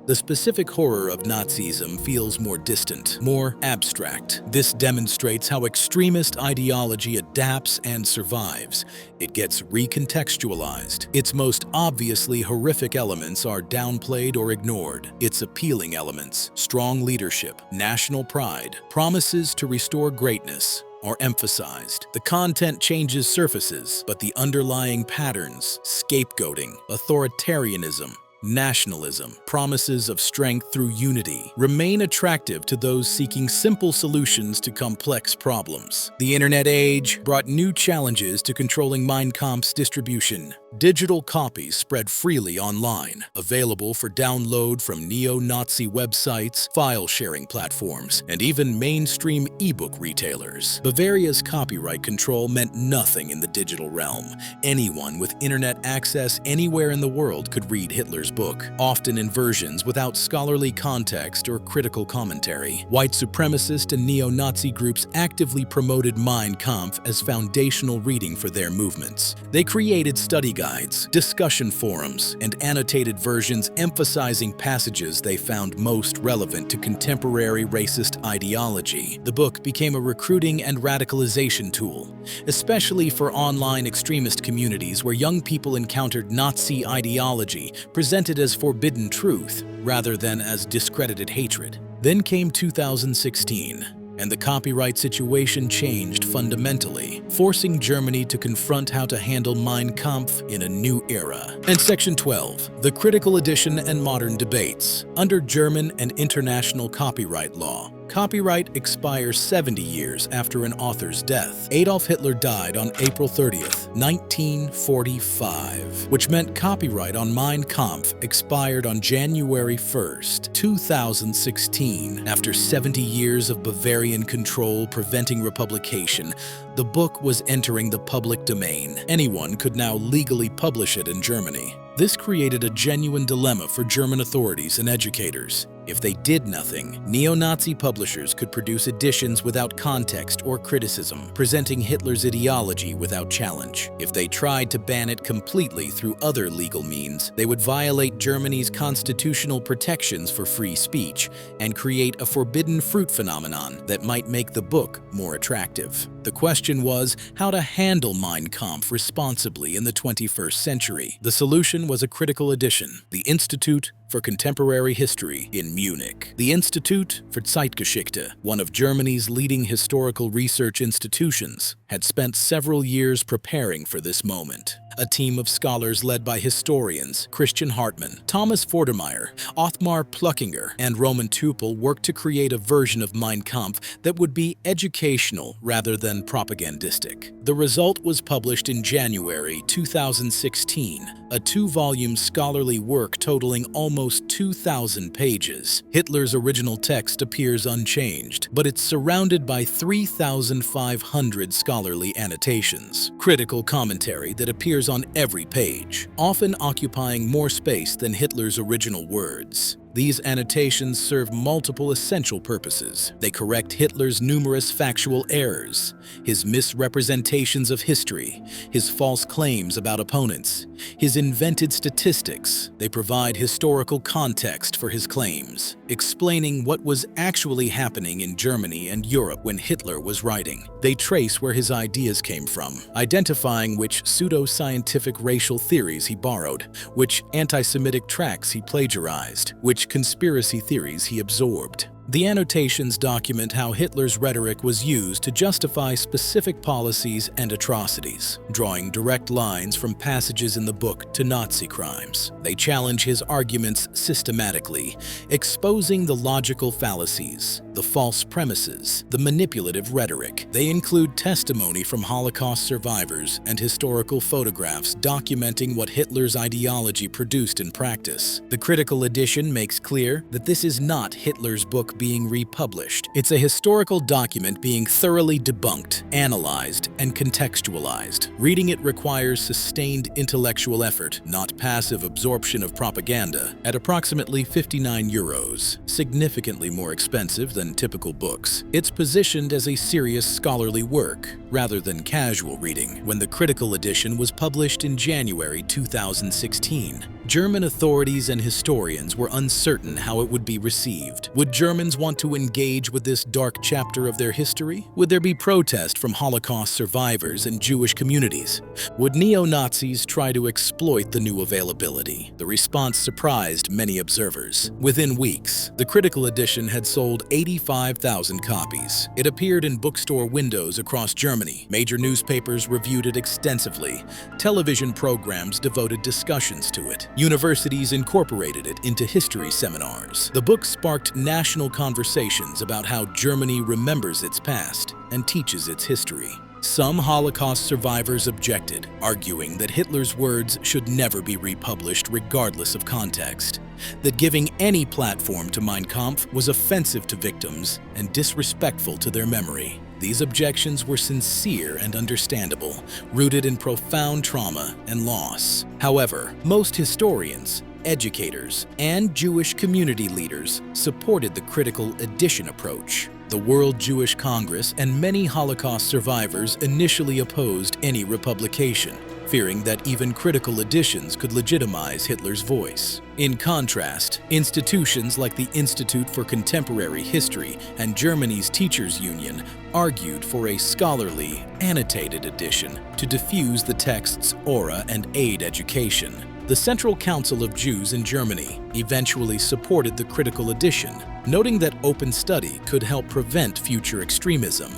The specific horror of Nazism feels more distant, more abstract. This demonstrates how extremist ideology adapts and survives. It gets recontextualized. Its most obviously horrific elements are downplayed or ignored. Its appealing elements, strong leadership, national pride, promises to restore greatness, are emphasized. The content changes surfaces, but the underlying patterns, scapegoating, authoritarianism, nationalism, promises of strength through unity, remain attractive to those seeking simple solutions to complex problems. The internet age brought new challenges to controlling Mein Kampf's distribution. Digital copies spread freely online, available for download from neo-Nazi websites, file-sharing platforms, and even mainstream ebook retailers. Bavaria's copyright control meant nothing in the digital realm. Anyone with internet access anywhere in the world could read Hitler's book, often in versions without scholarly context or critical commentary. White supremacist and neo-Nazi groups actively promoted Mein Kampf as foundational reading for their movements. They created study guides, discussion forums, and annotated versions emphasizing passages they found most relevant to contemporary racist ideology. The book became a recruiting and radicalization tool, especially for online extremist communities where young people encountered Nazi ideology presented as forbidden truth rather than as discredited hatred. Then came 2016. And the copyright situation changed fundamentally, forcing Germany to confront how to handle Mein Kampf in a new era. And Section 12, the critical edition and modern debates. Under German and international copyright law, copyright expires 70 years after an author's death. Adolf Hitler died on April 30th, 1945, which meant copyright on Mein Kampf expired on January 1st, 2016. After 70 years of Bavarian control preventing republication, the book was entering the public domain. Anyone could now legally publish it in Germany. This created a genuine dilemma for German authorities and educators. If they did nothing, neo-Nazi publishers could produce editions without context or criticism, presenting Hitler's ideology without challenge. If they tried to ban it completely through other legal means, they would violate Germany's constitutional protections for free speech and create a forbidden fruit phenomenon that might make the book more attractive. The question was how to handle Mein Kampf responsibly in the 21st century. The solution was a critical edition, the Institute for Contemporary History in Munich. The Institute for Zeitgeschichte, one of Germany's leading historical research institutions, had spent several years preparing for this moment. A team of scholars led by historians Christian Hartmann, Thomas Fordermeyer, Othmar Pluckinger, and Roman Tupel worked to create a version of Mein Kampf that would be educational rather than propagandistic. The result was published in January 2016, a 2-volume scholarly work totaling almost 2,000 pages. Hitler's original text appears unchanged, but it's surrounded by 3,500 scholarly annotations, critical commentary that appears on every page, often occupying more space than Hitler's original words. These annotations serve multiple essential purposes. They correct Hitler's numerous factual errors, his misrepresentations of history, his false claims about opponents, his invented statistics. They provide historical context for his claims, explaining what was actually happening in Germany and Europe when Hitler was writing. They trace where his ideas came from, identifying which pseudo-scientific racial theories he borrowed, which anti-Semitic tracts he plagiarized, which conspiracy theories he absorbed. The annotations document how Hitler's rhetoric was used to justify specific policies and atrocities, drawing direct lines from passages in the book to Nazi crimes. They challenge his arguments systematically, exposing the logical fallacies, the false premises, the manipulative rhetoric. They include testimony from Holocaust survivors and historical photographs documenting what Hitler's ideology produced in practice. The critical edition makes clear that this is not Hitler's book being republished. It's a historical document being thoroughly debunked, analyzed, and contextualized. Reading it requires sustained intellectual effort, not passive absorption of propaganda. At approximately €59, significantly more expensive than typical books, it's positioned as a serious scholarly work, rather than casual reading. When the critical edition was published in January 2016, German authorities and historians were uncertain how it would be received. Would Germans want to engage with this dark chapter of their history? Would there be protest from Holocaust survivors and Jewish communities? Would neo-Nazis try to exploit the new availability? The response surprised many observers. Within weeks, the critical edition had sold 85,000 copies. It appeared in bookstore windows across Germany. Major newspapers reviewed it extensively. Television programs devoted discussions to it. Universities incorporated it into history seminars. The book sparked national conversations about how Germany remembers its past and teaches its history. Some Holocaust survivors objected, arguing that Hitler's words should never be republished regardless of context, that giving any platform to Mein Kampf was offensive to victims and disrespectful to their memory. These objections were sincere and understandable, rooted in profound trauma and loss. However, most historians, educators, and Jewish community leaders supported the critical edition approach. The World Jewish Congress and many Holocaust survivors initially opposed any republication, fearing that even critical editions could legitimize Hitler's voice. In contrast, institutions like the Institute for Contemporary History and Germany's Teachers Union argued for a scholarly, annotated edition to diffuse the text's aura and aid education. The Central Council of Jews in Germany eventually supported the critical edition, noting that open study could help prevent future extremism.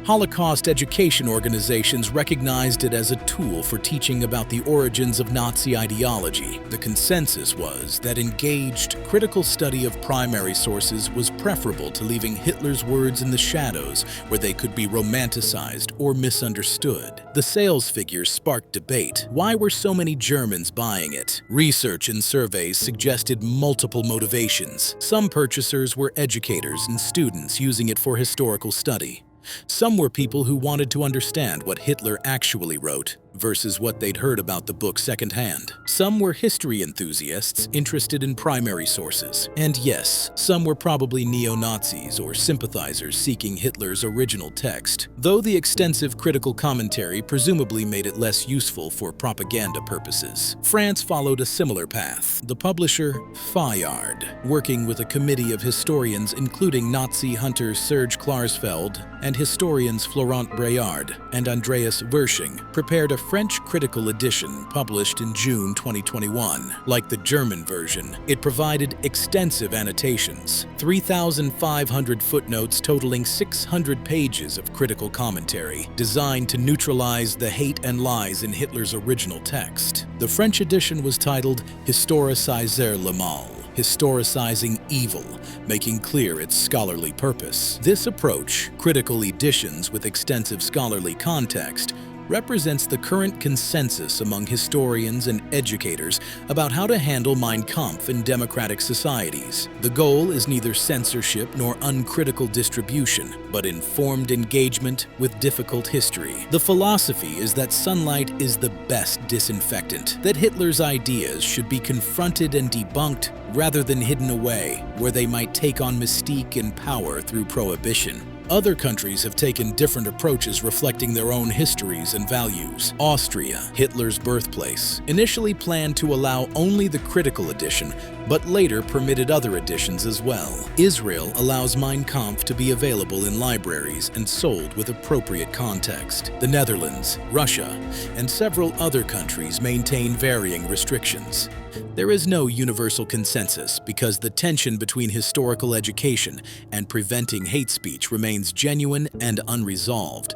Holocaust education organizations recognized it as a tool for teaching about the origins of Nazi ideology. The consensus was that engaged, critical study of primary sources was preferable to leaving Hitler's words in the shadows where they could be romanticized or misunderstood. The sales figures sparked debate. Why were so many Germans buying it? Research and surveys suggested multiple motivations. Some purchasers were educators and students using it for historical study. Some were people who wanted to understand what Hitler actually wrote versus what they'd heard about the book secondhand. Some were history enthusiasts interested in primary sources. And yes, some were probably neo-Nazis or sympathizers seeking Hitler's original text, though the extensive critical commentary presumably made it less useful for propaganda purposes. France followed a similar path. The publisher, Fayard, working with a committee of historians including Nazi hunter Serge Klarsfeld and historians Florent Braillard and Andreas Wersching, prepared a French critical edition published in June 2021. Like the German version, it provided extensive annotations, 3,500 footnotes totaling 600 pages of critical commentary, designed to neutralize the hate and lies in Hitler's original text. The French edition was titled Historiciser le mal, historicizing evil, making clear its scholarly purpose. This approach, critical editions with extensive scholarly context, represents the current consensus among historians and educators about how to handle Mein Kampf in democratic societies. The goal is neither censorship nor uncritical distribution, but informed engagement with difficult history. The philosophy is that sunlight is the best disinfectant, that Hitler's ideas should be confronted and debunked rather than hidden away, where they might take on mystique and power through prohibition. Other countries have taken different approaches reflecting their own histories and values. Austria, Hitler's birthplace, initially planned to allow only the critical edition, but later permitted other editions as well. Israel allows Mein Kampf to be available in libraries and sold with appropriate context. The Netherlands, Russia, and several other countries maintain varying restrictions. There is no universal consensus because the tension between historical education and preventing hate speech remains genuine and unresolved.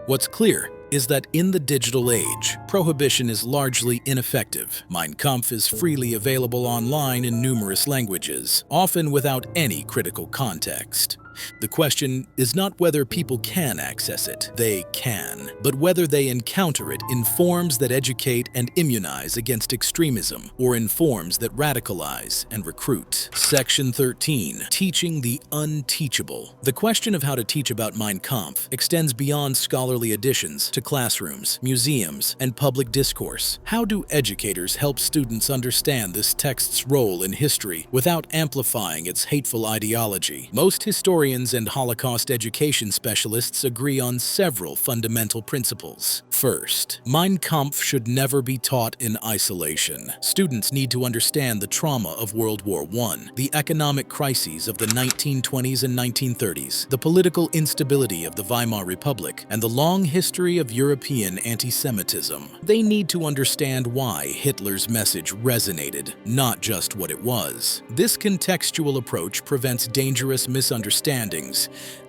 What's clear is that in the digital age, prohibition is largely ineffective. Mein Kampf is freely available online in numerous languages, often without any critical context. The question is not whether people can access it, they can, but whether they encounter it in forms that educate and immunize against extremism, or in forms that radicalize and recruit. Section 13. Teaching the unteachable. The question of how to teach about Mein Kampf extends beyond scholarly editions to classrooms, museums, and public discourse. How do educators help students understand this text's role in history without amplifying its hateful ideology? Most historians and Holocaust education specialists agree on several fundamental principles. First, Mein Kampf should never be taught in isolation. Students need to understand the trauma of World War I, the economic crises of the 1920s and 1930s, the political instability of the Weimar Republic, and the long history of European anti-Semitism. They need to understand why Hitler's message resonated, not just what it was. This contextual approach prevents dangerous misunderstandings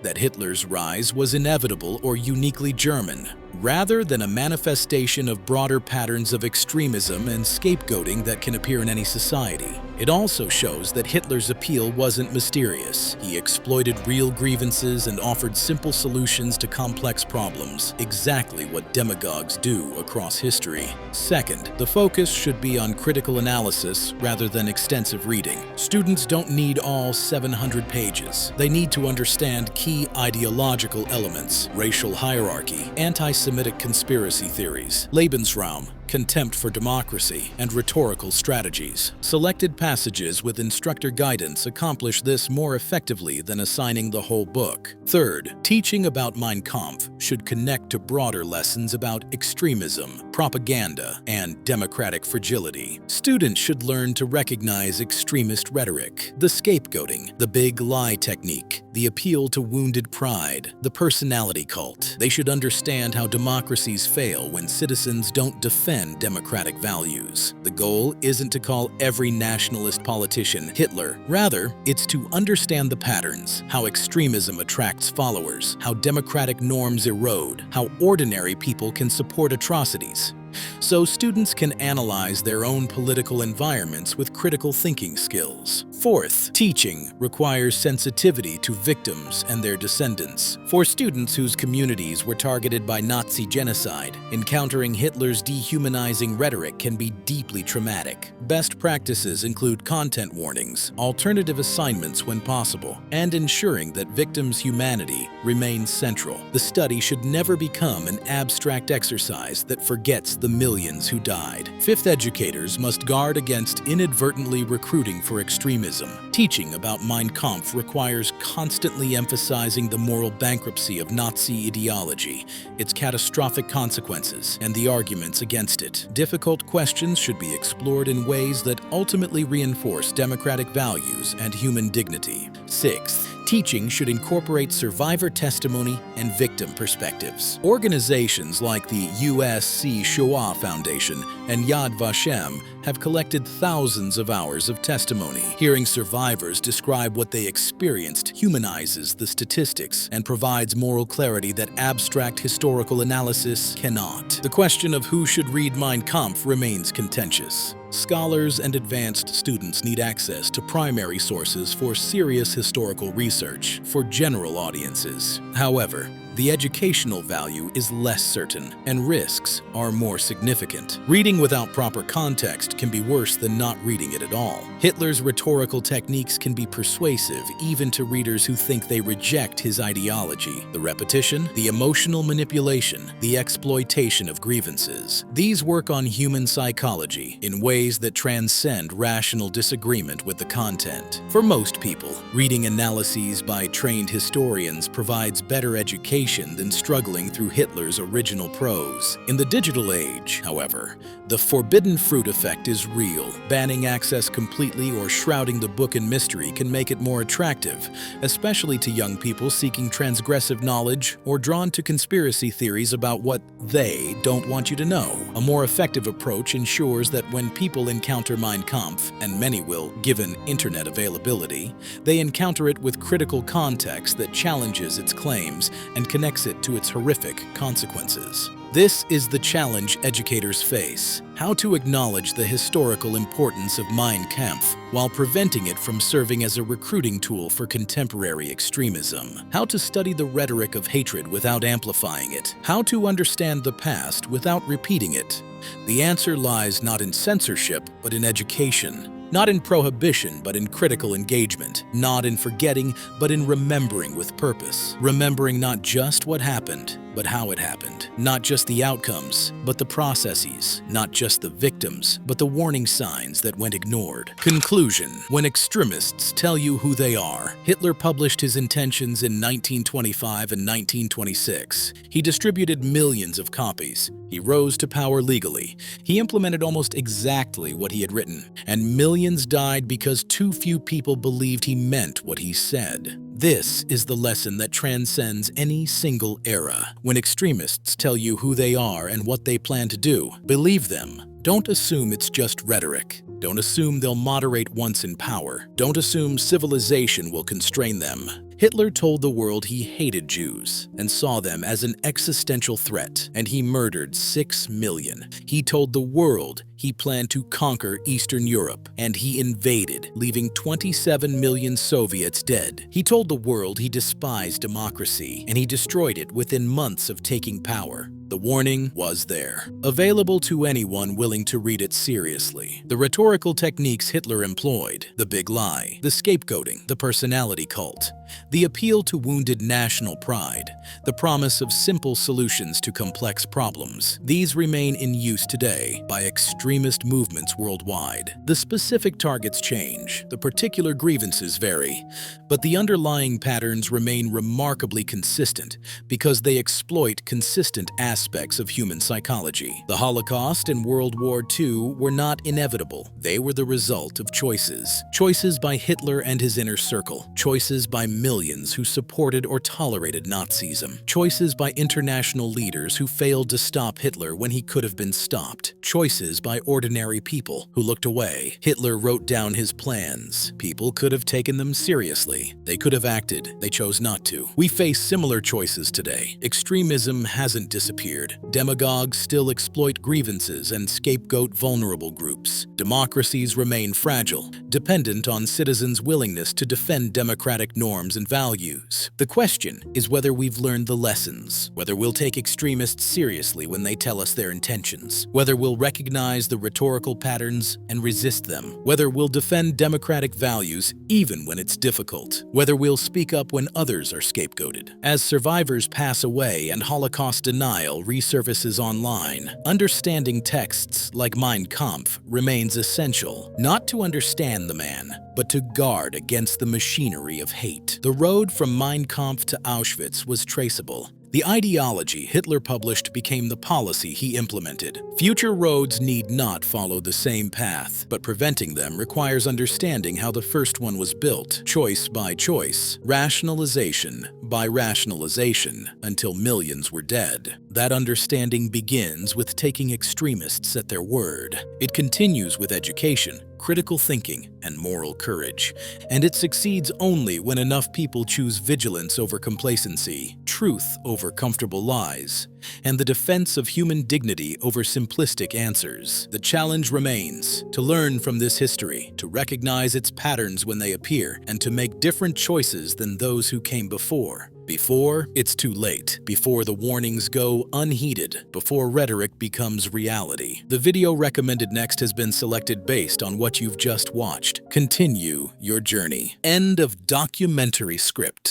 that Hitler's rise was inevitable or uniquely German, rather than a manifestation of broader patterns of extremism and scapegoating that can appear in any society. It also shows that Hitler's appeal wasn't mysterious. He exploited real grievances and offered simple solutions to complex problems, exactly what demagogues do across history. Second, the focus should be on critical analysis rather than extensive reading. Students don't need all 700 pages. They need to understand key ideological elements, racial hierarchy, anti-Semitic conspiracy theories, Lebensraum, contempt for democracy, and rhetorical strategies. Selected passages with instructor guidance accomplish this more effectively than assigning the whole book. Third, teaching about Mein Kampf should connect to broader lessons about extremism, propaganda, and democratic fragility. Students should learn to recognize extremist rhetoric, the scapegoating, the big lie technique, the appeal to wounded pride, the personality cult. They should understand how democracies fail when citizens don't defend democratic values. The goal isn't to call every nationalist politician Hitler. Rather, it's to understand the patterns, how extremism attracts followers, how democratic norms erode, how ordinary people can support atrocities. So students can analyze their own political environments with critical thinking skills. Fourth, teaching requires sensitivity to victims and their descendants. For students whose communities were targeted by Nazi genocide, encountering Hitler's dehumanizing rhetoric can be deeply traumatic. Best practices include content warnings, alternative assignments when possible, and ensuring that victims' humanity remains central. The study should never become an abstract exercise that forgets the millions who died. Fifth, educators must guard against inadvertently recruiting for extremism. Teaching about Mein Kampf requires constantly emphasizing the moral bankruptcy of Nazi ideology, its catastrophic consequences, and the arguments against it. Difficult questions should be explored in ways that ultimately reinforce democratic values and human dignity. Sixth, Teaching should incorporate survivor testimony and victim perspectives. Organizations like the USC Shoah Foundation and Yad Vashem have collected thousands of hours of testimony. Hearing survivors describe what they experienced humanizes the statistics and provides moral clarity that abstract historical analysis cannot. The question of who should read Mein Kampf remains contentious. Scholars and advanced students need access to primary sources for serious historical research for general audiences. However, the educational value is less certain, and risks are more significant. Reading without proper context can be worse than not reading it at all. Hitler's rhetorical techniques can be persuasive even to readers who think they reject his ideology. The repetition, the emotional manipulation, the exploitation of grievances. These work on human psychology in ways that transcend rational disagreement with the content. For most people, reading analyses by trained historians provides better education than struggling through Hitler's original prose. In the digital age, however, the forbidden fruit effect is real. Banning access completely or shrouding the book in mystery can make it more attractive, especially to young people seeking transgressive knowledge or drawn to conspiracy theories about what they don't want you to know. A more effective approach ensures that when people encounter Mein Kampf, and many will given internet availability, they encounter it with critical context that challenges its claims and connects it to its horrific consequences. This is the challenge educators face: how to acknowledge the historical importance of Mein Kampf while preventing it from serving as a recruiting tool for contemporary extremism. How to study the rhetoric of hatred without amplifying it. How to understand the past without repeating it. The answer lies not in censorship, but in education. Not in prohibition, but in critical engagement. Not in forgetting, but in remembering with purpose. Remembering not just what happened, but how it happened. Not just the outcomes, but the processes. Not just the victims, but the warning signs that went ignored. Conclusion: when extremists tell you who they are. Hitler published his intentions in 1925 and 1926. He distributed millions of copies. He rose to power legally. He implemented almost exactly what he had written, and millions died because too few people believed he meant what he said. This is the lesson that transcends any single era. When extremists tell you who they are and what they plan to do, believe them. Don't assume it's just rhetoric. Don't assume they'll moderate once in power. Don't assume civilization will constrain them. Hitler told the world he hated Jews and saw them as an existential threat, and he murdered 6 million. He told the world he planned to conquer Eastern Europe, and he invaded, leaving 27 million Soviets dead. He told the world he despised democracy, and he destroyed it within months of taking power. The warning was there, available to anyone willing to read it seriously. The rhetorical techniques Hitler employed, the big lie, the scapegoating, the personality cult, the appeal to wounded national pride, the promise of simple solutions to complex problems. These remain in use today by extremist movements worldwide. The specific targets change, the particular grievances vary, but the underlying patterns remain remarkably consistent because they exploit consistent aspects of human psychology. The Holocaust and World War II were not inevitable. They were the result of choices. Choices by Hitler and his inner circle. Choices by millions who supported or tolerated Nazism. Choices by international leaders who failed to stop Hitler when he could have been stopped. Choices by ordinary people who looked away. Hitler wrote down his plans. People could have taken them seriously. They could have acted. They chose not to. We face similar choices today. Extremism hasn't disappeared. Demagogues still exploit grievances and scapegoat vulnerable groups. Democracies remain fragile, dependent on citizens' willingness to defend democratic norms and values. The question is whether we've learned the lessons, whether we'll take extremists seriously when they tell us their intentions, whether we'll recognize the rhetorical patterns and resist them, whether we'll defend democratic values even when it's difficult, whether we'll speak up when others are scapegoated. As survivors pass away and Holocaust denial resurfaces online, understanding texts like Mein Kampf remains essential, not to understand the man, but to guard against the machinery of hate. The road from Mein Kampf to Auschwitz was traceable, The ideology Hitler published became the policy he implemented. Future roads need not follow the same path, but preventing them requires understanding how the first one was built, choice by choice, rationalization by rationalization, until millions were dead. That understanding begins with taking extremists at their word. It continues with education, critical thinking, and moral courage. And it succeeds only when enough people choose vigilance over complacency, truth over comfortable lies, and the defense of human dignity over simplistic answers. The challenge remains to learn from this history, to recognize its patterns when they appear, and to make different choices than those who came before. Before it's too late, before the warnings go unheeded, before rhetoric becomes reality. The video recommended next has been selected based on what you've just watched. Continue your journey. End of documentary script.